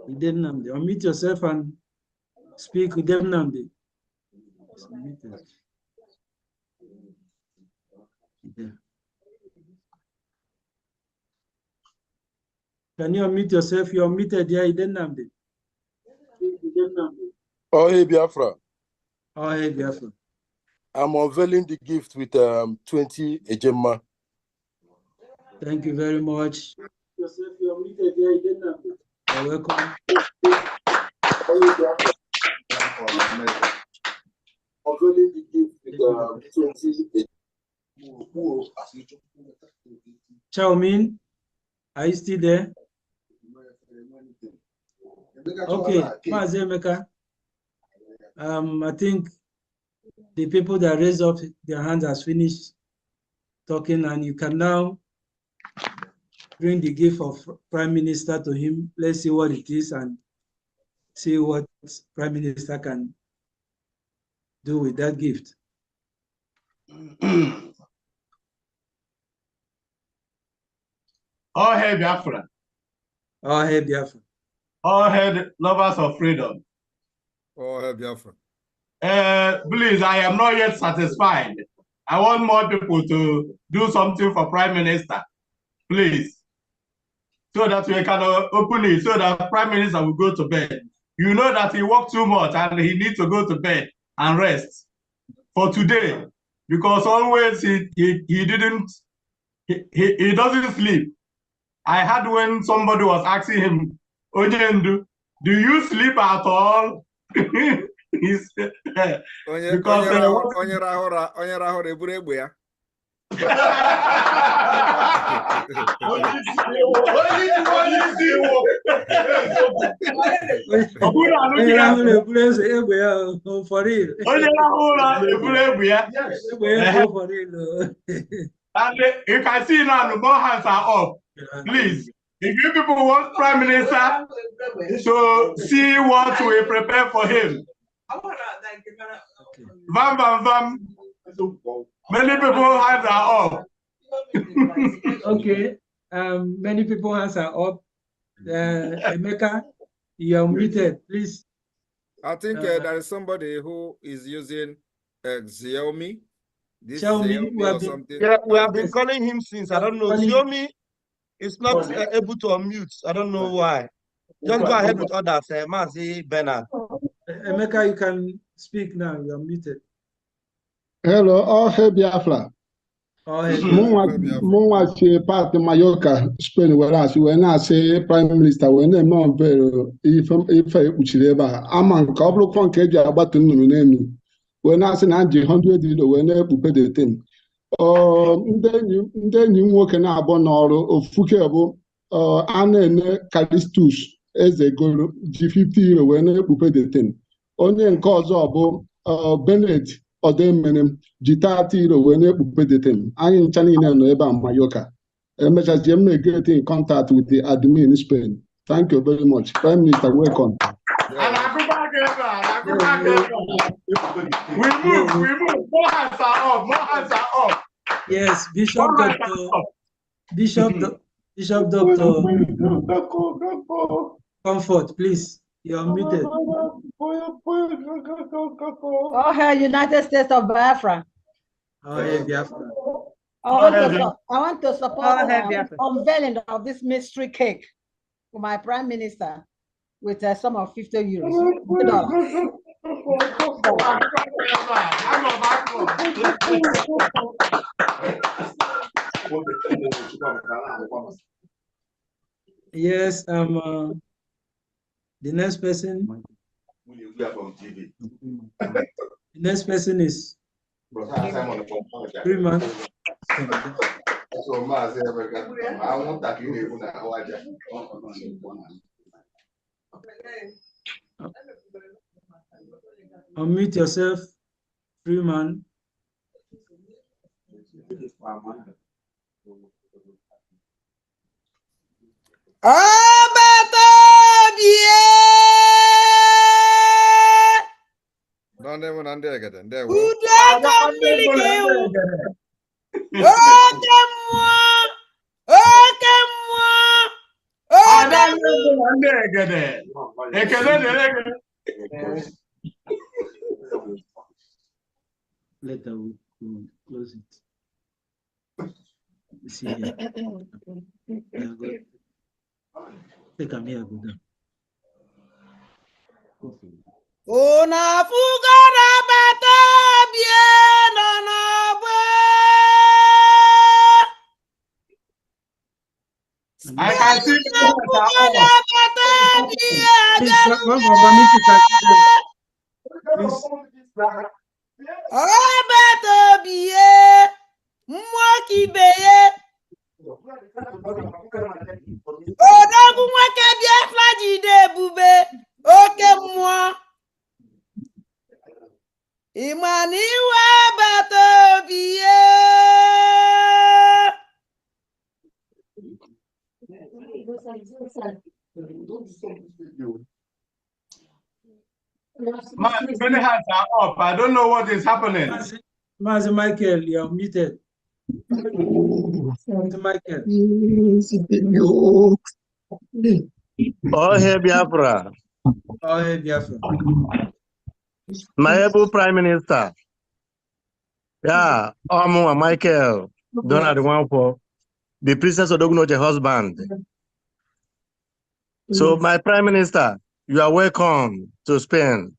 Iden Namdi, unmute yourself and speak with Iden Namdi. Can you unmute yourself? You're unmuted there, Iden Namdi. Oh, hey, Biafra. Oh, hey, Biafra. I'm unveiling the gift with 20 Ejema. Thank you very much. Yourself, you're unmuted there, Iden Namdi. You're welcome. Unveiling the gift with 20 Xiaomin, are you still there? Okay, Mazemeka. I think the people that raised up their hands has finished talking, and you can now bring the gift of Prime Minister to him. Let's see what it is and see what Prime Minister can do with that gift. All hail Biafra. All hail Biafra. All hail lovers of freedom. All hail Biafra. Please, I am not yet satisfied. I want more people to do something for Prime Minister. Please. So that we can open it, so that Prime Minister will go to bed. You know that he worked too much and he needs to go to bed and rest for today. Because always he doesn't sleep. I had when somebody was asking him, Ojendu, do you sleep at all? He said, because and you can see now the more hands are up. Please, if you people want Prime Minister to see what we prepare for him. Vam, vam, vam. Many people hands are up. Okay, many people hands are up. Emeka, you are muted, please. I think there is somebody who is using Xiaomi. This Xiaomi, Xiaomi or something. Yeah, we have been calling him since. I don't know. Xiaomi is not able to unmute. I don't know why. Just go ahead with others. Mazi Bernard. Emeka, you can speak now. You are muted. Hello, all hail Biafra. Mụnwa si pati Mallorca, Spain were asị wee na-asị Prime Minister wee na-eme ọbere ife ekpuchiri ebe a ama nke ọ bụrụkwa nke eji agbatu nnụnụ n'elu wee na-asị na nji 100 euro wee na-ekpupe detem ndị enyi m nwoke na-abụ n'ọrụ ofuke bụ a na-ene Kalistus eze goro ji 50 euro wee na-ekpupe the thing. Onye nke ọzọ bụ Bennett Odemene ji 30 euro wee na-ekpupe the thing. Anyị ncha niile nọ ebe a Mayoka. Emechazie m na-get in contact with the admin in Spain. Thank you very much. Prime Minister, welcome. We move. More hands are up. Yes, Bishop Doctor Comfort, please. You're muted. Oh, hey, United States of Biafra. Oh, hey, Biafra. I want to support the unveiling of this mystery cake for my Prime Minister with a sum of 50 euros. Yes, the next person. The next person is Freeman. Unmute yourself, Freeman. Later we'll close it. See here. Take a mere good. Una fugara bata bien na I can see many hands are up. I don't know what is happening. Master Michael, you're muted. Michael. Oh, hey, Biafra. Oh, hey, Biafra. My able Prime Minister. Yeah, Michael. Donald one for the Princess Odognoche husband. So, my Prime Minister, you are welcome to Spain.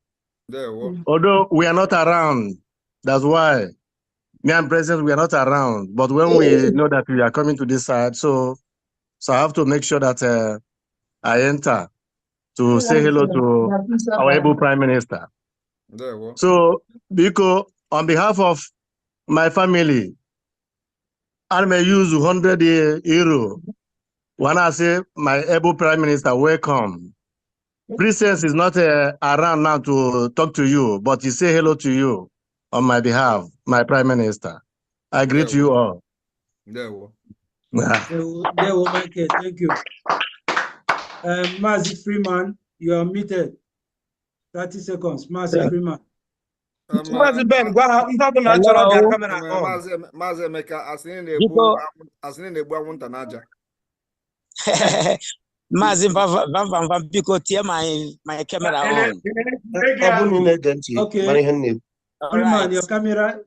Although we are not around, that's why me and President, we are not around. But when we know that we are coming to this side, so I have to make sure that I enter to say hello to our able Prime Minister. So, Biko, on behalf of my family, I may use 100 euro when I say my able Prime Minister, welcome. Princess is not around now to talk to you, but he say hello to you on my behalf, my Prime Minister. I greet you all. Michael, thank you. Mazi Freeman, you are muted. 30 seconds. Mazi Freeman. Mazi Ben, go ahead. Mazi Emeka, asini na-egbu anwụnta n'aja. Mazi biko tie my camera on. Okay. Freeman, your camera.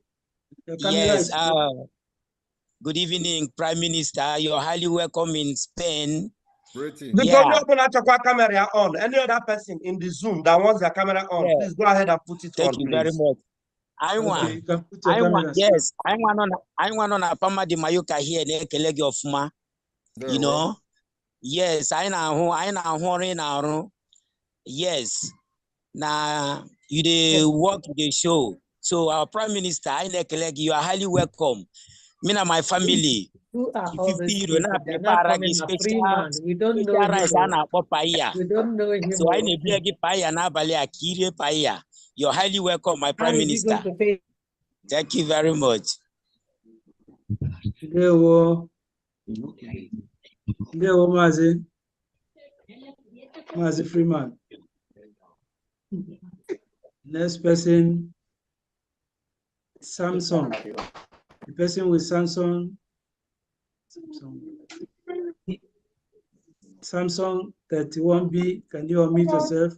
Yes. Good evening, Prime Minister. You're highly welcome in Spain. Yeah. Camera on. Any other person in the Zoom that wants their camera on, please go ahead and put it on. Thank you very much. I want on a Pama de Mayoka here, Nekelegi of Ma. You know? Yes, I know. Yes. Now you work the show. So our Prime Minister, you are highly welcome. Me and my family. Who are all 50 these euro people? na They're not prepare coming a free special man. We don't know special him. rice na papaya. We don't know him. So I need to paya na bali akire paya. You're highly welcome, my How Prime is he Minister. going to pay? Thank you very much. Leo Mazi Freeman. Next person, Samsung. The person with Samsung 31B. Can you unmute yourself?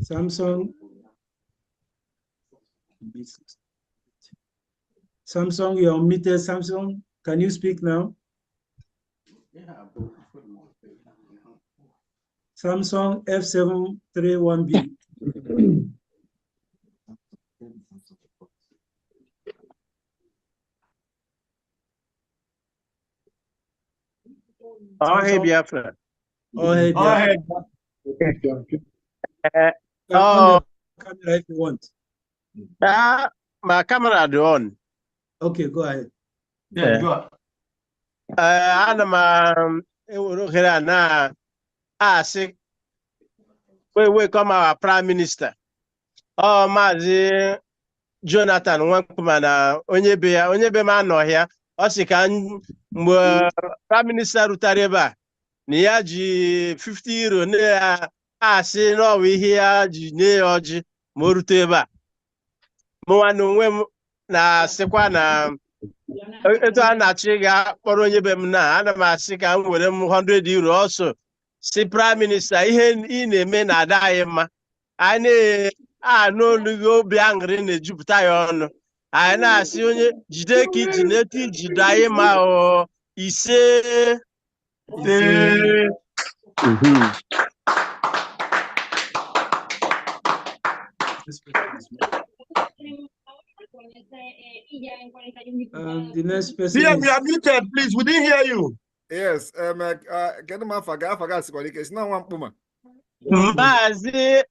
Samsung, you're unmuted. Samsung, can you speak now? Samsung F731B. Oh, hey, Biafran. Oh, hey, Biafran. Oh, camera if you want. My camera is on. Okay, go ahead. Yeah, go ahead. We come our Prime Minister. Oh, Mazi Jonathan Nwankuma na onye be ma nọ ya. Ọ sị ka mgbe Prime Minister rutere ebe a na ya ji 50 euro na-asị n'ọwa ihe ya ji nye ya ọjị ma o rute ebe a. Mụnwa na onwe m na-asịkwa na etu a na-achị ga-akpọrọ onye be m na ana m asị ka m were m 100 euro ọsọ si Prime Minister ihe ị na-eme na-ada anyị mma. Anyị na-anụ olu gị obi aṅụrị na-ejupụta ya ọnụ. Anyị na-asị onye jide ka iji na-etu iji do anyị ma ise. The next person. PM, you are muted, please. We didn't hear you. Yes, get him off. I forgot it's not one puma. Mazi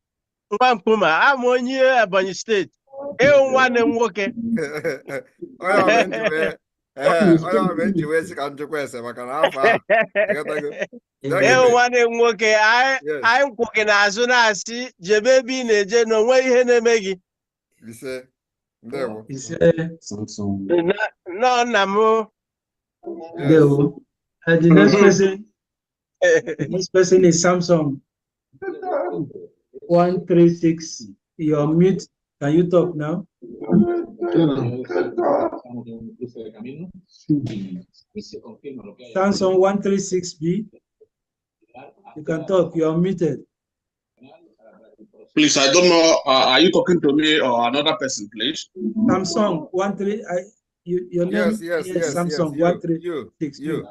Nwankuma, I'm on you, Ebonyi State. Nwanne m nwoke. Nwanne m nwoke, anyị kwụ gị n'azụ na-asị jebe ebe ị na-eje na onwe ihe na-eme gị. No, nna m. The next person is Samsung 136. You're mute. Can you talk now? Samsung 136B. You can talk. You're muted. Please, I don't know. Are you talking to me or another person, please? Samsung 13. Your name? Yes. Samsung 136B.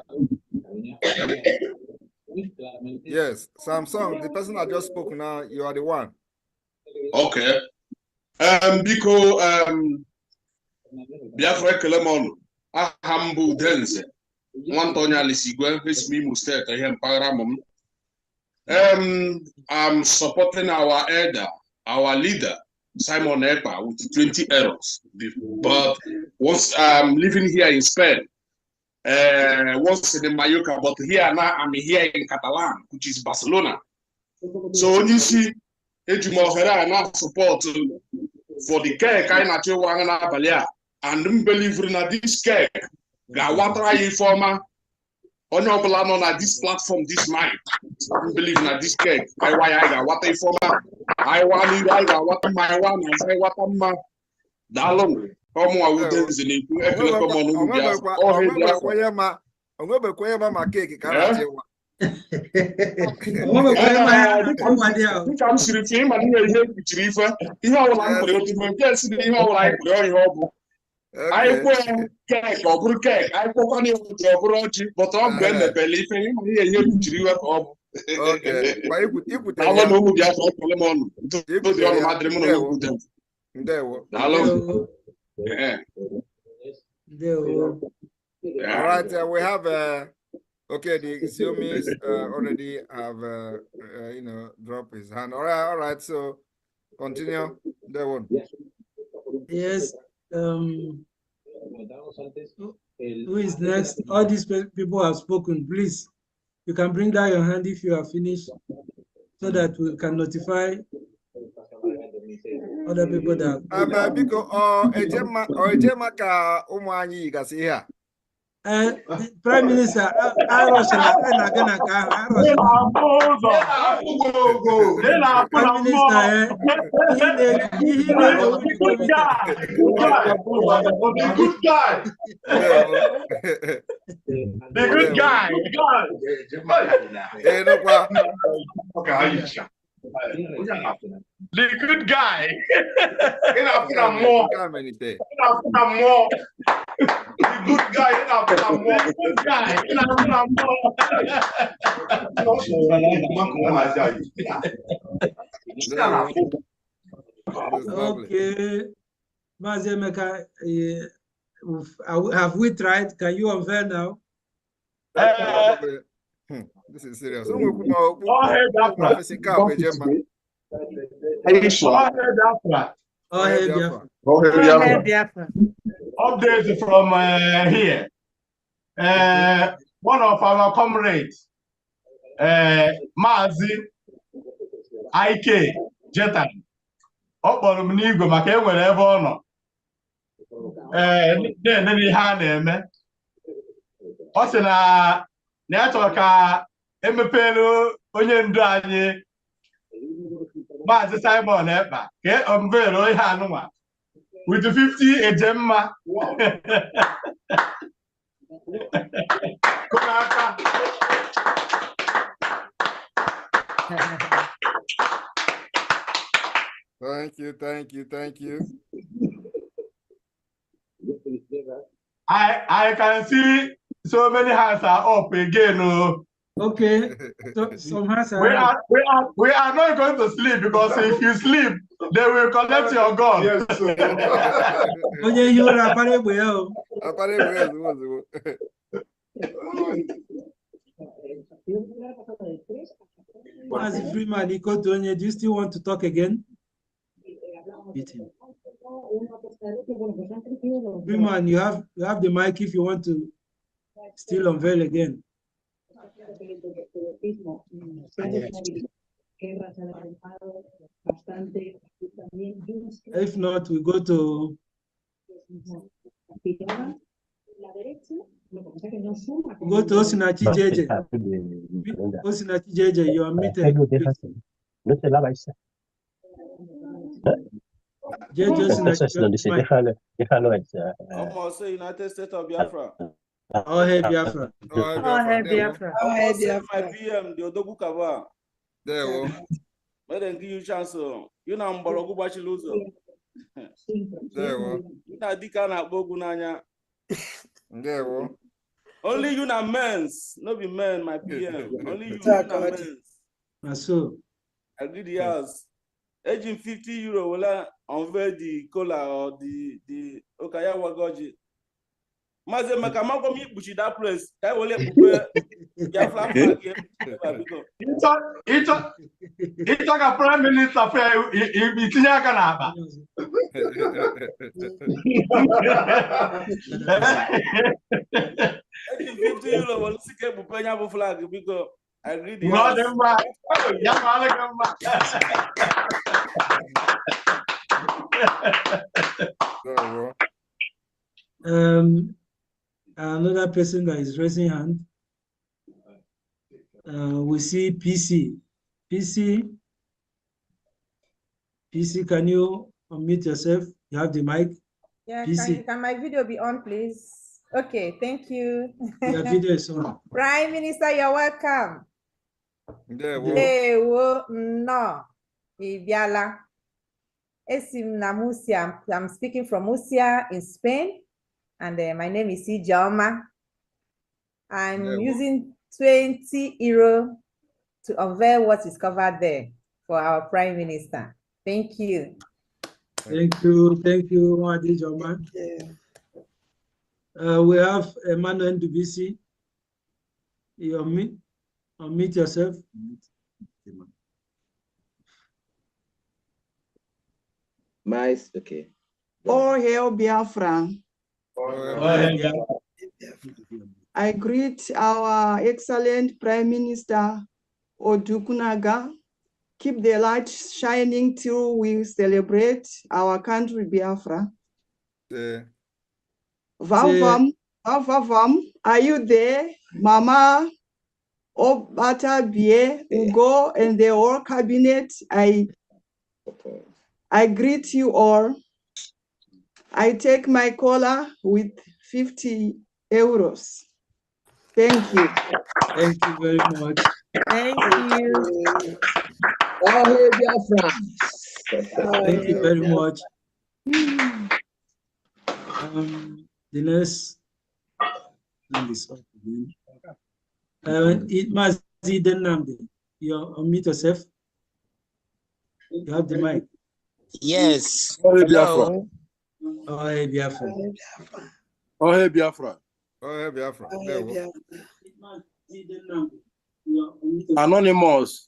Yes, Samsung, the person I just spoke now, you are the one. Okay. Biko, Biafra Kelemon, Ahambu Denze, Wantonia Lisigwe, Imo State, Paramum. I'm supporting our elder, our leader, Simon Ekpa, with 20 errors. But once I'm living here in Spain, once in Mallorca, but here now I'm here in Catalan, which is Barcelona. So you see, Ejumofera now support for the cake I natural and believe in this cake. Gawatra informer on this platform this night. Believe in this cake. I got what informer. I want you I got what my one and say what I'm Dalong. Come on, we dance in it. All right, we have Okay, the Siomis already have dropped his hand. All right. So continue. That one. Yes. Who is next? All these people have spoken. Please, you can bring down your hand if you are finished, so that we can notify other people that. Ejema ka ụmụ anyị gasị ihe a. Prime Minister, I rush and again. Prime Minister, good guy. The good guy. The good guy. Okay, Mazemeka, have we tried? Can you unveil now? This is serious. Updates from here. One of our comrades, Mazi IK Jetan, ọkpọrọ m n'igwe maka enwere ebe ọ nọ. Na-enene ihe a na-eme. Ọ sị na ya chọrọ ka emepelu onye ndu anyị Maazị Simon Ekpa ka unveil ihe anụnwa with 50 ejemma. Thank you. I can see so many hands are up again. Okay, so some hands are up. We are not going to sleep, because if you sleep, they will collect your gun. Yes, As Freeman, do you still want to talk again? Freeman, you have the mic if you want to still unveil again. If not, we go to Osinachi JJ. Osinachi JJ, you are muted. Almost United States of Biafra. Oh, hey, Biafra. Biafra. My PM, the Odogu Kava. There, let them give you chance. You know, I'm Borogu Bachiluzo. There, you know, Dikana Bogunanya. There, only you na men's, not be men, my PM. Only you na men's. So, I agree the house. Aging €50 will unveil the cola or the Okaya Wagoji. Maze Makamago me bushi that place. I will let it's like a prime minister affair. It's Yakanaba. €50 will see a Pupenya flag because I agree the Another person that is raising hand. We see PC. PC, can you unmute yourself? You have the mic. Yeah, PC. Can my video be on, please? Okay, thank you. Your video is on. Prime Minister, you're welcome. No, Ibiala. Esim na Murcia. I'm speaking from Murcia in Spain, and my name is Ijeoma. I'm using €20 to unveil what is covered there for our Prime Minister. Thank you. Thank you, Ijeoma. We have Emmanuel Dubisi. You unmute yourself. Okay. All hail Biafra. I greet our excellent Prime Minister Odukunaga. Keep the light shining till we celebrate our country Biafra. Vam, are you there? Mama, Obata Bie, Ugo, and the whole cabinet, I greet you all. I take my caller with 50 euros. Thank you. Thank you very much. Thank you. Thank you very much. The next hand is up again. It must be the number. You unmute yourself. You have the mic. Yes. Oh, hey, Hello. Oh, hey, Biafra. Oh, hey, Biafra. Oh, hey, Biafra. Anonymous.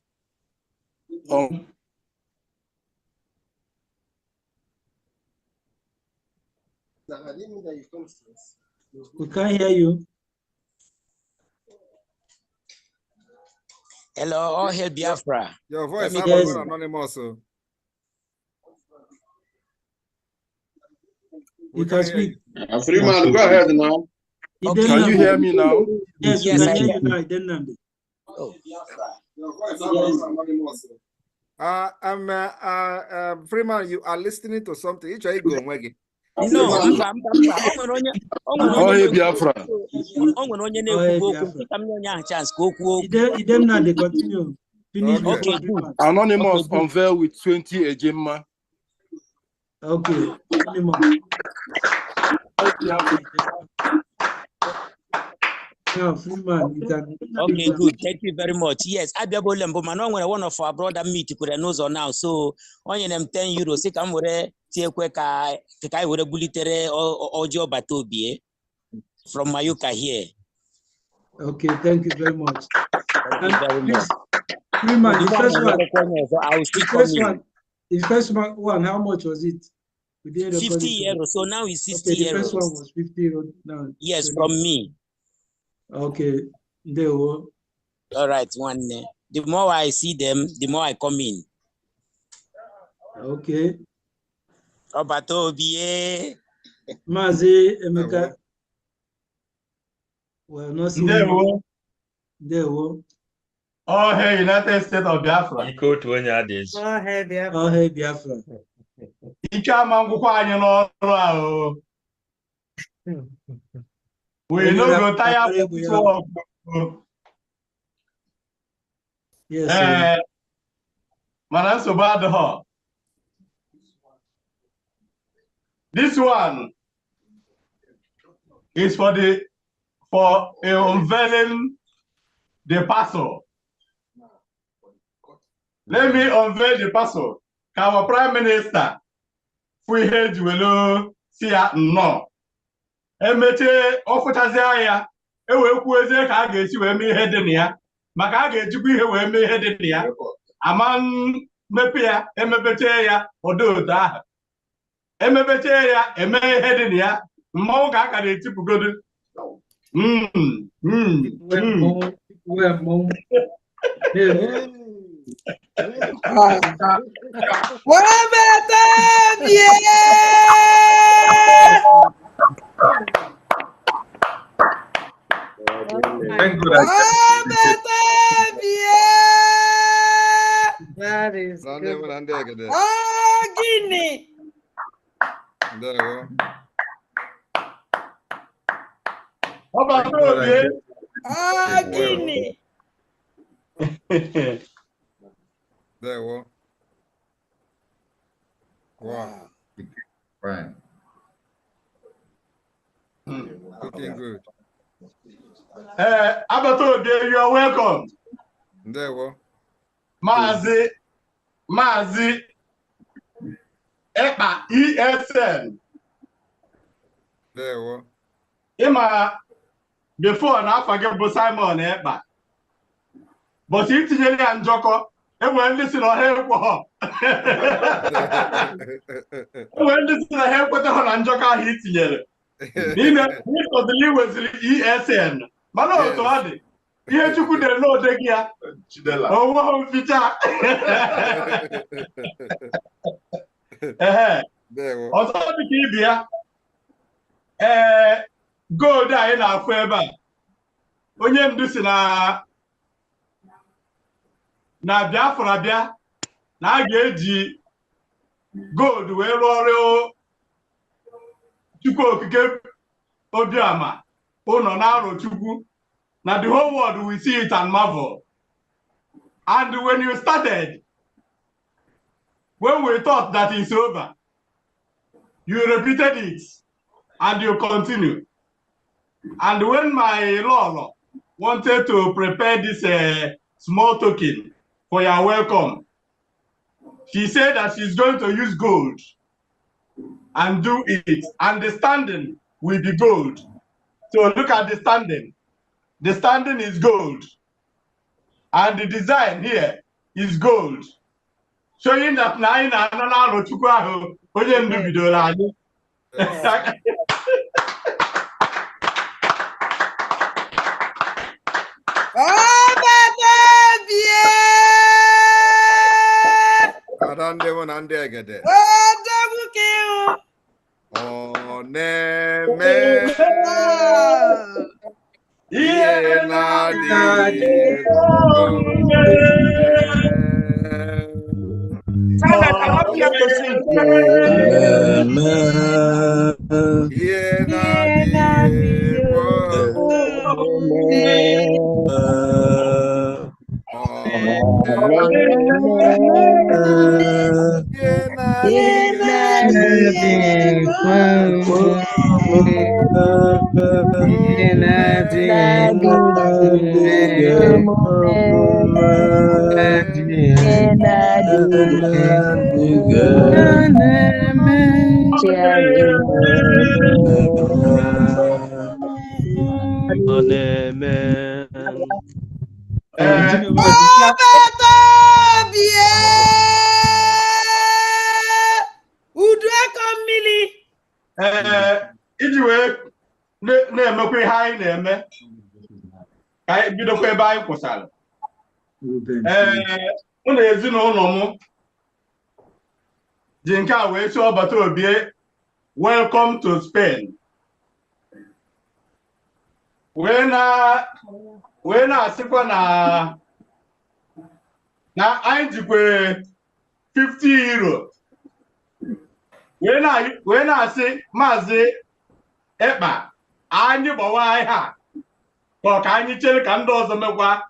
We can't hear you. Hello, all hail Biafra. Your voice is anonymous. You can speak. Freeman, go ahead now. Okay. Can you hear me now? Yes, yes, we I can hear can. you now. Then Oh. Freeman, you are listening to something. Each are you going again? No, mba. Oh, hey, Biafra. Them now they continue. Finish okay, good. Anonymous Okay, unveil with 20 ejema. Okay. Now, Freeman, you can. Okay, good. Thank you very much. Yes, Abiabolembo, man, one of our brother meet could knows now. So on them 10 euros, say come with Tiakweka, Kai with a bulletere or job at Tobi from Mayuka here. Okay, thank you very much. Thank you very much. Freeman, the first one. I will still come in. The first one, how much was it? 50 euros. So now it's 60 okay, the euros. first one was 50 euros now. Yes, from me. Okay, they were. All right, one. The more I see them, the more I come in. Okay. Obatobi. Mazi Emeka. Well, not seeing you. They were. Oh, hey, United States of Biafra. Oh, hey, Biafra. Oh, hey, Biafra. We no go tire of this work. Yes, so bad. This one is for unveiling the parcel. Let me unveil the parcel. Our Prime Minister, we head will see no. Emete ofutazi ya ewe kwueze ka a ga-esi wee mee ihe dị na ya maka a ga-ejikwa ihe wee mee ihe dị na ya ama mmepe ya emepeche ya odo ahụ emepeche ya eme ihe dị na ya mmanwụ ka a ka na-etipụgodo That is good. Oh, Guinea. There you go. Oh, Guinea. There you go. Wow. Fine. Looking good. Abato, you are welcome. There you go. Mazi Ekpa ESN. There you go. Ima before n'afọ gị bụ Simon Ekpa but itinyere ya njọkọ enwere ndị si na ọha ekweghọ enwere ndị si na ha ekweteghọ na njọkọ ahụ itinyere n'ime ịsọdịli weziri ESN mana otu ọ dị ihe Chukwu dere n'ode gị ya onweghị mficha ọzọ dị ka ibi ya gold anyị na-afụ ebe a onye ndu si na Biafra bịa na a ga-eji gold wee rụọ ọrụ Chukwu okike Obiama ụlọ na-arụ Chukwu na the whole world will see it and marvel. And when you started, when we thought that it's over, you repeated it and you continue. And when my Lord wanted to prepare this small token for your welcome, she said that she's going to use gold and do it. And the standing will be gold. So look at the standing. The standing is gold. And the design here is gold. Showing that nine and another Chukwu onye ndu bidoro anyị. Iji wee na-emekwa ihe anyị na-eme ka anyị bidokwa ebe anyị kwụsara. Mụ na ezinụlọ m ji nke a wee si ọbata obie welcome to Spain. Wee na-asịkwa na anyị jikwe 50 euro wee na-asị Maazị Ekpa anyị gbawa anyị ha ka anyị chere ka ndị ọzọ mekwa.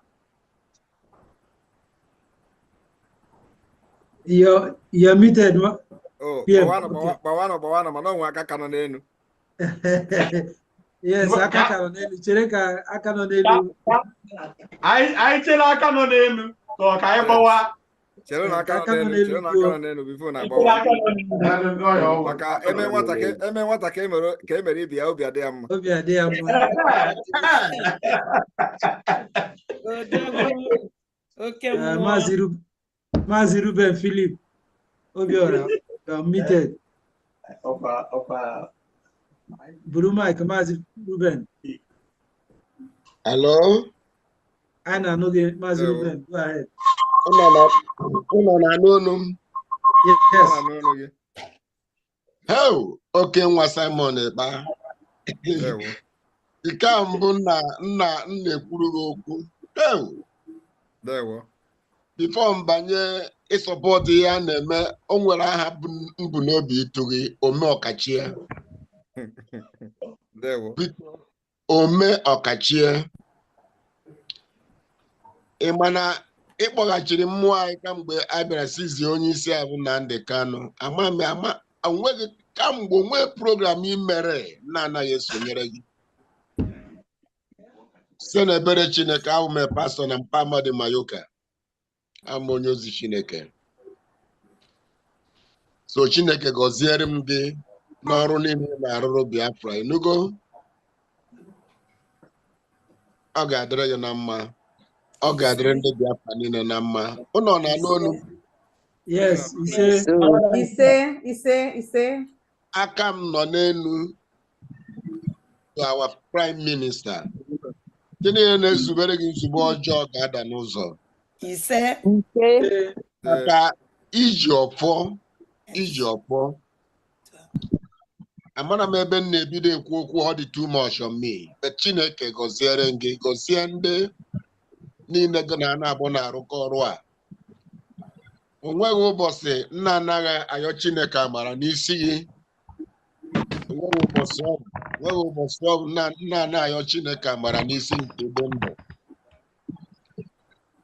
You're muted. Bawana, mana onwe aka ka nọ n'elu. Yes, aka ka nọ n'elu. Chere ka aka nọ n'elu. Anyị chere aka nọ n'elu ka anyị gbawa. Chere na aka nọ n'elu before na agbawa. Maka eme nwata ka emere ibi ya obi adị ya mma. Obi adị ya mma. Maazị Ruben Philip Obiora, muted. Buru mic, Maazị Ruben. Hello? I know Maazị Ruben, go ahead. Yes. How? Okay, nwa Simon Ekpa. Ike a mbụ nna ekwuru gị okwu. Before mbanye ịsọpọtụ ya na-eme, o nwere aha mbụ n'obi ịtụghị ome ọkachie. Ome ọkachie. Ị ma na ịkpọghachiri mmụọ anyị kamgbe a bịara sizie onye isi abụ Nnamdi Kanu. Onweghị kamgbe onwe program ị mere na-anaghị esonyere gị. Site n'ebere Chineke ahụ mee pastọ na Mpama dị Mayoka. Ama onye ozi Chineke. So Chineke gọziere m gị n'ọrụ niile na-arụrụ Biafra. Enugo? ọ ga-adịrị gị na mma. Ọ ga-adịrị ndị Biafra niile na mma. Ụnọ na-anụ olu. Yes, ise. Aka m nọ n'elu to our prime minister. Gịnị na-ezubere gị nzube ọjọọ ga-ada n'ụzọ? Maka iji ọfọ. Amara m ebe m na-ebido ekwu okwu ọ dị too much on me. But Chineke gọziere gị, gọzie ndị niile gị na na-abụ na-arụkọ ọrụ a. O nweghị ụbọchị nna anaghị ayọ Chineke amara n'isi gị. O nweghị ụbọchị ọ bụ nna anaghị ayọ Chineke amara n'isi nke ebe ndụ.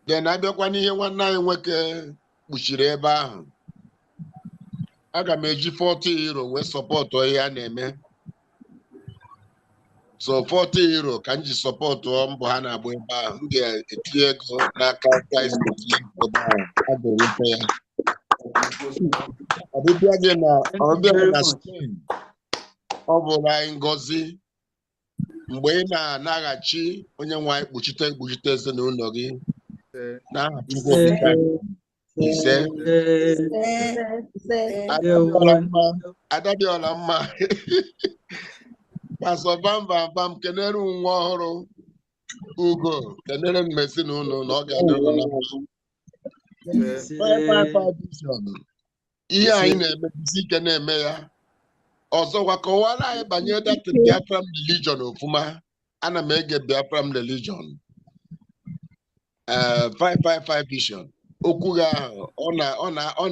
Then abịakwa n'ihe nwanne anyị nwoke kpuchiri ebe ahụ. Aga m eji 40 euro wee sọpọtụ ihe a na-eme. So 40 euro ka m ji sọpọtụ mbọ ha na-agba ebe ahụ. M ga-etinye ego n'aka Christ ebe ahụ. A ga-eweta ya. Ọbịbịa gị na Spain ọ bụrụ anyị ngọzi mgbe ị na-anaghachi onye nwe anyị kpuchite ezinụlọ gị n'aha Chukwu okike. Ise. Adadịọla mma. Pastor Bam kenere nwa ọhụrụ Ugo kenere m ezinụlọ na ọ ga-adịrị na mma. 555 vision. Ihe anyị na-emebisi ike na-eme ya. Ọzọkwa kọwara anyị banyere data Biafran religion ofuma. Ana m ege Biafran religion. 555 vision. Okwu ahụ ọ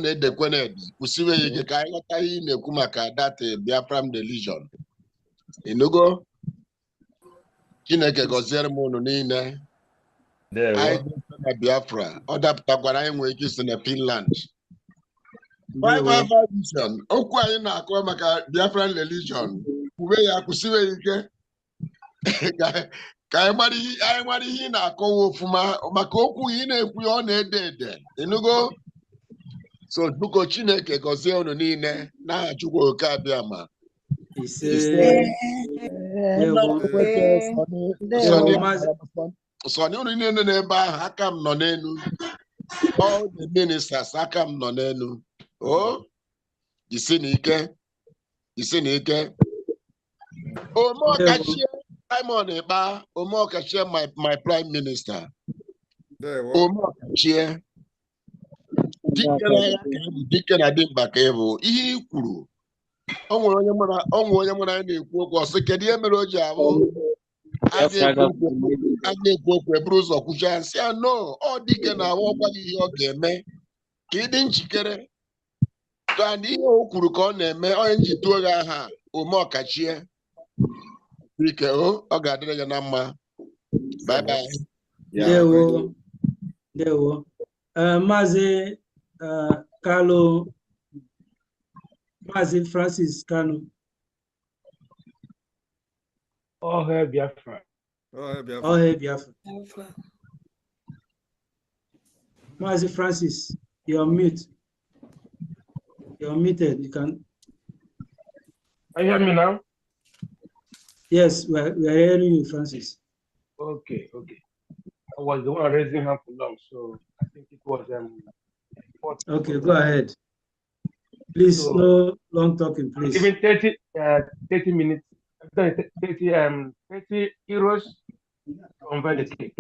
na-edekwe na-ede kwụsịwe ya ike ka anyị ghọta ihe ị na-ekwu maka data Biafran religion. Ịnụgo? Chineke gọziere m unu niile. Anyị na Biafra ọ dapụtakwara anyị nwere ike isi na Finland. 555 vision. Okwu anyị na-akọ maka Biafran religion kwube ya kwụsịwe ya ike ka anyị mara ihe ị na-akọwa ofuma maka okwu ị na-ekwu ya ọ na-ede ede. Ịnụgo? So biko Chineke gọzie unu niile n'aha Chukwu oke abịa ma. Sọni unu niile n'ebe ahụ aka m nọ n'elu. All the ministers aka m nọ n'elu. Isi n'ike. Omeọkachie Simon Ekpa, Omeọkachie my prime minister. Omeọkachie. Dike na dimkpa ka ịbụ. Ihe i kwuru. O nwere onye mụrụ anyị na-ekwu okwu ọsị kedu ihe mere o ji abụ a na-ekwu okwu eburu ụzọ kwuchie nsị ya no ọ dike na-ahụ ọkwa gị ihe ọ ga-eme ka ị dị njikere ka ihe o kwuru ka ọ na-eme onye njituo gị aha Omeọkachie. Ike ọ ga-adịrị gị na mma. Bye bye. Ndewo. Maazị Kalu, Maazị Francis Kanu. Ohe Biafra. Maazị Francis, you're mute. You're muted. You can. Can you hear me now? Yes, we're hearing you, Francis. Okay. I was the one raising hand for long, so I think it was okay, go ahead. Please, so, no long talking, please. Even 30 minutes, 30 euros to unveil the cake.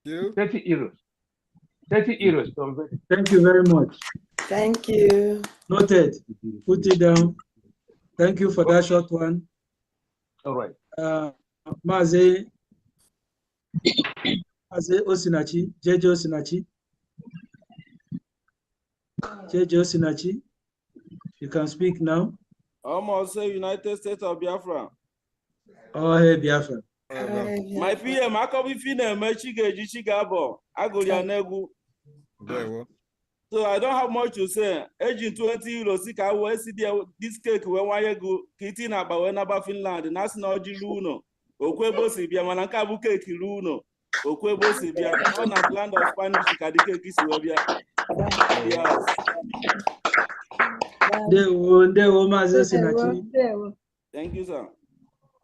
30 euros. 30 euros to unveil. Thank you very much. Thank you. Noted. Put it down. Thank you for that short one. All right. Maazị Osinachi, JJ Osinachi. JJ Osinachi, you can speak now. Almost say United States of Biafra. Oh, hey, Biafra. My PM, I come if you know, Chigabo, Agolianegu. So I don't have much to say. Agent 20 euros, I will see this cake when I go kitting about when about Finland, and that's not Giluno. Okwebo Sibia, Manakabu cake Luno. Okwebo Sibia, on a land of Spanish, Kadike Kiswabia. Yes. Dewo Maazị Osinachi. Thank you, sir.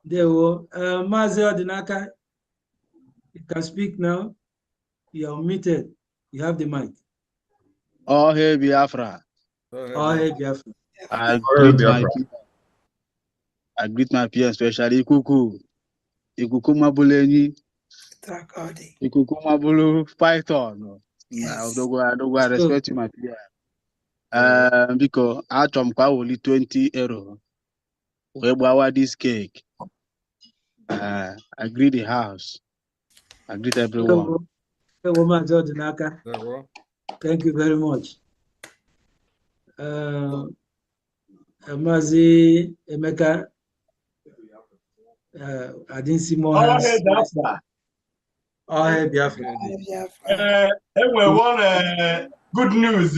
Dewo Maazị Odinaka, You can speak now. You are muted. You have the mic. Oh, hey, Biafra. Oh, hey, Biafra. I greet my peers, especially Ikuku. Ikuku Mabulenyi. Ikuku Mabulu Python. I don't respect you, my peer. Because I come only 20 euro. We buy this cake. I greet the house. I greet everyone. Thank you very much. Mazi Emeka, I didn't see more hands. Oh, hey, Biafra. Anyway, one good news.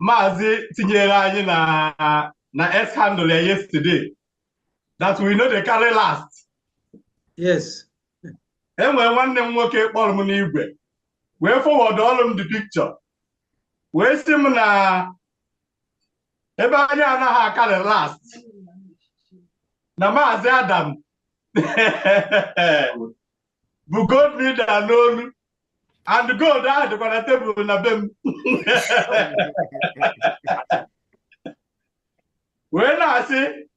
Mazi tinyere anyị na S handle yesterday that we know they carry last. Yes. Enwere nwanne m nwoke kpọrọ m n'igwe wee forward all m the picture wee sị m na ebe anyị anaghị akarị last na Maazị Adam bụ gold leader n'olu and gold ahụ dịkwa na tebụl na be m wee na-asị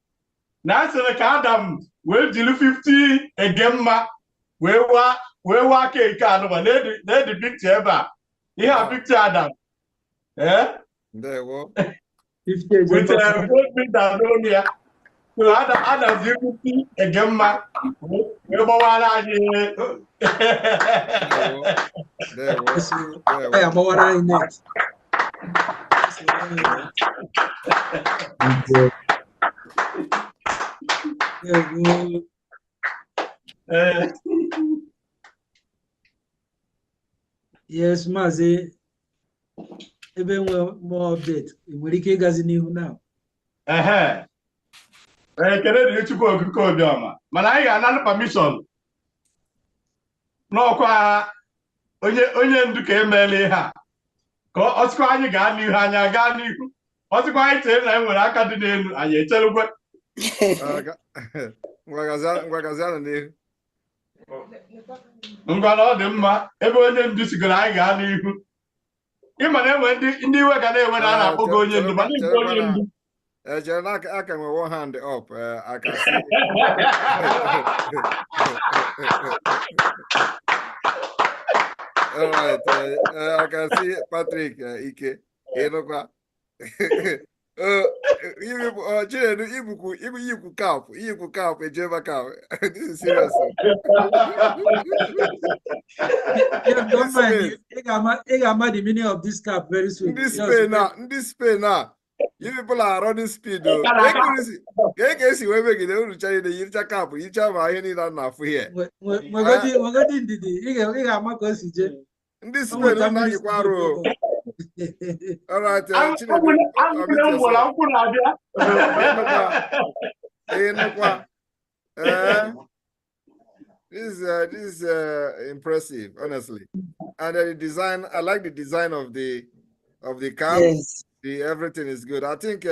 na asịrị ka Adam wee jiri 50 ege mma wee waa keeki anụma na-edi picture ebe a ihe a picture Adam with gold leader n'olu ya. So Adam ji 50 ege mma wee gbawara anyị Yes, Mazi. Even more update. Nwere ike ịgazi n'ihu now. Ekele dị Chukwu Okike Obiọma mana anyị ga-ananụ permission n'ọkwa onye ndu ka emeela ihe a ka ọ sịkwa anyị gaa n'ihu anyị aga n'ihu ọ sịkwa anyị chere na enwere aka dị n'elu anyị echerugwe ngwa na ọ dị mma ebe onye ndu sigoro anyị gaa n'ihu ịma na enwe ndị iwe ga na-enwe na a na-akpọgo onye ndu mana ịbụ onye ndu I can with one hand up. I can see. All right. I can see Patrick Ike. This is serious. The meaning of this cap very soon. This pay now. You people are running speed though. This is impressive, honestly. And the design, I like the design of the cap. Yes. Everything is good. I think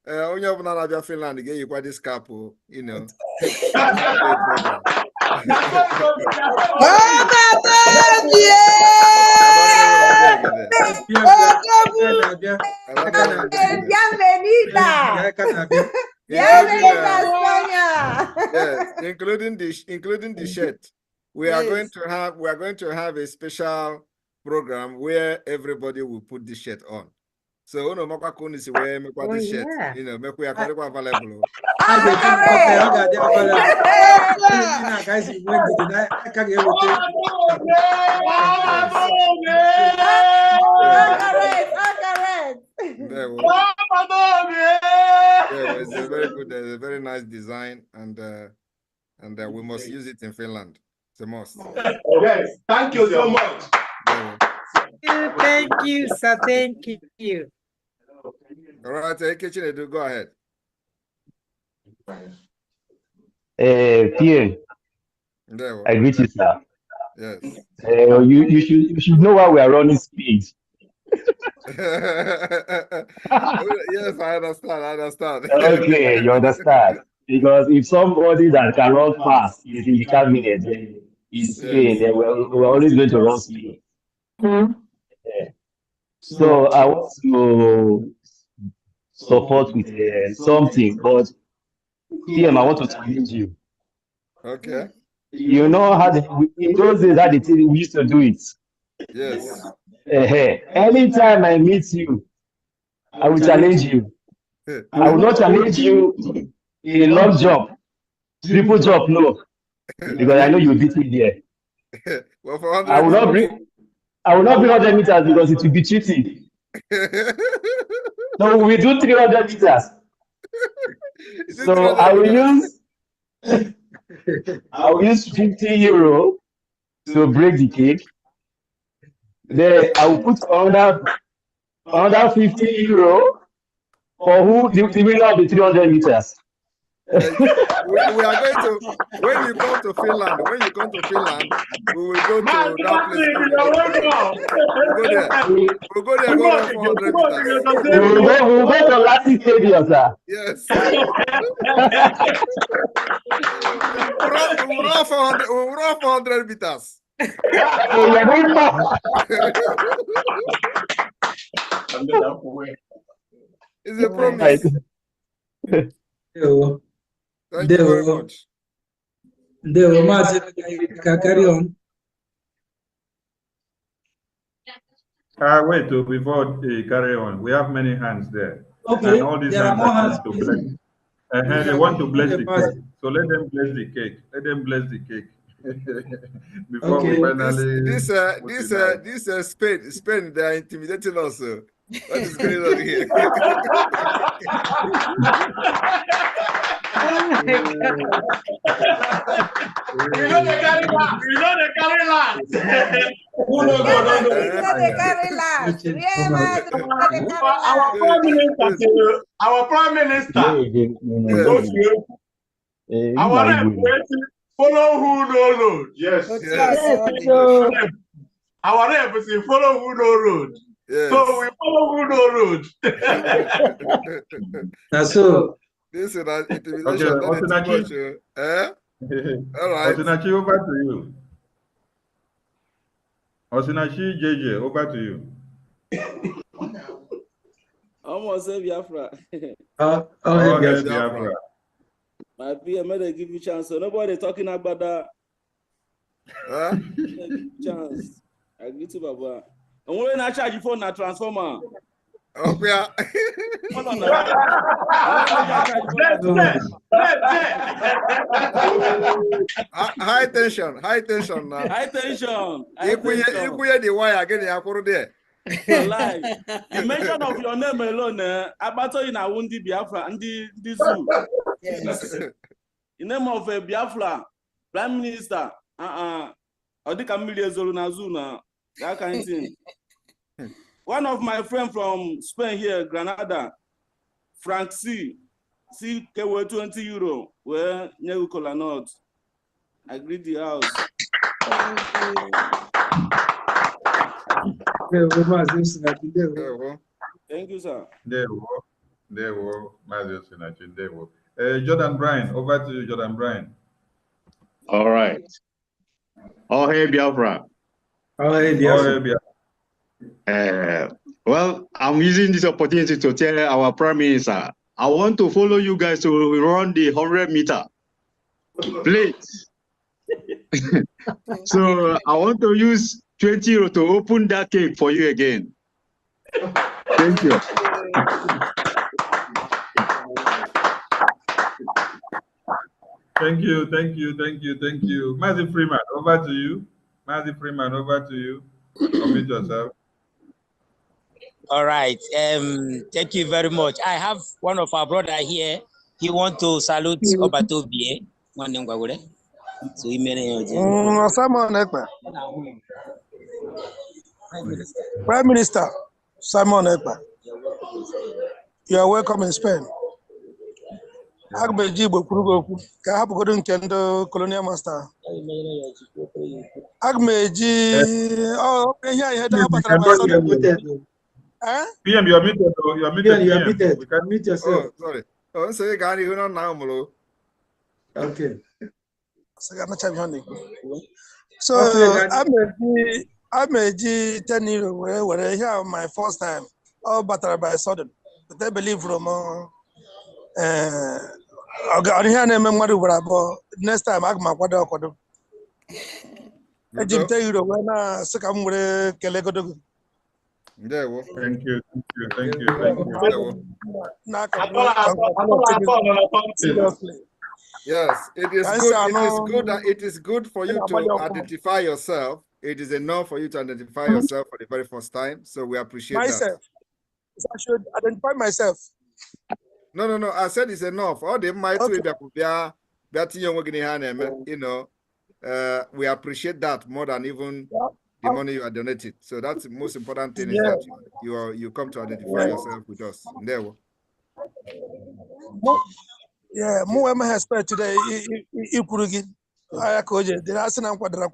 onye ọbụla na-abịa Finland ga-eyikwa this cap, you know. Yes, including the shirt. We are going to have a special program where everybody will put this shirt on. So no make this shirt, you know, make we are available. It's a very good, a very nice design, and we must use it in Finland. It's a must. Yes, thank you so much. Thank you, sir. Thank you. All right, Kitchen, go ahead. Pierre, I greet you, sir. Yes. You should know why we are running speed. Yes, I understand. Okay, you understand. Because if somebody that can run fast is in the cabinet, then in Spain, then we're always going to run Spain. Yeah. So I want to support with something, but PM, I want to challenge you. Okay. You know how in those days how we used to do it. Yes. Anytime I meet you, I will challenge you. I will not challenge you in a long jump, triple jump, no, because I know you beat me there. Well, for I will not bring 100 meters because it will be cheating. So we do 300 meters. So I will use 50 euro to break the cake. Then I will put another 50 euro for who the winner of the 300 meters. We are going to, when you come to Finland, we will go to that place. We'll go there. We'll go there, go run 400 meters. We'll go to Latin Stadium, sir. Yes. We'll run 400 meters. It's a promise. Thank you very much. Carry on. Wait, before carry on, we have many hands there. Okay, and all these there are more hands. To bless. They want to bless the cake. So let them bless the cake. Let them bless the cake. Before we finally. This Spain, they are intimidating us. What is going on here? We know they carry land. Who knows? Our prime minister. Our rep follow who no road. Yes. Our rep is follow who no road. Yes. So we follow who no road. That's so. This is an intimidation. All right. Osinachi, over to you. Osinachi, JJ, over to you. Almost say Biafra. Biafra. My PM may give you chance. So nobody talking about that. Chance. I agree to Baba. And when I charge you for na transformer. Okay. High tension now. High tension. If we hear the wire again, you are there. The mention of your name alone, Abato in a Wundi Biafra and the zoo. Yes. In name of Biafra, Prime Minister, I think Zona, that kind of thing. One of my friends from Spain here, Granada, Frank C. KW 20 euro, where Negukola North. I greet the house. Thank you, sir. There we Jordan Bryan, over to you, Jordan Bryan. All right. Oh, hey, Biafra. Oh, hey, Biafra. Well, I'm using this opportunity to tell our Prime Minister, I want to follow you guys to run the 100 meter. Please. So I want to use 20 euro to open that cake for you again. Thank you. Thank you. Mazi Freeman, over to you. Commit yourself. All right. Thank you very much. I have one of our brother here. He want to salute Obatobie. So he made Simon Ekpa. Prime Minister Simon Ekpa. You are welcome in Spain. Agbeji Bokurugoku. Ka hapu godu nkendo colonial master. Agbeji. Oh, yeah, head up at PM, you're muted. You're muted. We can meet yourself. Oh, sorry. Oh, so you got it now, Molo. Okay. So I'm a G10 euro where here my first time. All battered by sudden. But I believe from next time I my quad. Jim Taylor when I second with Kelegodo. There we Thank you, thank you. Yes, it is good. It is good. It is good for you to identify yourself. It is enough for you to identify yourself for the very first time. So we appreciate myself. So I should identify myself. No. I said it's enough. All the might you know, we appreciate that more than even the money you are donating. So that's the most important thing is that you come to identify yourself with us. There we Yeah, more am I expect today. Ikurugi, I could. There are some quadra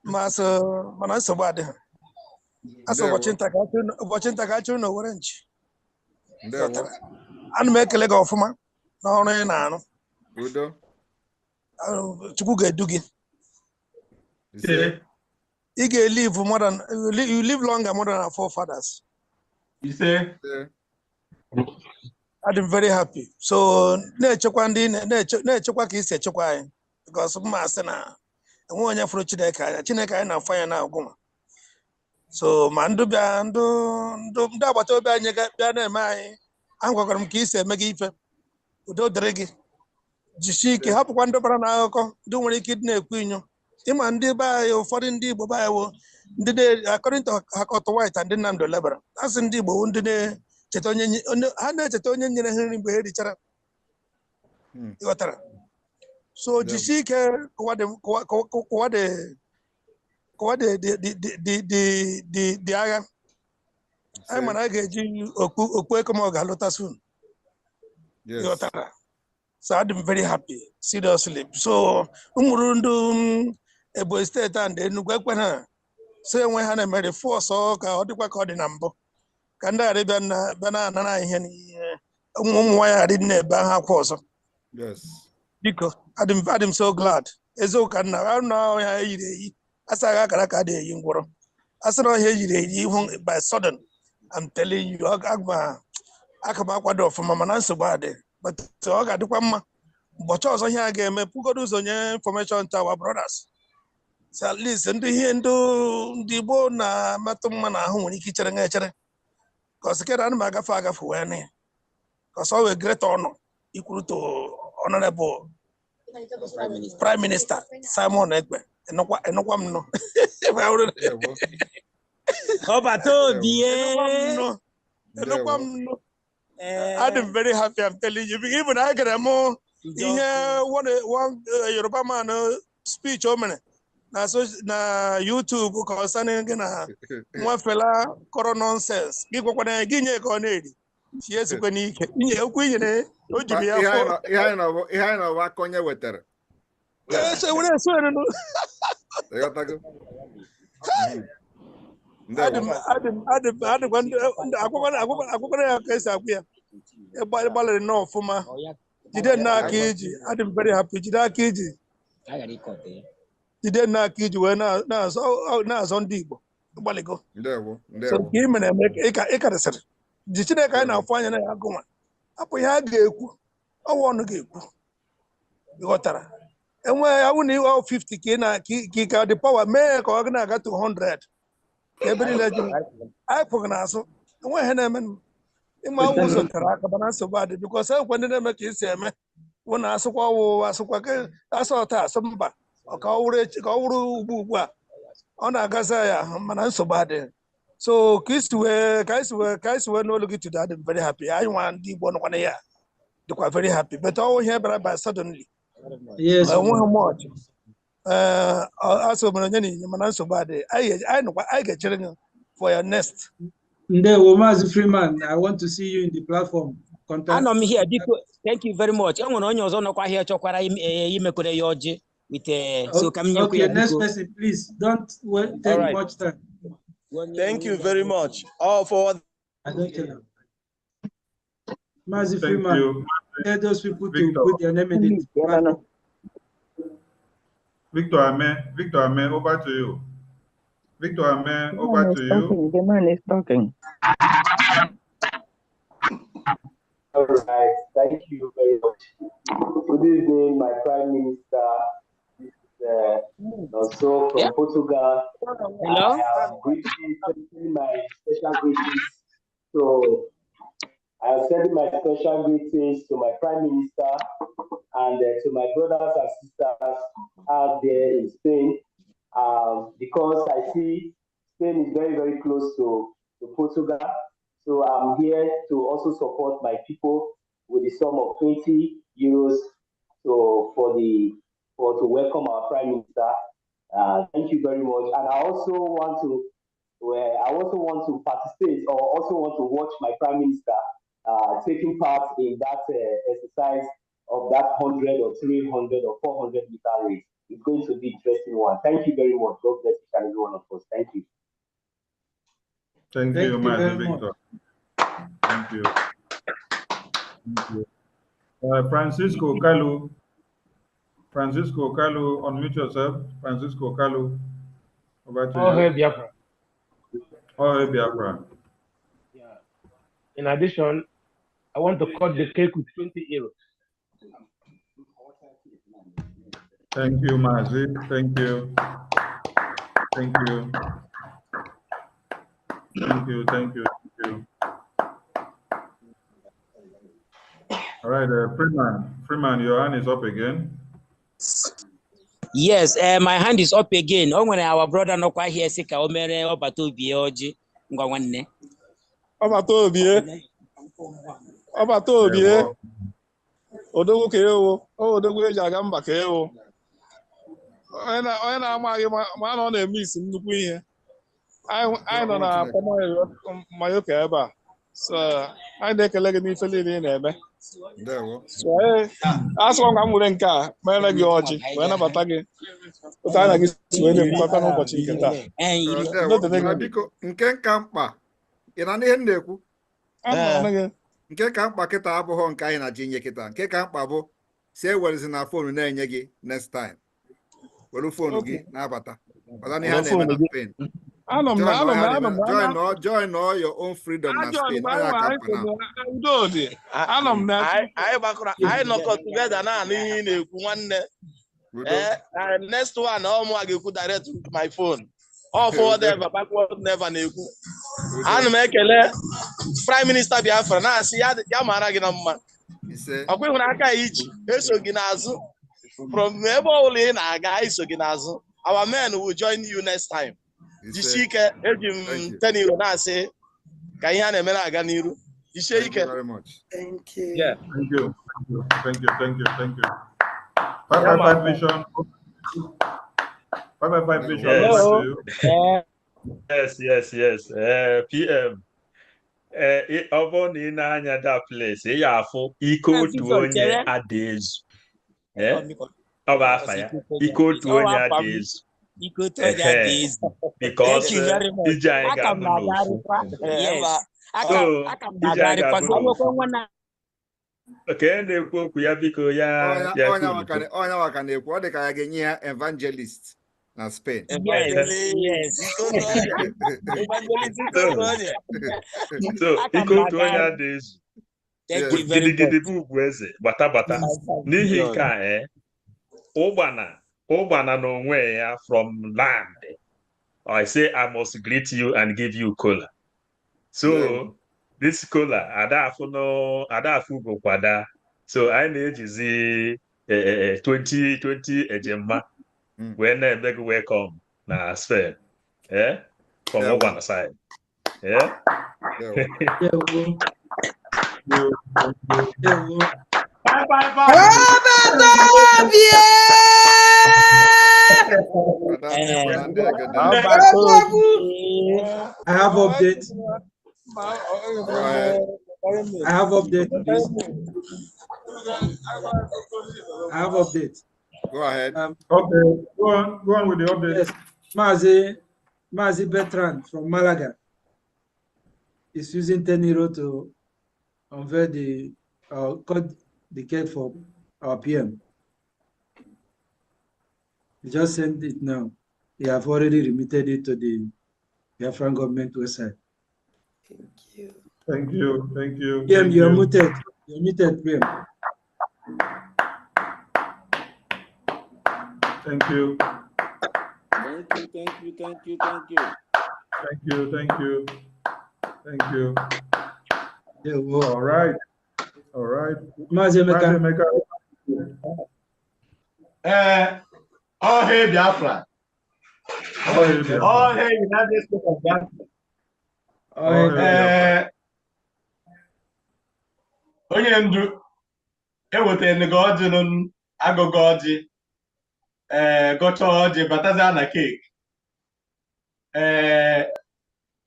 Master Manasa Bad. As watching Tagachu no orange. And make a leg of ma. No. Udo. To get Dugi. You can live more than you live longer more than our forefathers. You say? I'm very happy. So nature is a chokwa because master na one ya for Chineka na fire now go. So mandu da bato ba nyega bia na mai an gwagwaram ka isi eme gị ife udo dịrị gị jisie ike hapụkwa ndị bara na akụkọ ndị nwere ike ịdị na-ekwu inyo ịma ndị be anyị ụfọdụ ndị Igbo be anyị wo ndị according to Hakọt White and ndị Nnamdi Lebara asị ndị Igbo ndị na-echeta onye ha na-echeta onye nyere ha nri mgbe ha richara ịghọtara so jisie ike kụwa the agha anyị mana a ga-eji okpu ekom ga-alụta soon. So I'm very happy, seriously. So Umurundu Ebo State and Enugu Ekpa say when Hana made a force or the number. Kanda Arabian banana hen why I didn't ban course. Yes. Because I'm so glad. Ezo can now as I got a young girl. As I hear by sudden. I'm telling you, Agma Akama from Mamananso Bade. But I got one but also here again, Pugodos on your information to our brothers. So at least and the bone Matumana who when he kitchen and nature. Because get on Magafaga for any. Because all a great honor equal to Honorable Prime Minister Simon Ekpa. And no one no. I'm very happy. I'm telling you. Even I get a more one Yoruba man speech on na YouTube concerning one fella corona nonsense. People when I give you a conade. Yes, when you what conya wetter. Yes, I would have I'm very happy. Did not kid you when now on deep. So game and make a set. Did you kind of find an argument? Up we had I want to get you. And where I wouldn't all 50k na kick out the power make or I got to 100. Every legend I forgot. And when Henneman in my was on Taraka, so bad because I wanted to make you say, when I saw I saw somebody or Kauru Bua on Agasaya, Manan so bad. So guys were no looking to that. I'm very happy. I want the 1 year. They were very happy. But all here by suddenly. Yes. I want much. Also, so bad. I know I get children for your nest. Nde Freeman, I want to see you in the platform. And I'm here. Thank you very much. I'm on your zone of here chokwara imekure yoji with so come okay, next person, please don't take much time. Thank you very much. All for I don't tell you. Thank you. tell those people to put their name in it. Victor Ame, over to you. Victor Ame, over to you. The man is talking. All right, thank you very much. Good evening, my Prime Minister. This is also from Portugal. Hello? I am sending my special greetings. So I am sending my special greetings to my Prime Minister and to my brothers and sisters out there in Spain, because I see Spain is very, very close to Portugal. So I'm here to also support my people with the sum of 20 euros to welcome our Prime Minister. Thank you very much. And I also want to participate, or also want to watch my Prime Minister taking part in that exercise of that 100 or 300 or 400 meter race. It's going to be an interesting one. Thank you very much. God bless each and every one of us. Thank you. Thank you, Master Victor. Thank you. Francisco Kalu, unmute yourself. Francisco Kalu, over to you. Oh, hey, Biafran. Oh, hey, Biafran. Yeah. In addition, I want to cut the cake with 20 euros. Thank you, Mazi. Thank you. Thank you. Thank you. Thank you. Thank you. All right, Freeman, your hand is up again. Yes, my hand is up again. Oh, when our brother no quite here, sick, I'll marry Obatobi Oji. Ngwanne. Obatobi. Odogo keo. Odogo Jagamba keo. Onye na-amaghị ma nọ na-emiss nnukwu ihe. Anyị nọ na Mayoka ebe a. So anyị na-ekele gị n'ife niile ị na-eme. So asọ ka m nwere nke a mere gị ọjị wee nabata gị otu anyị na gị si wee na-ekwukọta n'ụbọchị nke taa. Biko nke ka mkpa ị na ihe m na-ekwu nke ka mkpa kịta abụghị nke anyị na-ji nye kịta. Nke ka mkpa bụ si ewerezi na fonu na-enye gị next time. Were fonu gị na-abata. Ọzọ ihe a na-eme na Spain. Join all your own freedom na Spain. Anyị nọkọ together na ihe na-ekwu nwanne. Next one ọmụ a ga-ekwu direct with my phone. All forward ever, backward never na-ekwu. Ana m ekele Prime Minister Biafra na-asị ya mara gị na mma. Ọkwa ịhụrụ aka iji eso gị n'azụ. From ebe ọbụla ị na-aga iso gị n'azụ. Our men will join you next time. Jisie ike eji m 10 euro na-asị ka ihe a na-eme na-aga n'iru. Jisie ike. Thank you very much. Thank you. Yeah. Thank you. Thank you. Thank you. Thank you. 555 Vision. 555 Vision. Yes. PM. Ọ bụrụ na ị na-anya that place, ị ga-afụ ike otu onye adaezu. Ọ bụ afa ya. Ike otu onye adaezu. Because ije anyị ga-abụ n'ofu. So, ije anyị ga-abụ n'ofu. Okay, na-ekwu okwu ya biko ya onye waka na-ekwu ọ dị ka ya ga-enye ya evangelist na Spain. So ike otu onye adaezu gidigidi bụ ugwu eze gbata n'ihi nke a ụgbana n'onwe ya from land. I say I must greet you and give you cola. So this cola adafu go kwada. So I na-ejizi 20 ejemma when I beg welcome na Spain. From Ụgbana side. I have update. Please. I have update. Go ahead. Okay, go on with the update. Yes. Mazi Bertrand from Malaga is using 10 euro to unveil the the cake for our PM. He just sent it now. He have already remitted it to the Biafran government website. Thank you. Thank you. PM, Thank you're you. muted. You're muted, PM. Thank you. Thank you, thank you, thank you, thank you. Thank you, thank you. Thank you. Yeah, well. All right. All right. Mazemeka. Oh, hey, Biafra. Oh, hey, Biafra. Oh, hey, United States of Biafra. Oh, hey, Biafra. Onye ndu ewetara gị ọjị agụgụ ọjị gọcha ọjị bataza na keeki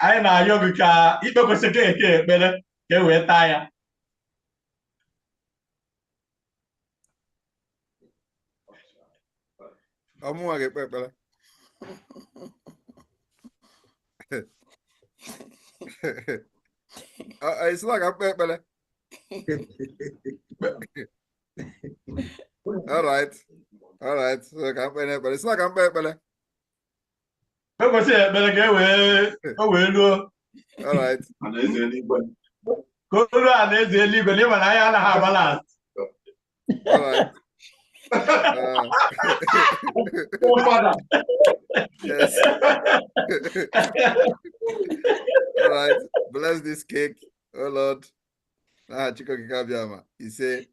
anyị na-ayọ gị ka ikpekwesị keeki ekpere ka e wee taa ya ọmụnwa ga-ekpe ekpere it's like I'm ekpere. All right. So but it's like I'm ekpere. All right. All right. Yes. All right. Bless this cake, oh Lord. Chiko Kikabiama. He said.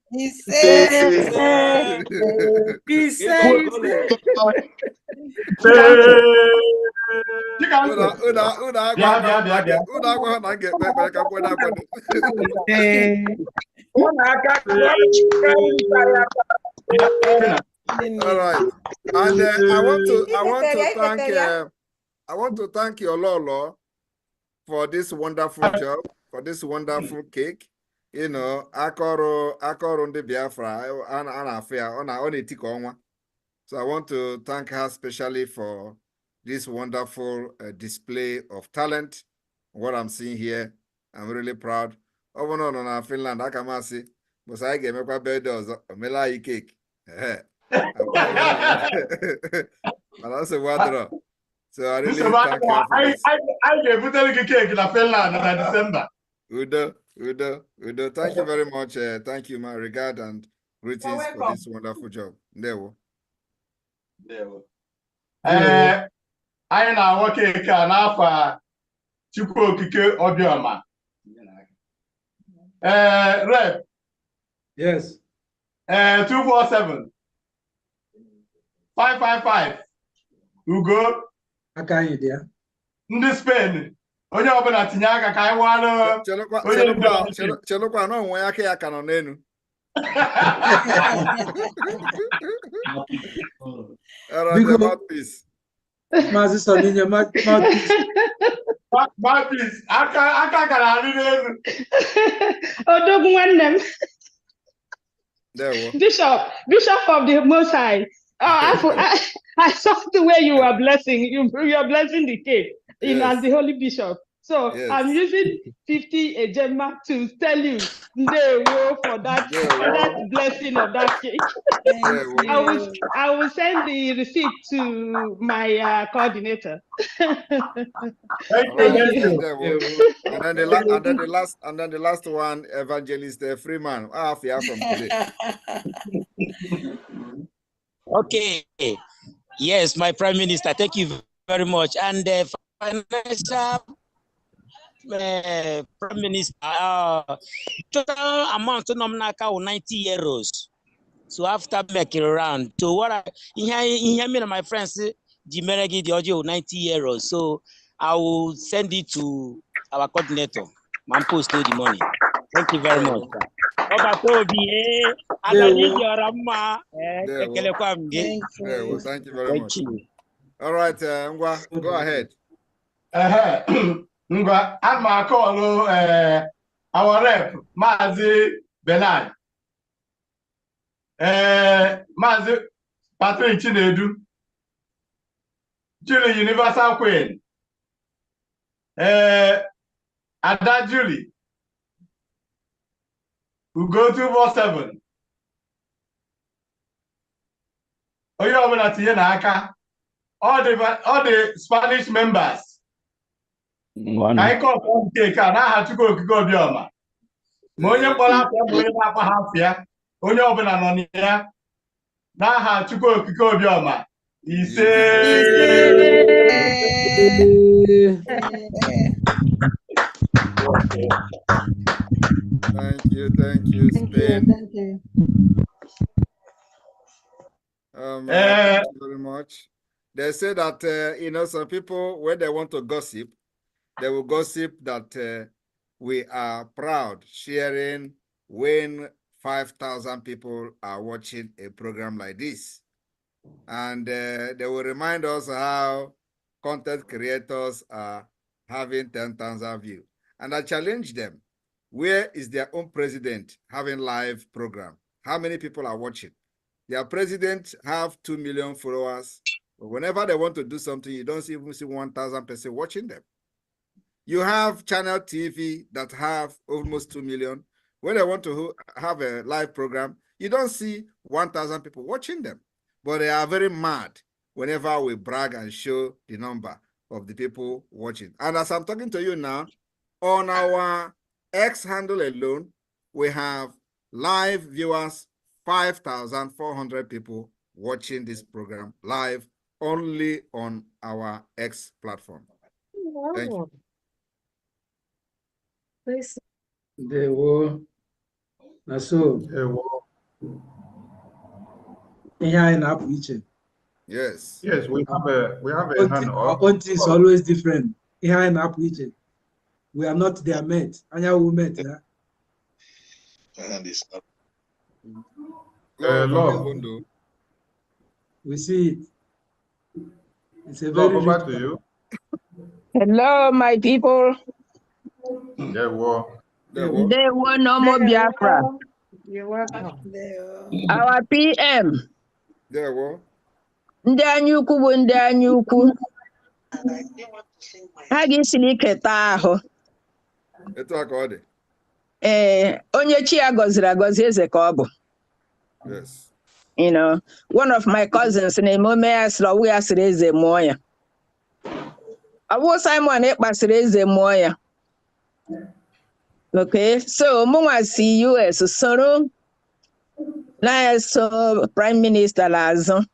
All right, and I want to thank you, Lolo, for this wonderful job, for this wonderful cake. You know, akoro on the Biafra, so I want to thank her specially for this wonderful display of talent. What I'm seeing here, I'm really proud. Over no, Finland, I can see, but I get my bed does a melai cake. And that's a water. So I really thank her for this. I gave you the cake in Finland in December. Udo, thank you very much. Thank you, my regard and greetings for this wonderful job. There. Anyị na-awa keke a n'afọ Chukwu Okike Obioma. Rep. Yes. 247 555 Ugo. Aka anyị dị ya. Ndị Spain. Onye ọbụla tinye aka ka anyị walụ. Chelụkwa na onwe aka ya ka nọ n'elu. Mouthpiece. Maazị Soninye, mouthpiece. Mouthpiece. Aka gara arị n'elu. Odogwu nwanne m. Bishop of the Most High. I saw the way you were blessing. You are blessing the cake as the Holy Bishop. So yes. I'm using 50 ejema to tell you for that blessing of that cake. I will send the receipt to my coordinator. Thank you. And then the last one, Evangelist Freeman. From today. Okay. Yes, my Prime Minister. Thank you very much. And the financial Prime Minister, total amount to nominaka 90 euros. So after making around, so what I hear me and my friends, the audio 90 euros. So I will send it to our coordinator. Man, post the money. Thank you very much. Thank you very much. All right, Ngwa, go ahead. Ngwa, I'm going to call our rep, Mazi Benard. Mazi Patrick Chinedu, Julie Universal Queen, Ada Julie, who go 247, onye ọbụla tinye n'aka all the Spanish members ka anyị kọpụ nke a n'aha Chukwu okike obiọma ma onye mkpọrọ afịa ma onye na-akpa ha afịa onye ọbụla nọ ya n'aha Chukwu okike obiọma ise. Thank you, Spain. Thank you. Thank you very much. They say that, you know, some people, when they want to gossip, they will gossip that we are proud sharing when 5,000 people are watching a program like this. And they will remind us how content creators are having 10,000 views. And I challenge them, where is their own president having live program? How many people are watching? Their president have 2 million followers. But whenever they want to do something, you don't even see 1,000 people watching them. You have channel TV that have almost 2 million. When they want to have a live program, you don't see 1,000 people watching them. But they are very mad whenever we brag and show the number of the people watching. And as I'm talking to you now, on our X handle alone, we have live viewers, 5,400 people watching this program live only on our X platform. Thank you. They were so yes. Yes, we have a hand up. Our own thing is always different. We are not their mate. Anya we met. We see it. It's a very over to you. Hello, my people. They were no more Biafra. You're welcome. Our PM. There were. Ndị anyị ukwu bụ ndị anyị ukwu. Ha ga-esili keta ahụ. Etu aka ọ dị. Onye chi ya gọziri agọzi eze ka ọ bụ. Yes. You know, one of my cousins na-eme ome ya sịrị ọwụ ya sịrị eze mụọ ya. Ọwụ Simon Ekpa sịrị eze mụọ ya. Okay, so mụnwa si US soro na-eso Prime Minister n'azụ.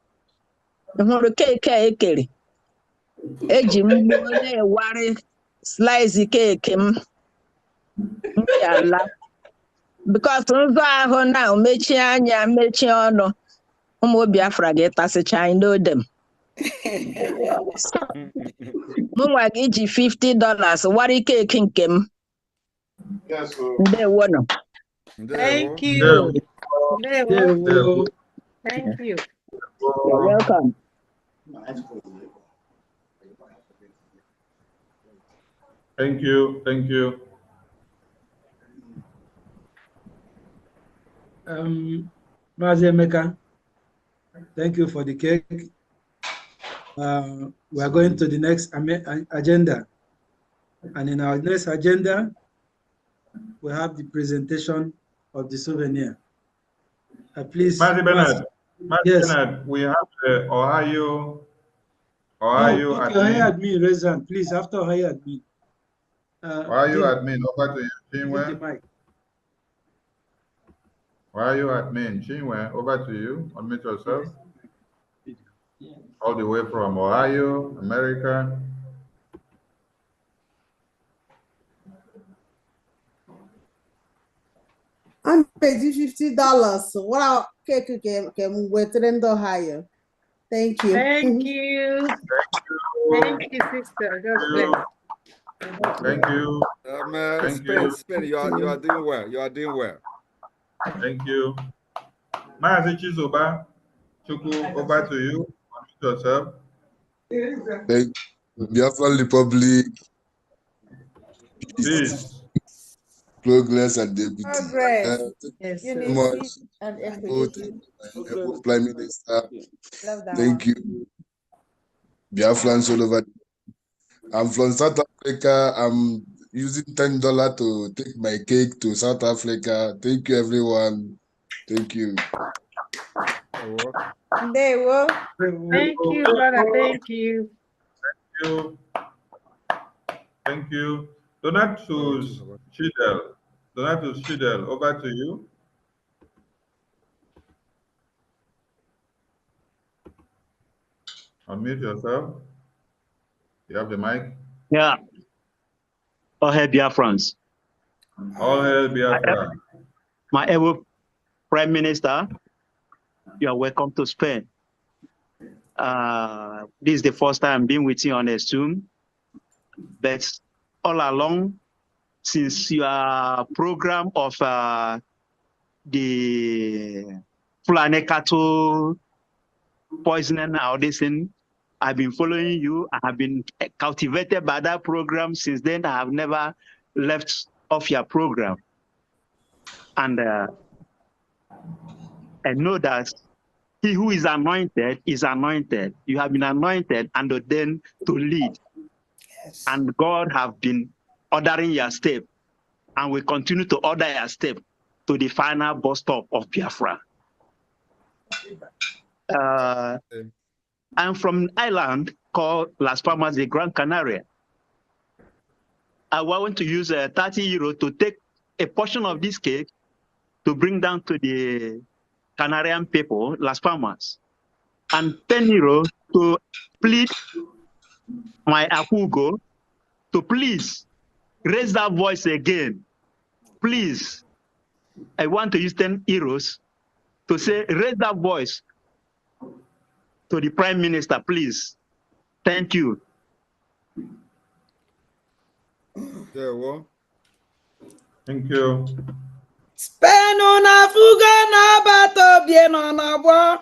Hụrụ keeki a ekere. Eji m na-ewari slice keeki m. Ala. Because nzọ ahụ na mechie anya mechie ọnụ ụmụ Biafra ga-etasịcha I know them. Mụnwa gị ji $50 wari keeki nke m. Ndewo nọ. Thank you. Thank you. You're welcome. Thank you. Thank you. Mazi Emeka, thank you for the cake. We are going to the next agenda. And in our next agenda, we have the presentation of the souvenir. Please. Mazi Bernard, yes. Bernard, we have Ohio okay, admin. Admin, raise hand, please. After Ohio admin. Ohio admin, over to you. Chinwe. Ohio admin, Chinwe, over to you. Unmute yourself. All the way from Ohio, America. I'm paying $50. What our cake can wait in Ohio. Thank you. Thank you. Thank you, sister. God bless. Thank you. Spain, you are doing well. You are doing well. Thank you. Maazi Chizoba, Chuku, over to you. Unmute yourself. Thank you. Biafran Republic. Peace. Progress and deputy. Progress. Thank you Unity so much. and equity. Prime Minister. Love that Thank one. you. Biafrans all over. I'm from South Africa. I'm using $10 to take my cake to South Africa. Thank you, everyone. Thank you. They will. Thank you, brother. Thank you. Thank you. Thank you. Donatus Shidel. Donatus Shidel, over to you. Unmute yourself. You have the mic. Yeah. All hail Biafrans. All hail Biafra. My ever Prime Minister, you are welcome to Spain. This is the first time being with you on a Zoom, but all along, since your program of the Fulani cattle poisoning and all this thing, I've been following you. I have been cultivated by that program. Since then, I have never left off your program. And I know that he who is anointed is anointed. You have been anointed and ordained to lead. Yes. And God have been ordering your step and will continue to order your step to the final bus stop of Biafra. I'm from an island called Las Palmas de Gran Canaria. I want to use 30 euro to take a portion of this cake to bring down to the Canarian people, Las Palmas, and 10 euro to plead my Akugo to please raise that voice again. Please, I want to use 10 euros to say, raise that voice to the Prime Minister, please. Thank you. Thank you. Spain una fuga na bato bien on a bois.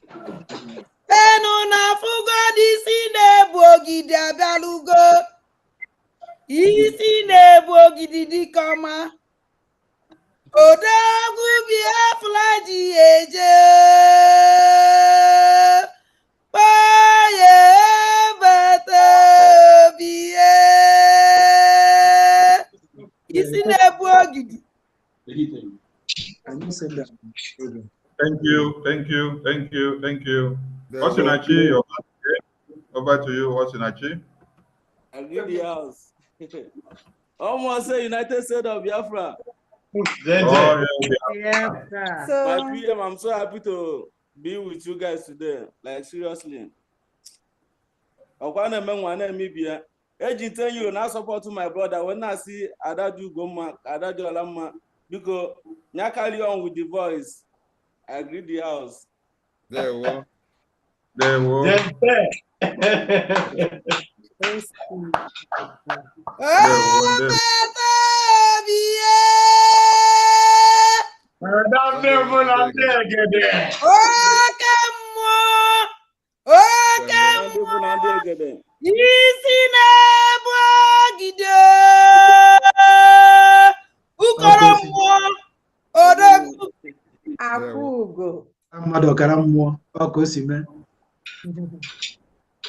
Spain una fuga d'ici ne bogidi abalugo. Ici ne bogidi di kama. Odagu Biafra di eje. Paye bete biye. Ici ne bogidi. Thank you, thank you, thank you, thank you. Osinachi, over to you, Osinachi. I give the house. Almost say United States of Biafra. Oh, yeah. My PM, I'm so happy to be with you guys today. Like seriously. I want to make one Namibia. Agent tell you now support to my brother. When I see Adadu Goma, Adadu Alama, because now carry on with the voice. I agree the house. There we go. There we go.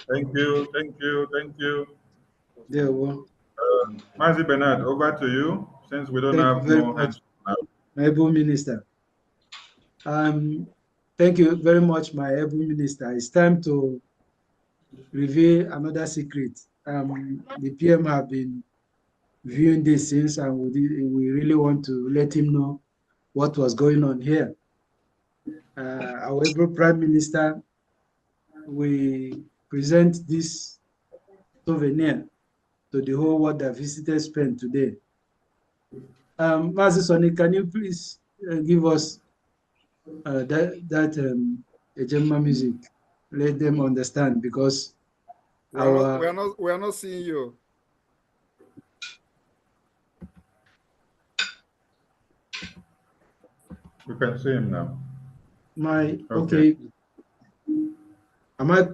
Thank you, thank you, thank you. There we go. Mazi Bernard, over to you, since we don't have more hands now. My able minister. Thank you very much, my able minister. It's time to reveal another secret. The PM have been viewing this since, and we really want to let him know what was going on here. Our able Prime Minister, we present this souvenir to the whole world that visited Spain today. Mazi Sonny, can you please give us that Ejema music? Let them understand, because we are not seeing you. You can see him now. Okay. Am I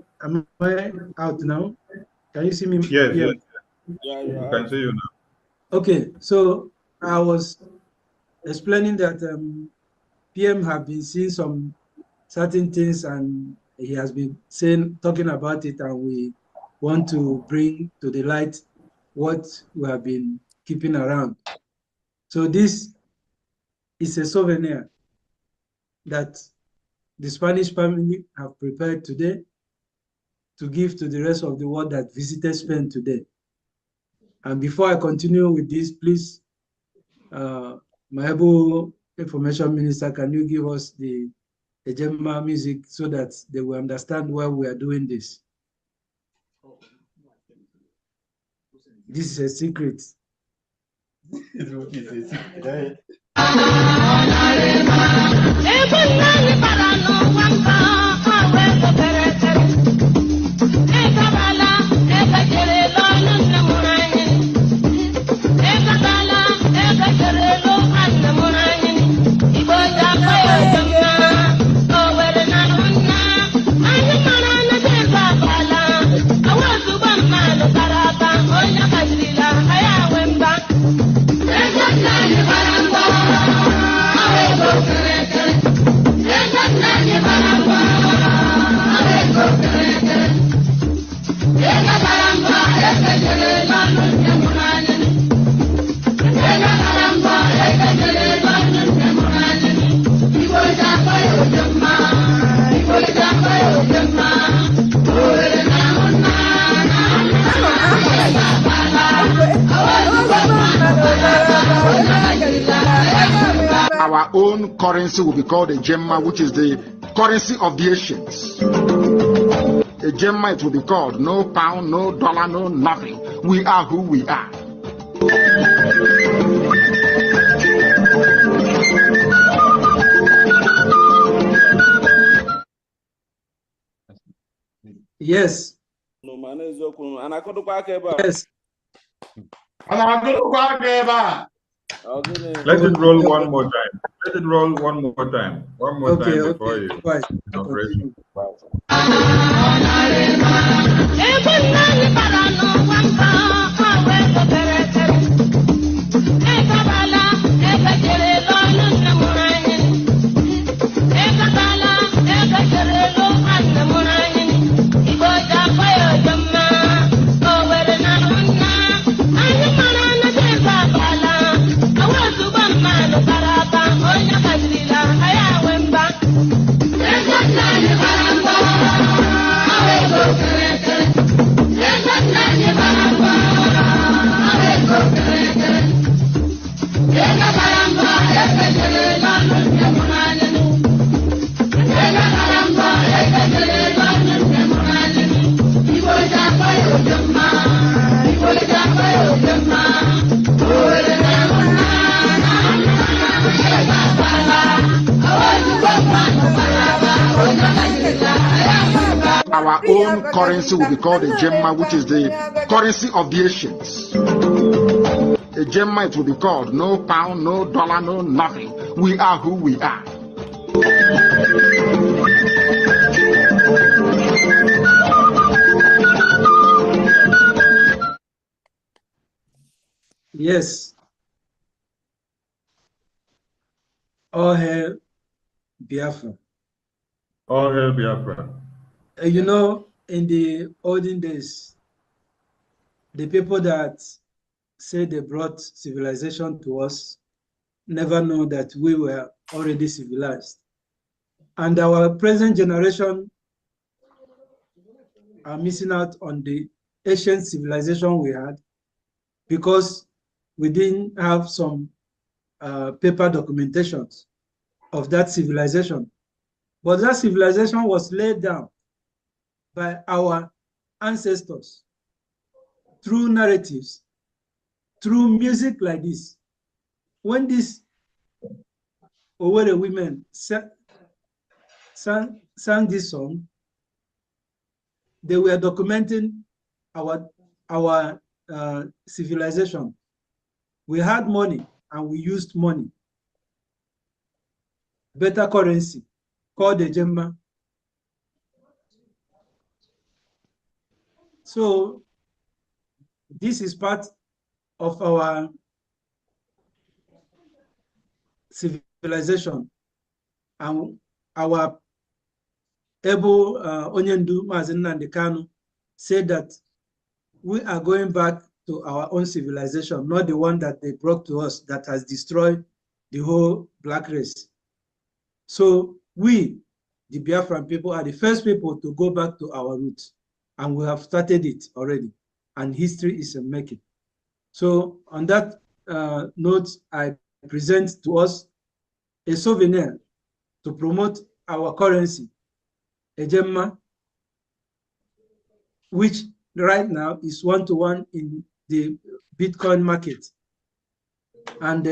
out now? Can you see me? Yes, yeah. Yeah, you can see you now. Okay, so I was explaining that PM have been seeing some certain things, and he has been talking about it, and we want to bring to the light what we have been keeping around. So this is a souvenir that the Spanish family have prepared today to give to the rest of the world that visited Spain today. And before I continue with this, please, my able information minister, can you give us the Ejema music so that they will understand why we are doing this? This is a secret. Our own currency will be called a gemma, which is the currency of the Asians. A gemma, it will be called. No pound, no dollar, no nothing. We are who we are. Yes. Yes. Let it roll one more time. Let it roll one more time. One more time before you. Operation. Our own currency will be called a gemma, which is the currency of the Asians. A gemma, it will be called. No pound, no dollar, no nothing. We are who we are. Yes. All hail Biafra. All hail Biafra. You know, in the olden days, the people that say they brought civilization to us never know that we were already civilized. And our present generation are missing out on the ancient civilization we had because we didn't have some paper documentations of that civilization. But that civilization was laid down by our ancestors through narratives, through music like this. When these Owerri women sang this song, they were documenting our civilization. We had money and we used money. Better currency called the Gemma. So this is part of our civilization, and our able Onyendu Mazinandi Kanu said that we are going back to our own civilization, not the one that they brought to us that has destroyed the whole black race. So we, the Biafran people are the first people to go back to our roots. And we have started it already. And history is a making. So on that note, I present to us a souvenir to promote our currency, a Gemma, which right now is 1-to-1 in the Bitcoin market. And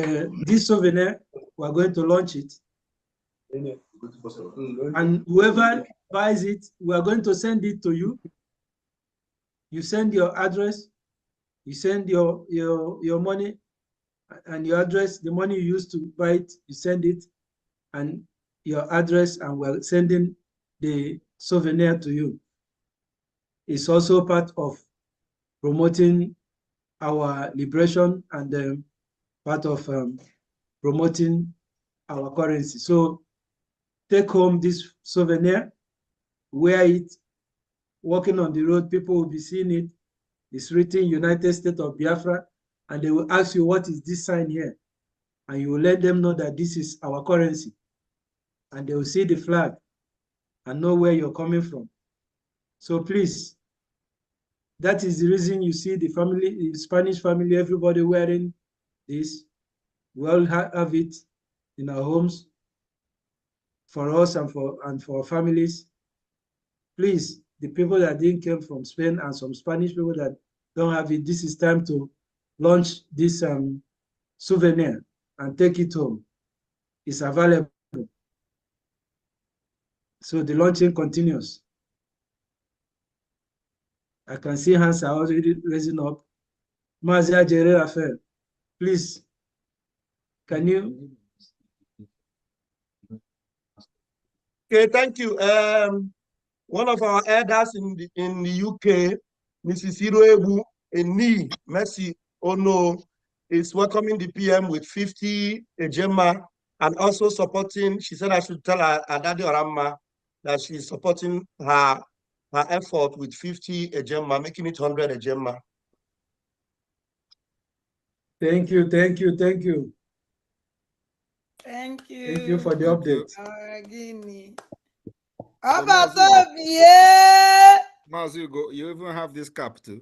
this souvenir, we're going to launch it. And whoever buys it, we're going to send it to you. You send your address, you send your money and your address, the money you used to buy it, you send it, and your address, and we're sending the souvenir to you. It's also part of promoting our liberation and part of promoting our currency. So take home this souvenir, wear it, walking on the road, people will be seeing it. It's written United States of Biafra, and they will ask you, what is this sign here? And you will let them know that this is our currency. And they will see the flag and know where you're coming from. So please, that is the reason you see the family, the Spanish family, everybody wearing this. We all have it in our homes for us and for our families. Please, the people that didn't come from Spain and some Spanish people that don't have it, this is time to launch this souvenir and take it home. It's available. So the launching continues. I can see hands are already raising up. Mazia Jere Rafael, please, can you? Okay, thank you. One of our elders in the UK, Mrs. Iroebu Eni Mercy Ono, is welcoming the PM with 50 Ejema and also supporting. She said I should tell her Daddy Orama that she's supporting her effort with 50 Ejema, making it 100 Ejema. Thank you, thank you, thank you. Thank you. Thank you for the update. Maz, you even have this cap too.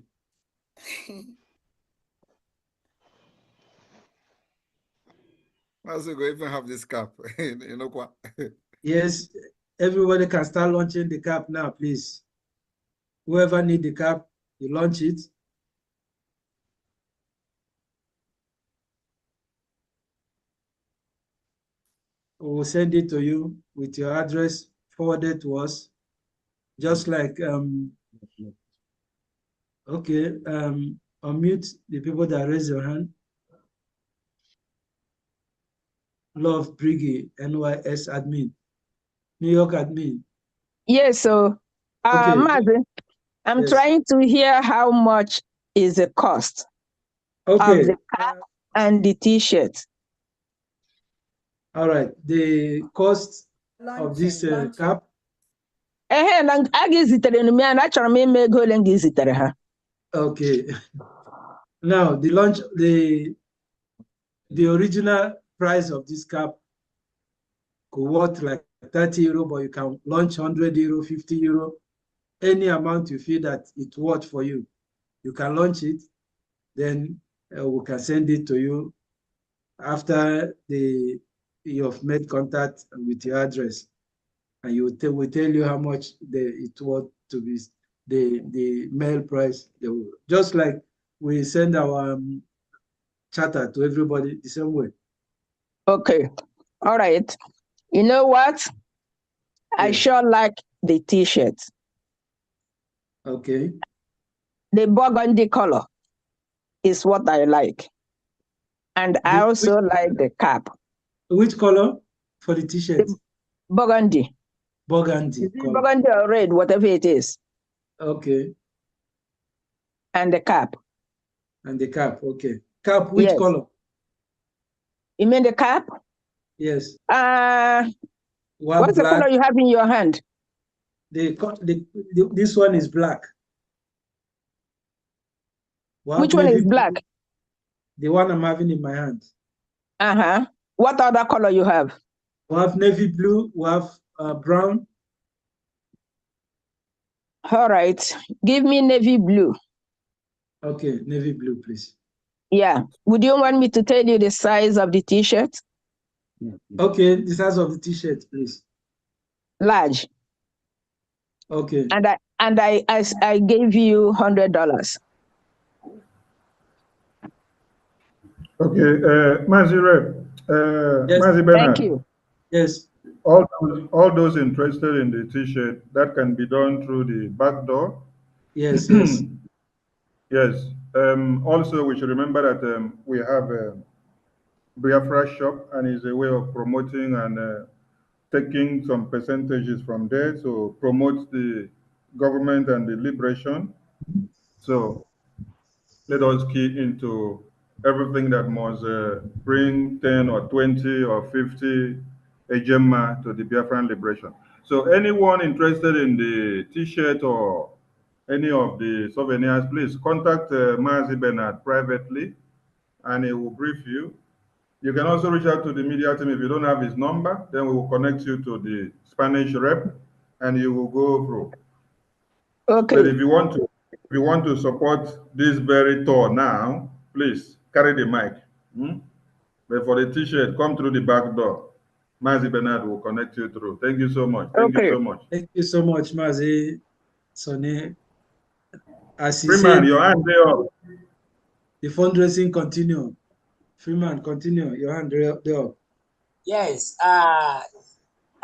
Maz, you even have this cap. You know what? Yes, everybody can start launching the cap now, please. Whoever need the cap, you launch it. We'll send it to you with your address forwarded to us. Just like, okay, unmute the people that raise your hand. Love Briggy, NYS admin, New York admin. Yes, so, okay. Mazi, I'm trying to hear how much is the cost of the cap and the t-shirt. All right, the cost of this cap. Okay. Now the launch, the original price of this cap could worth like 30 euro, but you can launch 100 euro, 50 euro, any amount you feel that it's worth for you. You can launch it, then we can send it to you after you've made contact with your address, and we tell you how much it's worth to be the mail price. Just like we send our charter to everybody the same way. Okay, all right. You know what? I sure like the t-shirt. Okay. The burgundy color is what I like. And I also like the cap. Which color for the t-shirt? Burgundy. Burgundy. Burgundy or red, whatever it is. Okay. And the cap. And the cap, okay. Cap, which color? You mean the cap? Yes. What's the color you have in your hand? This one is black. Which one is black? The one I'm having in my hand. What other color you have? We have navy blue, we have brown, All right. Give me navy blue. Okay, navy blue, please. Yeah. Would you want me to tell you the size of the t-shirt? Okay, the size of the t-shirt, please. Large. Okay. And I gave you $100. Okay, Mazi Rep, Yes. Mazi Bernard. Thank you. Yes. All those interested in the t-shirt, that can be done through the back door. Yes, yes. Yes. Also, we should remember that we have a Biafra shop, and it's a way of promoting and taking some percentages from there to promote the government and the liberation. So let us key into everything that must bring 10 or 20 or 50 Ejema to the Biafran liberation. So anyone interested in the t-shirt or any of the souvenirs, please contact Mazi Bernard privately and he will brief you. You can also reach out to the media team. If you don't have his number, then we will connect you to the Spanish rep and you will go through. Okay. But if you want to support this very tour now, please carry the mic. But for the t-shirt, come through the back door. Mazi Bernard will connect you through. Thank you so much. Thank you so much. Thank you so much, Mazi. Sonny. As he Freeman, said, your hand there up. The fundraising continue. Freeman, continue. Your hand there up. Yes. I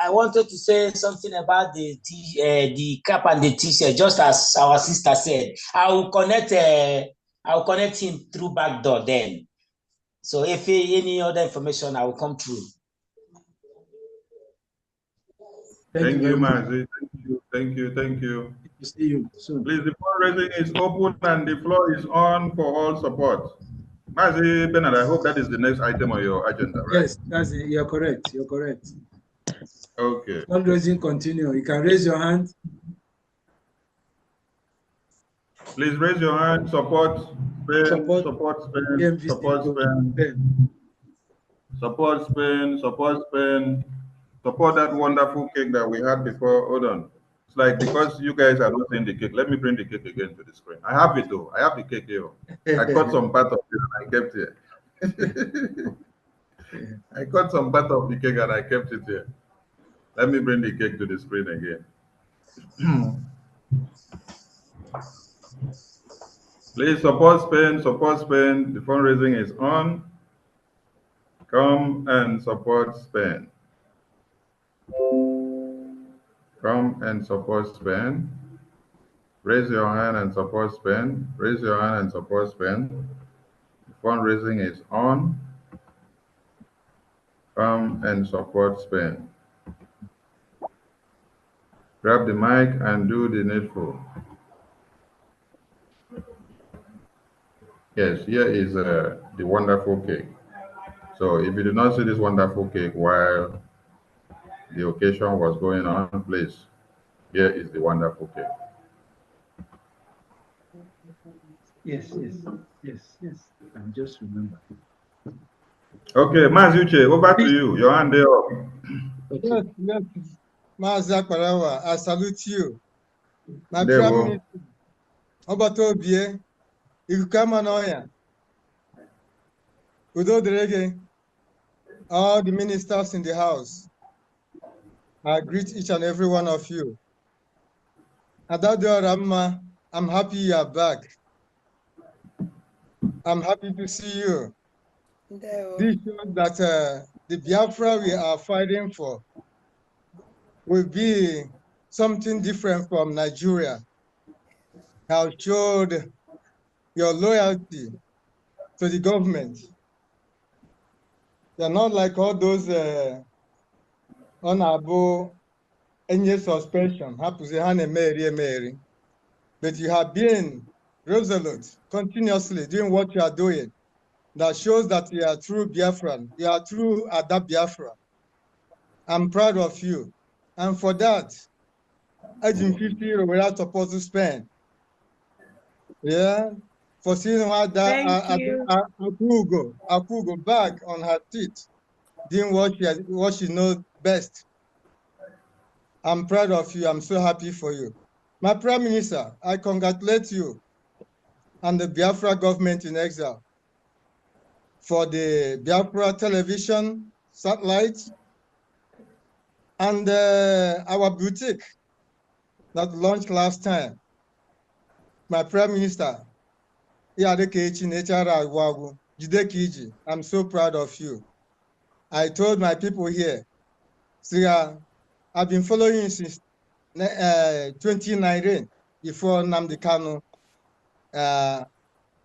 wanted to say something about the cap and the t-shirt, just as our sister said. I will connect him through back door then. So if any other information, I will come through. Thank you, Mazi. Thank you. Thank you. See you soon. Please, the fundraising is open and the floor is on for all support. Mazi Bernard, I hope that is the next item on your agenda, right? Yes, that's it. You're correct. You're correct. Okay. Fundraising continue. You can raise your hand. Please raise your hand. Support Spain. Support Spain. Support Spain. Support Spain. Support Spain. Support that wonderful cake that we had before. Hold on. It's like because you guys are not seeing the cake, let me bring the cake again to the screen. I have it though. I have the cake here. I cut some part of it and I kept it. I cut some part of the cake and I kept it here. Let me bring the cake to the screen again. Please support Spain. Support Spain. The fundraising is on. Come and support Spain. Come and support Spain. Raise your hand and support Spain. Raise your hand and support Spain. The fundraising is on. Come and support Spain. Grab the mic and do the needful. Yes, here is the wonderful cake. So if you did not see this wonderful cake while the occasion was going on, please, here is the wonderful cake. Yes. I'm just remember. Okay, Mazuche, over to you. Your hand there up. Yes. Mazakarawa, I salute you. My There Prime we go. Minister, Obatobie, if you come on here, Udo Derege, all the ministers in the house, I greet each and every one of you. Adado Ramma, I'm happy you are back. I'm happy to see you. This shows that the Biafra we are fighting for will be something different from Nigeria. Have showed your loyalty to the government. You're not like all those honorable any suspension, but you have been resolute, continuously doing what you are doing. That shows that you are true Biafran. You are true Ada Biafra. I'm proud of you. And for that, Agent 50 we're not supposed to spend. Yeah. For seeing how that Akugo back on her teeth, doing what she knows best. I'm proud of you. I'm so happy for you. My Prime Minister, I congratulate you and the Biafra government in exile for the Biafra television satellite and our boutique that launched last time. My Prime Minister, I'm so proud of you. I told my people here, see, I've been following you since 2019, before Nnamdi Kanu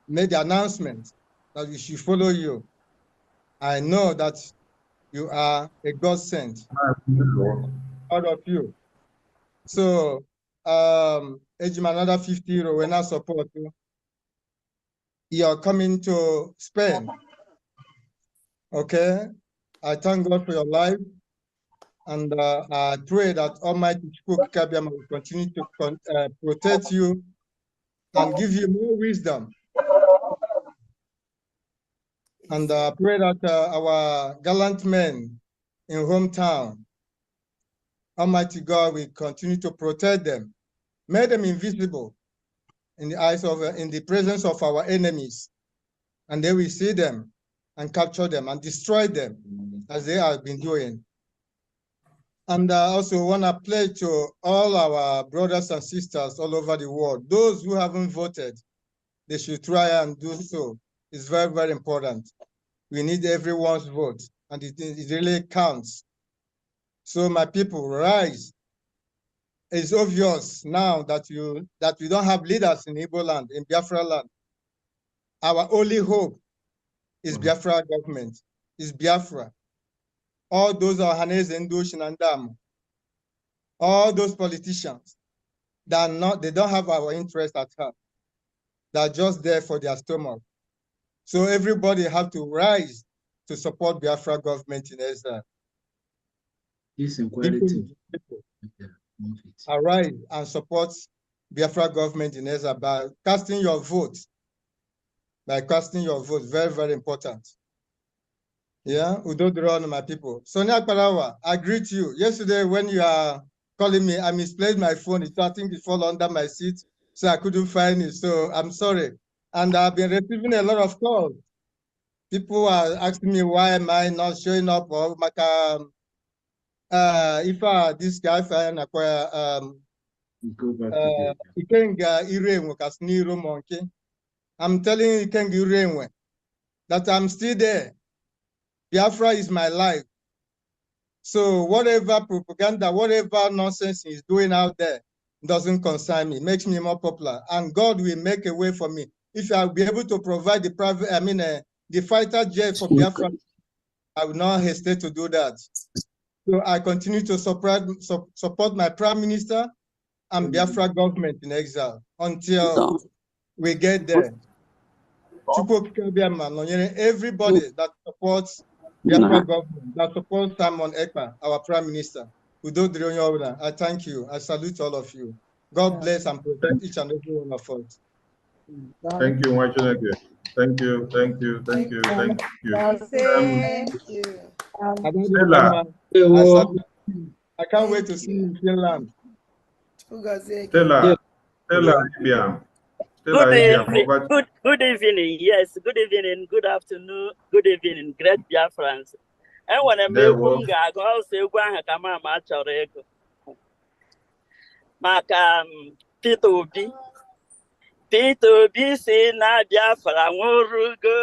made the announcement that we should follow you. I know that you are a God sent. Proud of you. So, Ejima, another 50 euro when I support you. You're coming to Spain. Okay? I thank God for your life. And I pray that Almighty Kabiama will continue to protect you and give you more wisdom. And I pray that our gallant men in hometown, Almighty God will continue to protect them, make them invisible in the eyes of, in the presence of our enemies, and they will see them and capture them and destroy them as they have been doing. And I also want to pledge to all our brothers and sisters all over the world, those who haven't voted, they should try and do so. It's very, very important. We need everyone's vote, and it really counts. So my people, rise. It's obvious now that we don't have leaders in Igbo land, in Biafra land. Our only hope is Biafra government, is Biafra. All those are Hanez and Dushin and Dam, all those politicians, they don't have our interest at heart. They're just there for their stomach. So everybody have to rise to support Biafra government in Israel. Arise and support Biafra government in Israel by casting your vote. By casting your vote, very, very important. Yeah, Udodron, my people. Sonia Parawa, I greet you. Yesterday when you are calling me, I misplaced my phone. I think it fell under my seat, so I couldn't find it. So I'm sorry. And I've been receiving a lot of calls. People are asking me why am I not showing up, or if this guy find acquire monkey. I'm telling you, that I'm still there. Biafra is my life. So whatever propaganda, whatever nonsense he's doing out there doesn't concern me, makes me more popular. And God will make a way for me. If I'll be able to provide the fighter jet for Biafra, I will not hesitate to do that. So I continue to support my Prime Minister and Biafra government in exile until we get there. Everybody that supports Biafra government, that supports Simon Ekpa, our Prime Minister, I thank you. I salute all of you. God bless and protect each and every one of us. Thank you, Wachineke. Thank you, thank you, thank you, thank you. Stella. I can't wait to see you in Finland. Stella, Ibiam. Good evening, yes, good evening, good afternoon, good evening, great Biafrans. And when I make Bunga, I also go and come on my chorego. Maka P2B say na Biafra ngorugo.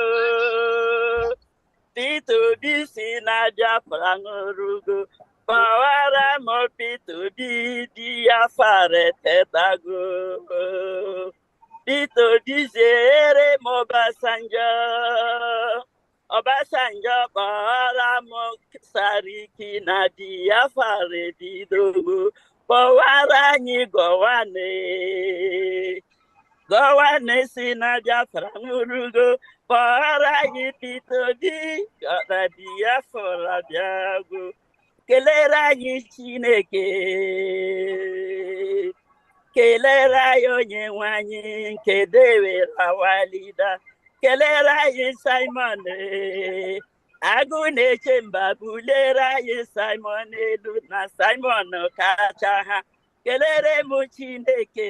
P2B say na Biafra ngorugo. Pawara mo P2B Biafra tetago. P2B zere mo Obasanjo para mo sariki na Biafra dido. Pawara ni Gowane si na Biafra ngurugo. Pawara ni P2B na Biafra biago. Kelera ni Chineke. Kelera onye nwanyi nke dewera walida. Kelera yi Simon agụ na-eche mba bulera yi Simon elu na Simon kacha ha. kelere m Chineke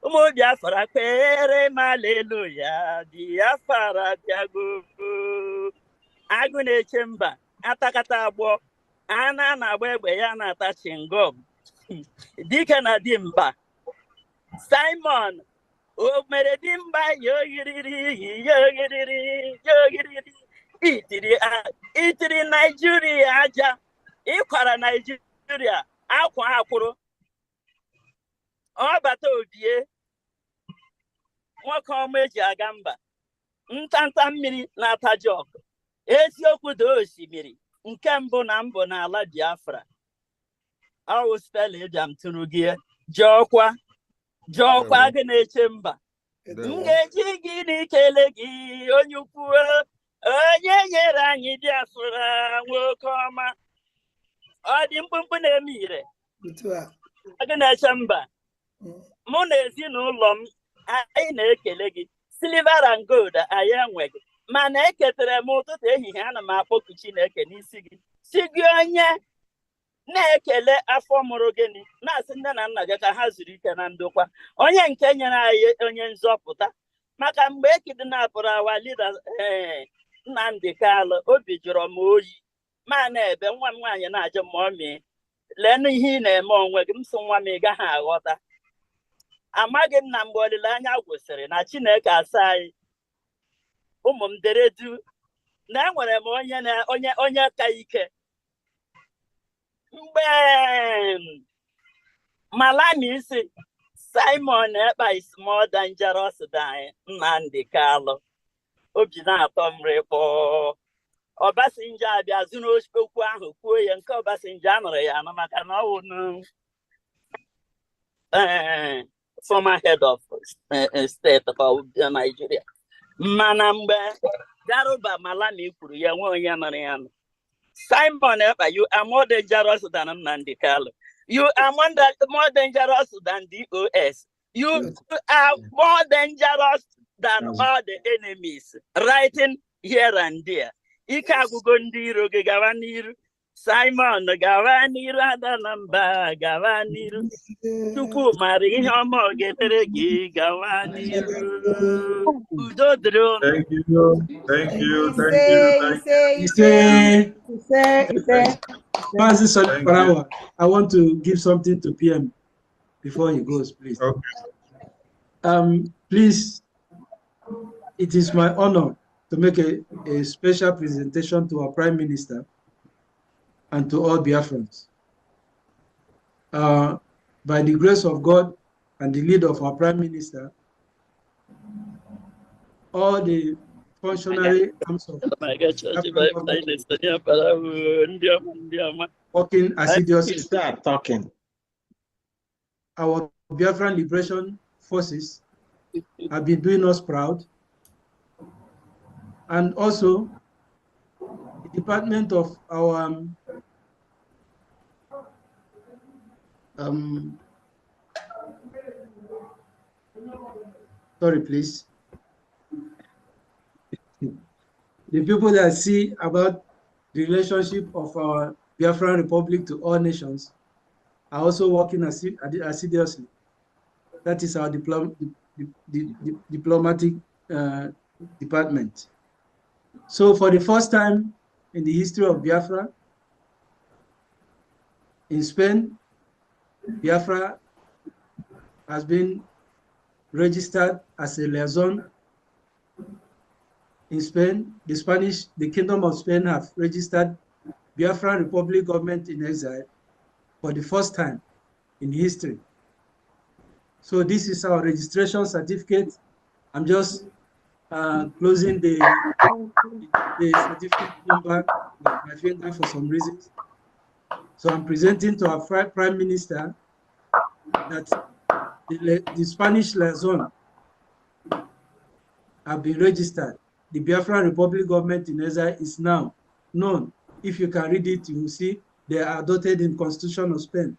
ụmụ Biafra kpere m aleluya Biafra bịago agụ na-eche mba atakata agbọ ana na-agba egbe ya na-ata chingom dike na dimba Simon o mere dimba yoghiriri itiri Nigeria aja ịkwara Nigeria akwa akwụrụ ọ bata obie nwoke ọma eji aga mba ntanta mmiri na-ataji ọkụ eziokwu dị osimiri nke mbụ na mbụ n'ala Biafra awụ spell ejiam tụrụ gị jọkwa gị na-eche mba m ga-eji gị n'ikele gị onye ukwu onye nyere anyị Biafra nwoke ọma ọ dị mkpụmkpụ na-eme ire gị na-eche mba mụ na ezinụlọ m anyị na-ekele gị silver and gold anyị enweghị mana eketere m ụtụtụ ehihie ana m akpọku Chineke n'isi gị si gị onye na-ekele afọ mụrụ gịnị na-asị nne na nna gị ka ha zuru ike na ndokwa onye nke nyere anyị onye nzọpụta maka mgbe ekidnapụrụ awa leader Nnamdi Kanu obi jụrụ m oyi ma na-ebe nwa m nwaanyị na-ajụ m ọmị lee ihe ị na-eme onwe gị m sị nwa m ị gaghị aghọta amaghị m na mgbe olileanya gwụsịrị na Chineke asa anyị ụmụ m deredu na enwere m onye ka ike mgbe Malami isi Simon Ekpa is more dangerous than Nnamdi Kanu obi na-atọ m rịkpọ Obasanjo abịa zụrụ okwu ahụ kwuo ya nke Obasanjo anụrụ ya anụ maka na ọ wụ former head of state of Nigeria mana mgbe Garuba Malami kwuru ya nwe onye nụrụ ya nụ Simon Ekpa, you are more dangerous than Nnamdi Kanu. You are more dangerous than DOS. You are more dangerous than all the enemies writing here and there. Ike agụgo ndị iro gị gawa n'iru. Simon gawa n'iru Adanamba gawa n'iru. Chukwu mara ihe ọma ọ ga-etere gị gawa n'iru. Udo dịrị unu. Thank you. I want to give something to PM before he goes, please. Okay. Please, it is my honor to make a special presentation to our Prime Minister and to all Biafrans. By the grace of God and the lead of our Prime Minister, all the functionary arms of working assiduously. Start talking. Our Biafran Liberation Forces have been doing us proud, and also the department of our sorry, please. The people that see about the relationship of our Biafran Republic to all nations are also working assiduously. That is our diplomatic department. So for the first time in the history of Biafra, in Spain, Biafra has been registered as a liaison. In Spain, the Kingdom of Spain have registered Biafran Republic government in exile for the first time in history. So this is our registration certificate. I'm just closing the certificate number with my finger for some reasons. So I'm presenting to our Prime Minister that the Spanish liaison have been registered. The Biafran Republic government in exile is now known. If you can read it, you will see they are adopted in Constitution of Spain.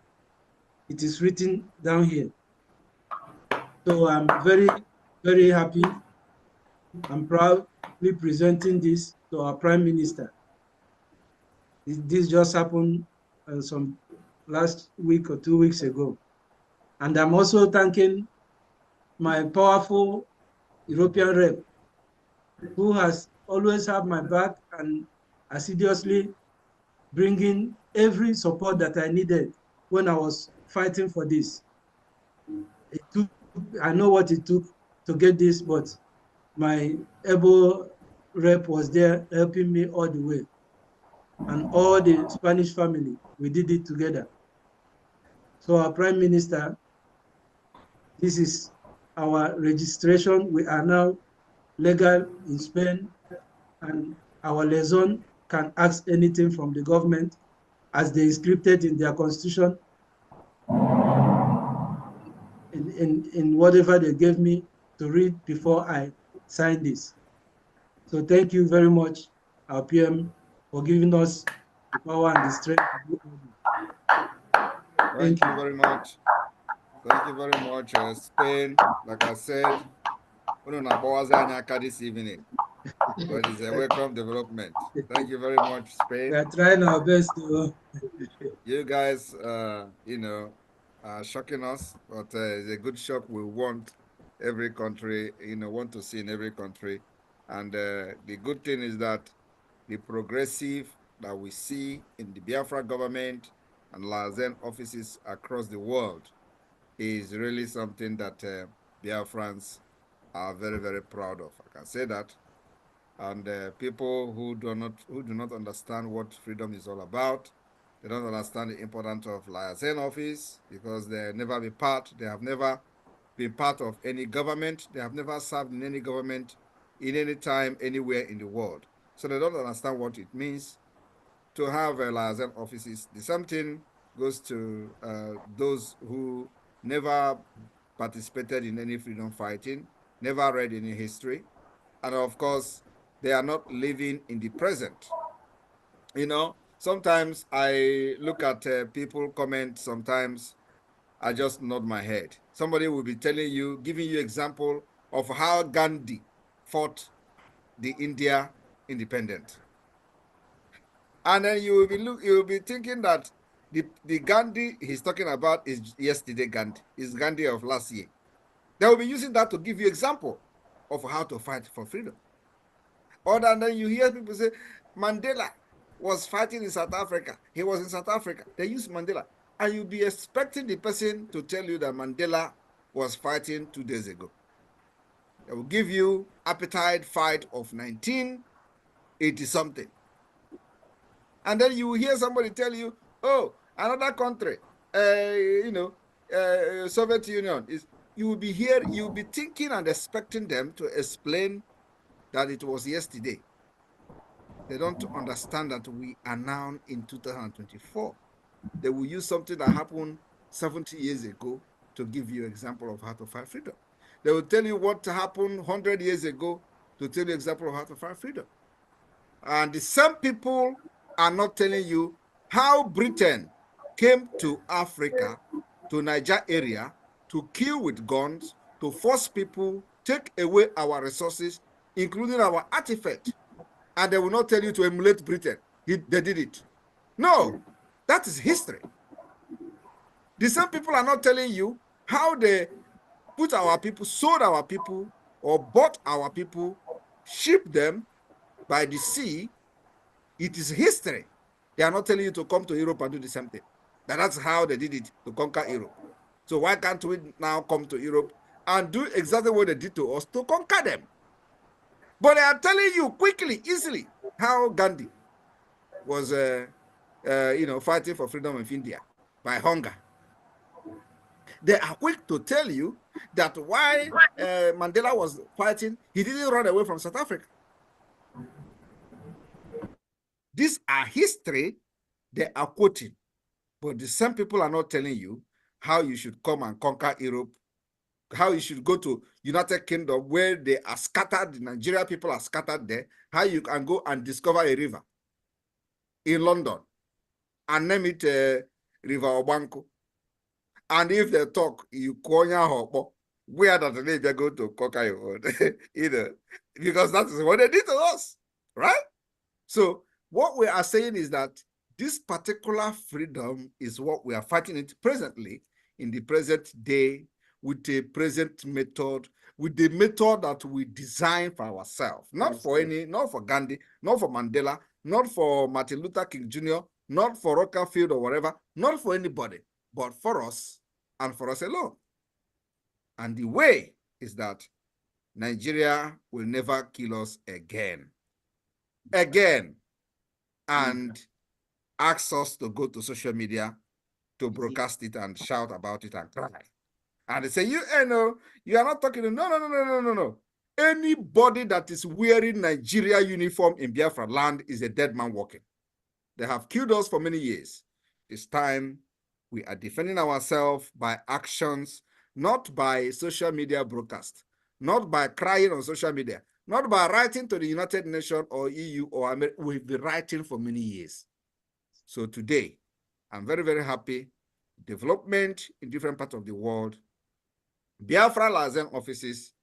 It is written down here. So I'm very, very happy. I'm proudly presenting this to our Prime Minister. This just happened some last week or 2 weeks ago. And I'm also thanking my powerful European rep, who has always had my back and assiduously bringing every support that I needed when I was fighting for this. I know what it took to get this, but my able rep was there helping me all the way. And all the Spanish family, we did it together. So our Prime Minister, this is our registration. We are now legal in Spain, and our liaison can ask anything from the government as they scripted in their constitution, in whatever they gave me to read before I signed this. So thank you very much, our PM, for giving us the power and the strength to do all this. Thank you very much. Thank you very much, Spain. Like I said, we don't know this evening, but it's a welcome development. Thank you very much, Spain. We are trying our best to. You guys, you know, are shocking us, but it's a good shock we want every country, you know, want to see in every country. And the good thing is that the progressive that we see in the Biafra government and Lazen offices across the world is really something that Biafrans are very, very proud of. I can say that. And people who do not understand what freedom is all about, they don't understand the importance of Lazen office because they have never been part of any government. They have never served in any government in any time, anywhere in the world. So they don't understand what it means to have Lazen offices. The same thing goes to those who never participated in any freedom fighting, never read any history, and of course, they are not living in the present. You know, sometimes I look at people comment, sometimes I just nod my head. Somebody will be telling you, giving you example of how Gandhi fought the India independent. And then you will be thinking that the Gandhi he's talking about is yesterday Gandhi, is Gandhi of last year. They will be using that to give you example of how to fight for freedom. Or then you hear people say, Mandela was fighting in South Africa. He was in South Africa. They use Mandela. And you'll be expecting the person to tell you that Mandela was fighting 2 days ago. They will give you appetite fight of 1980 something. And then you will hear somebody tell you, oh, another country, Soviet Union is. You will be thinking and expecting them to explain that it was yesterday. They don't understand that we are now in 2024. They will use something that happened 70 years ago to give you an example of how to fight freedom. They will tell you what happened 100 years ago to tell you an example of how to fight freedom. And the same people are not telling you how Britain came to Africa, to Niger area, to kill with guns, to force people, take away our resources, including our artifacts. And they will not tell you to emulate Britain. They did it. No, that is history. The same people are not telling you how they put our people, sold our people, or bought our people, shipped them by the sea. It is history. They are not telling you to come to Europe and do the same thing. That's how they did it to conquer Europe. So why can't we now come to Europe and do exactly what they did to us to conquer them? But they are telling you quickly, easily, how Gandhi was, fighting for freedom of India by hunger. They are quick to tell you that why Mandela was fighting, he didn't run away from South Africa. These are history they are quoting, but the same people are not telling you how you should come and conquer Europe, how you should go to United Kingdom where they are scattered, the Nigerian people are scattered there, how you can go and discover a river in London and name it River Obanko. And if they talk, you konya hopo, where that they go to conquer your own, because that is what they did to us, right? So what we are saying is that this particular freedom is what we are fighting it presently in the present day with a present method, with the method that we design for ourselves, not for Gandhi, not for Mandela, not for Martin Luther King Jr., not for Rockefeller or whatever, not for anybody, but for us and for us alone. And the way is that Nigeria will never kill us again, and ask us to go to social media to broadcast it and shout about it and cry. And they say, you know, you are not talking. No. Anybody that is wearing Nigeria uniform in Biafra land is a dead man walking. They have killed us for many years. It's time we are defending ourselves by actions, not by social media broadcast, not by crying on social media, not by writing to the United Nations or EU or America. We've been writing for many years. So today, I'm very, very happy. Development in different parts of the world. Biafra Lazen offices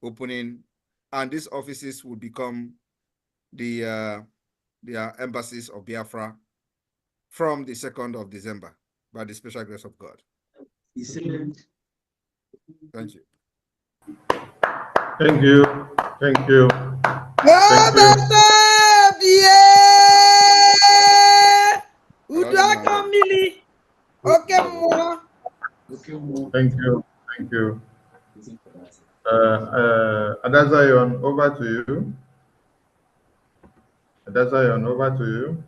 opening, and these offices will become the embassies of Biafra from the 2nd of December by the special grace of God. Thank you. Thank you. Thank you. Thank you. Thank you. Thank you. Adazayon, over to you. Adazayon, over to you.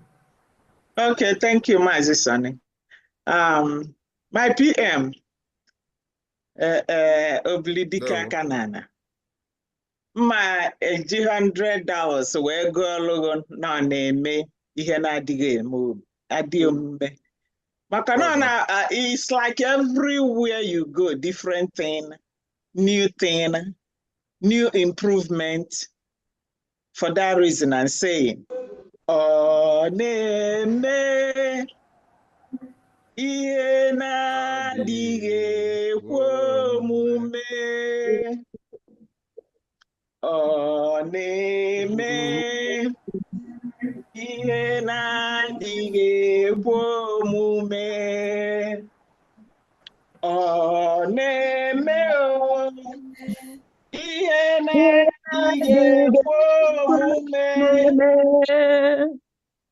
Okay, thank you, Mazi Sani. My PM, Oblidika Kanana. My $100 wee go logo na na-eme ihe na-adịghị eme adị omume maka na it's like everywhere you go, different thing, new improvement. For that reason I'm saying ọ na-eme ihe na-adịghị ekwe omume. Ọ na-eme ihe na-adịghị ekwe omume. Ọ na-eme ihe na-adịghị ekwe omume.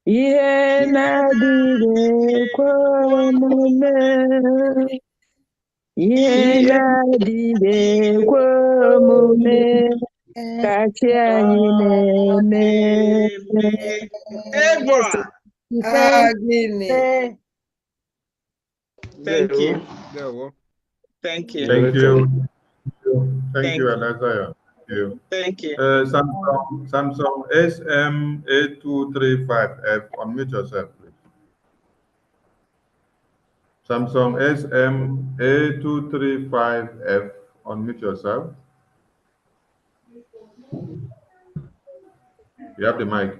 Ihe na-adịghị ekwe omume. Ihe na-adịghị ekwe omume. Kachi anyị na-eme. Thank you. Thank you. Thank you, Adazayo. Thank you. Samsung SM8235F, unmute yourself, please. Samsung SM8235F, unmute yourself. You have the mic.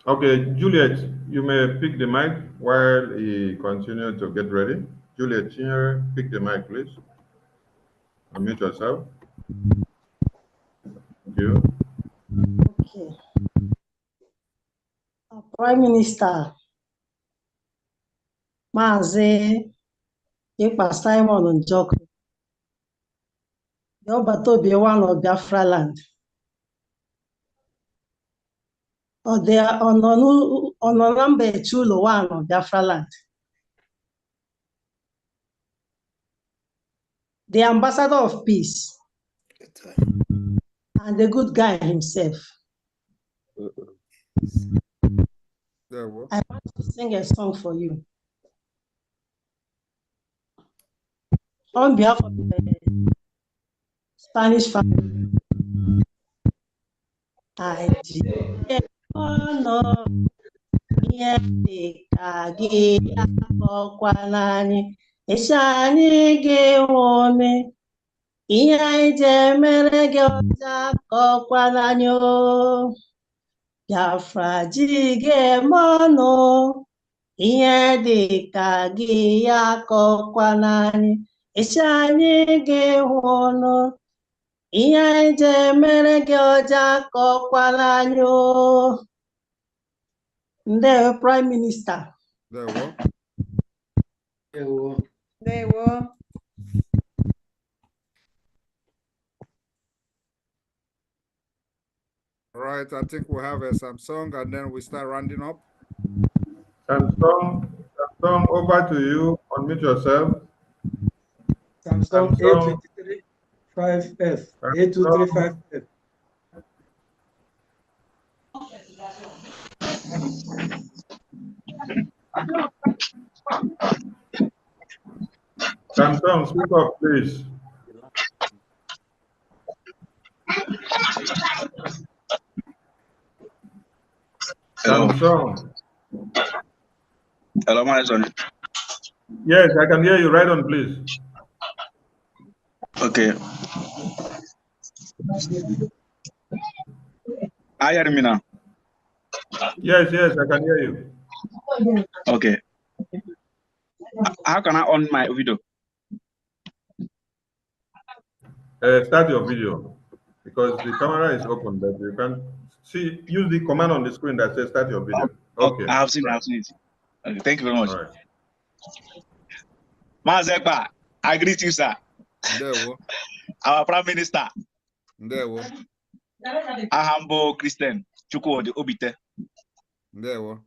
Okay, Juliet, you may pick the mic while he continues to get ready. Juliet, pick the mic, please. Unmute yourself. Thank you. Okay. Prime Minister, Mazi Ekpa Simon Njoko, Yobato be one of Biafra land. Or they are on number 2 one of Biafra land. The ambassador of peace and the good guy himself. I want to sing a song for you. On behalf of the Spanish family, I honor Biafra jige mono ihe dị ka gị ya kọkwananyị ịchị anyị ga-ehụ ọnụ ihe anyị ji emere gị ọja kọkwala anyị o. Ndewo Prime Minister. Ndewo. Ndewo. Ndewo. Right, I think we have some song and then we start rounding up. Samsung, over to you. Unmute yourself. Samsung A235F. A235F. Samsung, speak up, please. Samsung. Hello, my son. Yes, I can hear you. Right on, please. Okay. I hear me now. Yes, I can hear you. Okay. How can I on my video? Start your video because the camera is open, but you can see. Use the command on the screen that says "Start your video." Okay. I have seen it. Okay, thank you very much. All right. Ekpa, I greet you, sir. Ndewo. Our Prime Minister. Ndewo. A humble Christian, Chukwudi Obite. Ndewo.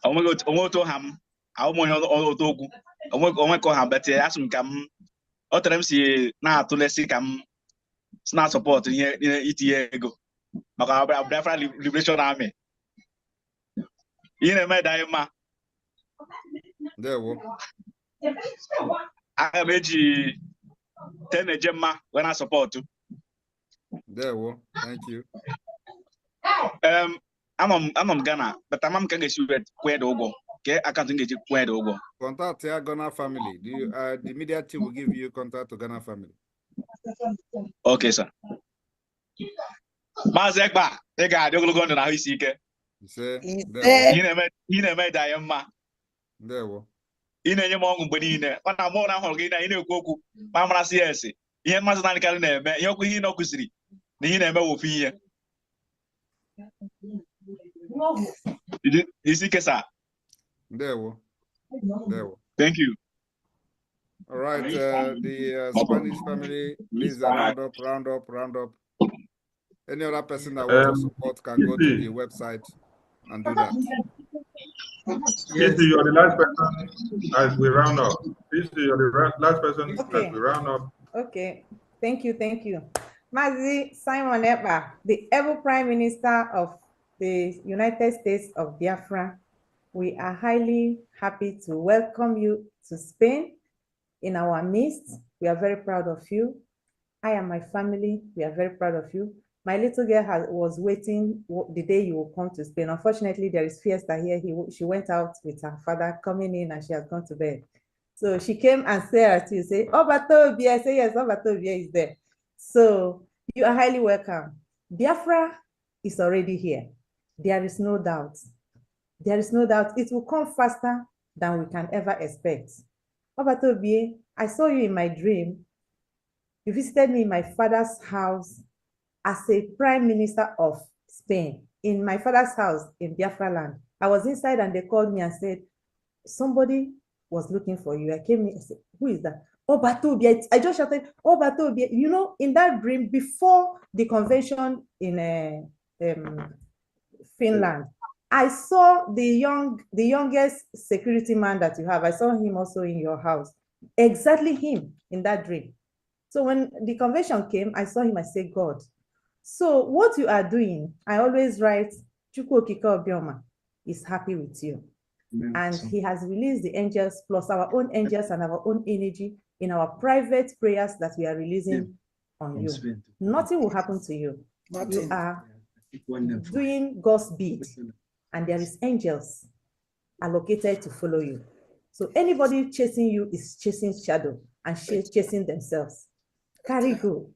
Omoto ham, Omoto Omeko ham, but asum kam, Otrem si na tulesi kam, na support here itiego. Maka Biafran Liberation Army. Ine me daima. Ndewo. I meji 10 Gemma when I support you. Ndewo. Thank you. I'm on Ghana, but I'm going to where the Ogo. Okay, I can't get where the Ogo. Contact your Ghana family. Do you, the media team will give you contact to Ghana family. Okay, sir. Ekpa, they got you going to now. He's sick. He never die, ma. Ndewo. Ine nye mongu mbedine. Wana mo na ho gina ine kwoku. Mamra CS. Ihe mmasị na nkali na-eme. Ihe okwu ihe na okuziri. Na ihe na-eme wo fi ihe. Isi kesa. Ndewo. Ndewo. Thank you. All right, the Spanish family, please round up. Any other person that wants to support can go to the website and do that. Yes, you're the last person as we round up. Please, you're the last person as we round up. Okay, thank you. Mazi Simon Ekpa, the ever Prime Minister of the United States of Biafra, we are highly happy to welcome you to Spain in our midst. We are very proud of you. I and my family, we are very proud of you. My little girl was waiting the day you will come to Spain. Unfortunately, there is fiesta here. She went out with her father coming in and she has gone to bed. So she came and said to you, say, Obatobia. I say, yes, Obatobia is there. So you are highly welcome. Biafra is already here. There is no doubt. There is no doubt it will come faster than we can ever expect. Obatobia, I saw you in my dream. You visited me in my father's house as a Prime Minister of Spain, in my father's house in Biafra land. I was inside and they called me and said, somebody was looking for you. I came in and said, who is that? Obatobia. I just shouted, Obatobia. You know, in that dream, before the convention in Finland, I saw the youngest security man that you have. I saw him also in your house. Exactly him in that dream. So when the convention came, I saw him, I said, God. So what you are doing, I always write, Chukwu Okike Obioma is happy with you. And he has released the angels plus our own angels and our own energy in our private prayers that we are releasing on you. Nothing will happen to you. You are doing God's bid, and there is angels allocated to follow you. So anybody chasing you is chasing shadow and chasing themselves. Carry go.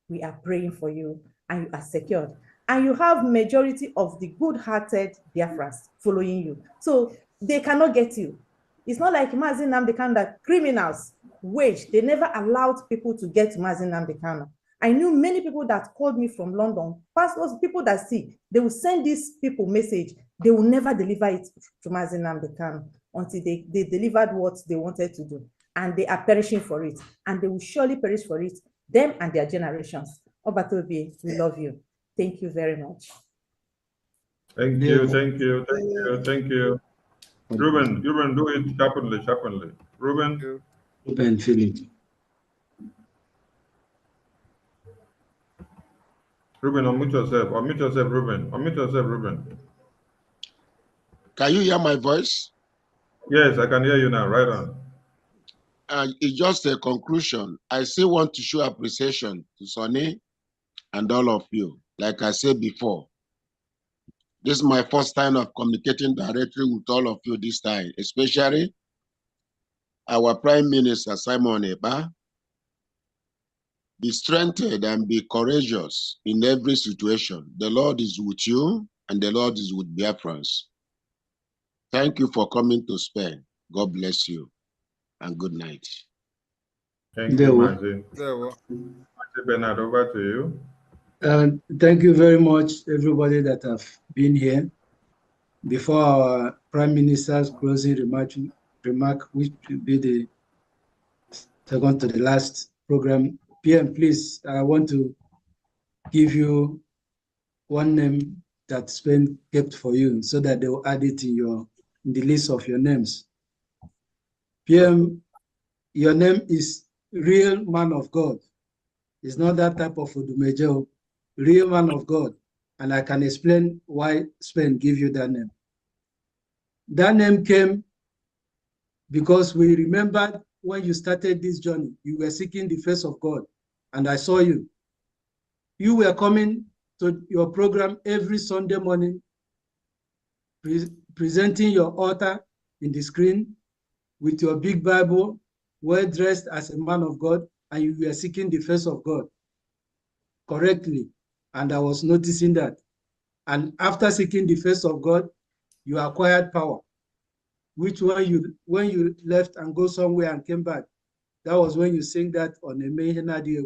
We are praying for you and you are secured. And you have majority of the good-hearted Biafrans following you. So they cannot get you. It's not like Mazi Nnamdi Kanu, criminals waged. They never allowed people to get to Mazi Nnamdi Kanu. I knew many people that called me from London, pastors, people that see, they will send these people message. They will never deliver it to Mazi Nnamdi Kanu until they delivered what they wanted to do. And they are perishing for it. And they will surely perish for it, them and their generations. Obatobi, we love you. Thank you very much. Thank you, thank you, thank you, thank you. Ruben, do it sharply. Ruben. Ruben, Philip. Ruben, unmute yourself, Ruben. Unmute yourself, Ruben. Can you hear my voice? Yes, I can hear you now, right on. It's just a conclusion. I still want to show appreciation to Sonny and all of you. Like I said before, this is my first time of communicating directly with all of you this time, especially our Prime Minister, Simon Ekpa. Be strengthened and be courageous in every situation. The Lord is with you and the Lord is with Biafrans. Thank you for coming to Spain. God bless you and good night. Thank you, Mazi. Bernard, over to you. Thank you very much, everybody that have been here. Before our Prime Minister's closing remark, which will be the second to the last program, PM, please, I want to give you one name that Spain kept for you so that they will add it in the list of your names. PM, your name is Real Man of God. It's not that type of Odumejo, Real Man of God. And I can explain why Spain gave you that name. That name came because we remembered when you started this journey, you were seeking the face of God, and I saw you. You were coming to your program every Sunday morning, presenting your altar in the screen with your big Bible, well dressed as a man of God, and you were seeking the face of God correctly. And I was noticing that. And after seeking the face of God, you acquired power, which when you left and go somewhere and came back, that was when you sing that on a Mehenadi.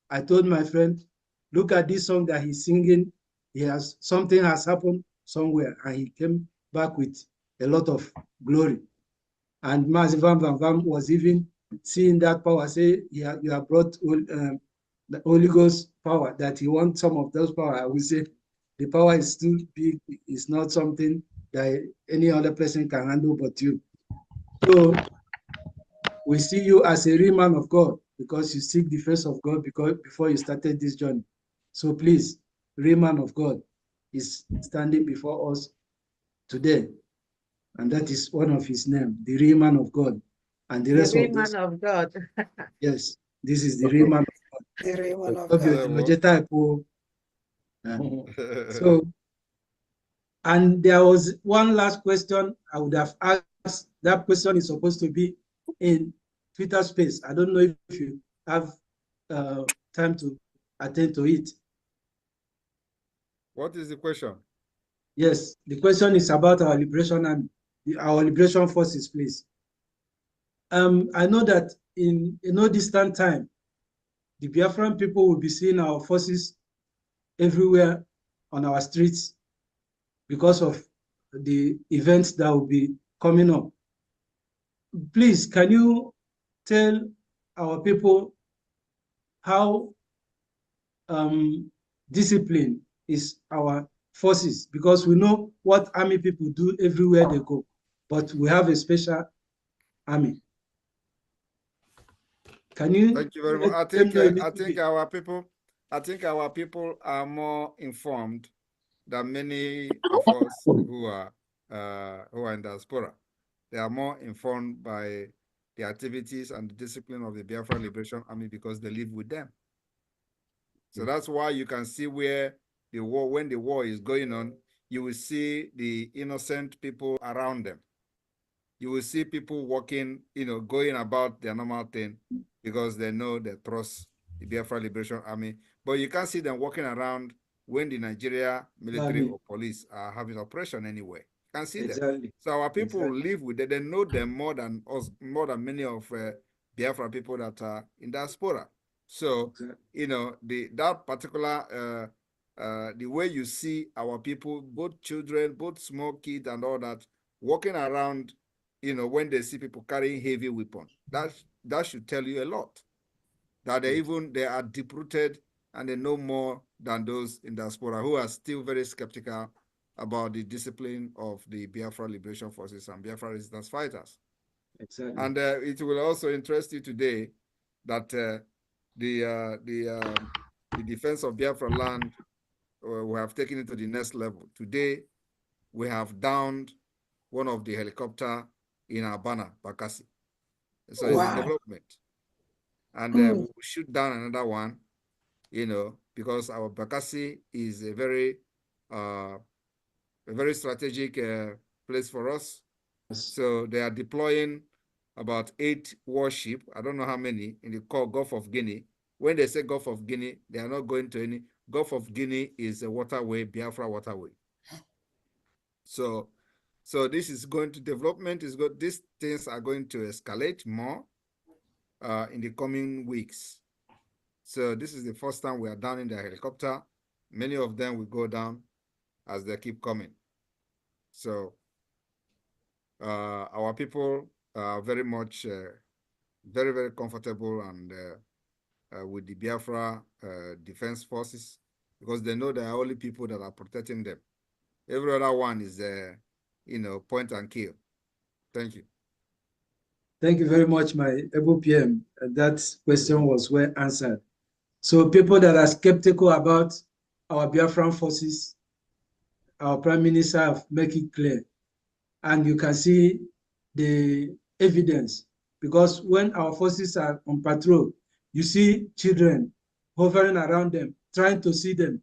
I told my friend, look at this song that he's singing. Something has happened somewhere, and he came back with a lot of glory. And Mazivan Van Vam was even seeing that power, say, you have brought the Holy Ghost power, that he wants some of those power. I will say the power is too big. It's not something that any other person can handle but you. So we see you as a real man of God because you seek the face of God before you started this journey. So please, real man of God is standing before us today. And that is one of his name, the real man of God. And the rest real of this. man of God. Yes, this is the real man of God. The real man of God. So, and there was one last question I would have asked. That question is supposed to be in Twitter space. I don't know if you have time to attend to it. What is the question? Yes, the question is about our liberation and our liberation forces, please. I know that in no distant time, the Biafran people will be seeing our forces everywhere on our streets because of the events that will be coming up. Please, can you tell our people how disciplined is our forces? Because we know what army people do everywhere they go, but we have a special army. Can you? Thank you very much. I think our people are more informed than many of us who are in diaspora. They are more informed by the activities and the discipline of the Biafran Liberation Army because they live with them. So that's why you can see where when the war is going on, you will see the innocent people around them. You will see people walking, going about their normal thing because they know they trust the Biafra Liberation Army. But you can't see them walking around when the Nigeria military or police are having operation anyway. You can't see them. So our people live with them. They know them more than us, more than many of Biafra people that are in diaspora. So, you know, that particular, the way you see our people, both children, both small kids and all that, walking around, you know, when they see people carrying heavy weapons, that should tell you a lot. That they are deep-rooted and they know more than those in diaspora who are still very skeptical about the discipline of the Biafra Liberation Forces and Biafra resistance fighters. Exactly. And it will also interest you today that the defense of Biafra land, we have taken it to the next level. Today, we have downed one of the helicopter in Abana, Bakassi. So it's a development. And we will shoot down another one, you know, because our Bakassi is a very strategic place for us. So they are deploying about 8 warships. I don't know how many in the Gulf of Guinea. When they say Gulf of Guinea, they are not going to any. Gulf of Guinea is a waterway, Biafra waterway. So this is going to development. These things are going to escalate more in the coming weeks. So this is the first time we are down in the helicopter. Many of them will go down as they keep coming. So our people are very much, very, very comfortable and with the Biafra Defense Forces, because they know they are only people that are protecting them. Every other one is, you know, point and kill. Thank you. Thank you very much, my able PM. That question was well answered. So people that are skeptical about our Biafran forces, our Prime Minister have made it clear. And you can see the evidence, because when our forces are on patrol, you see children hovering around them, trying to see them.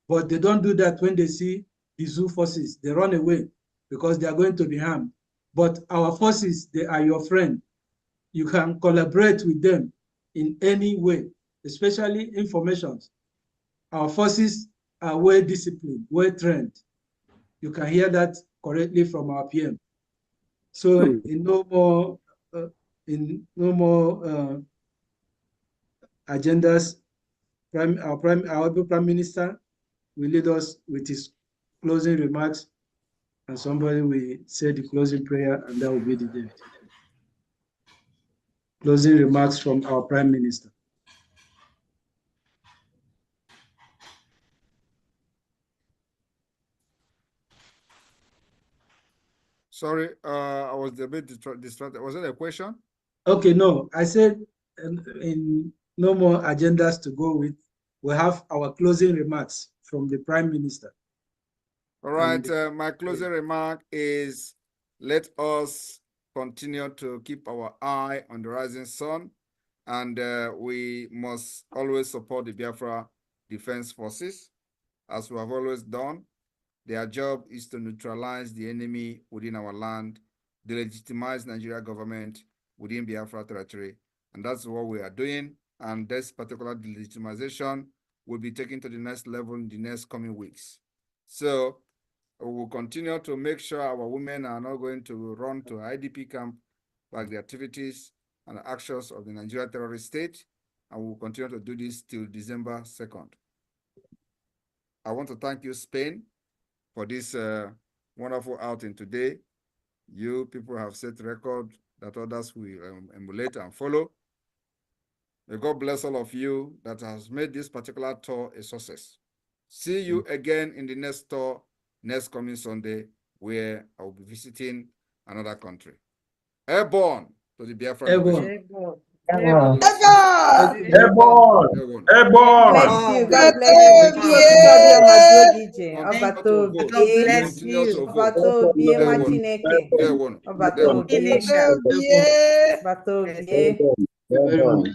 But they don't do that when they see the zoo forces. They run away because they are going to be harmed. But our forces, they are your friend. You can collaborate with them in any way, especially information. Our forces are well disciplined, well trained. You can hear that correctly from our PM. So in no more agendas, our Prime Minister will lead us with his closing remarks, and somebody will say the closing prayer, and that will be the day. Closing remarks from our Prime Minister. Sorry, I was a bit distracted. Was it a question? Okay, no, I said in no more agendas to go with. We have our closing remarks from the Prime Minister. All right, my closing remark is, let us continue to keep our eye on the rising sun, and we must always support the Biafra Defense Forces, as we have always done. Their job is to neutralize the enemy within our land, delegitimize Nigeria government within Biafra territory, and that's what we are doing. And this particular delegitimization will be taken to the next level in the next coming weeks. So we will continue to make sure our women are not going to run to IDP camp like the activities and actions of the Nigeria terrorist state, and we will continue to do this till December 2nd. I want to thank you, Spain, for this wonderful outing today. You people have set record that others will emulate and follow. May God bless all of you that has made this particular tour a success. See you again in the next tour, next coming Sunday, where I will be visiting another country. Airborne to the Biafran. Airborne. Airborne. Airborne. Airborne. God bless you. God bless you.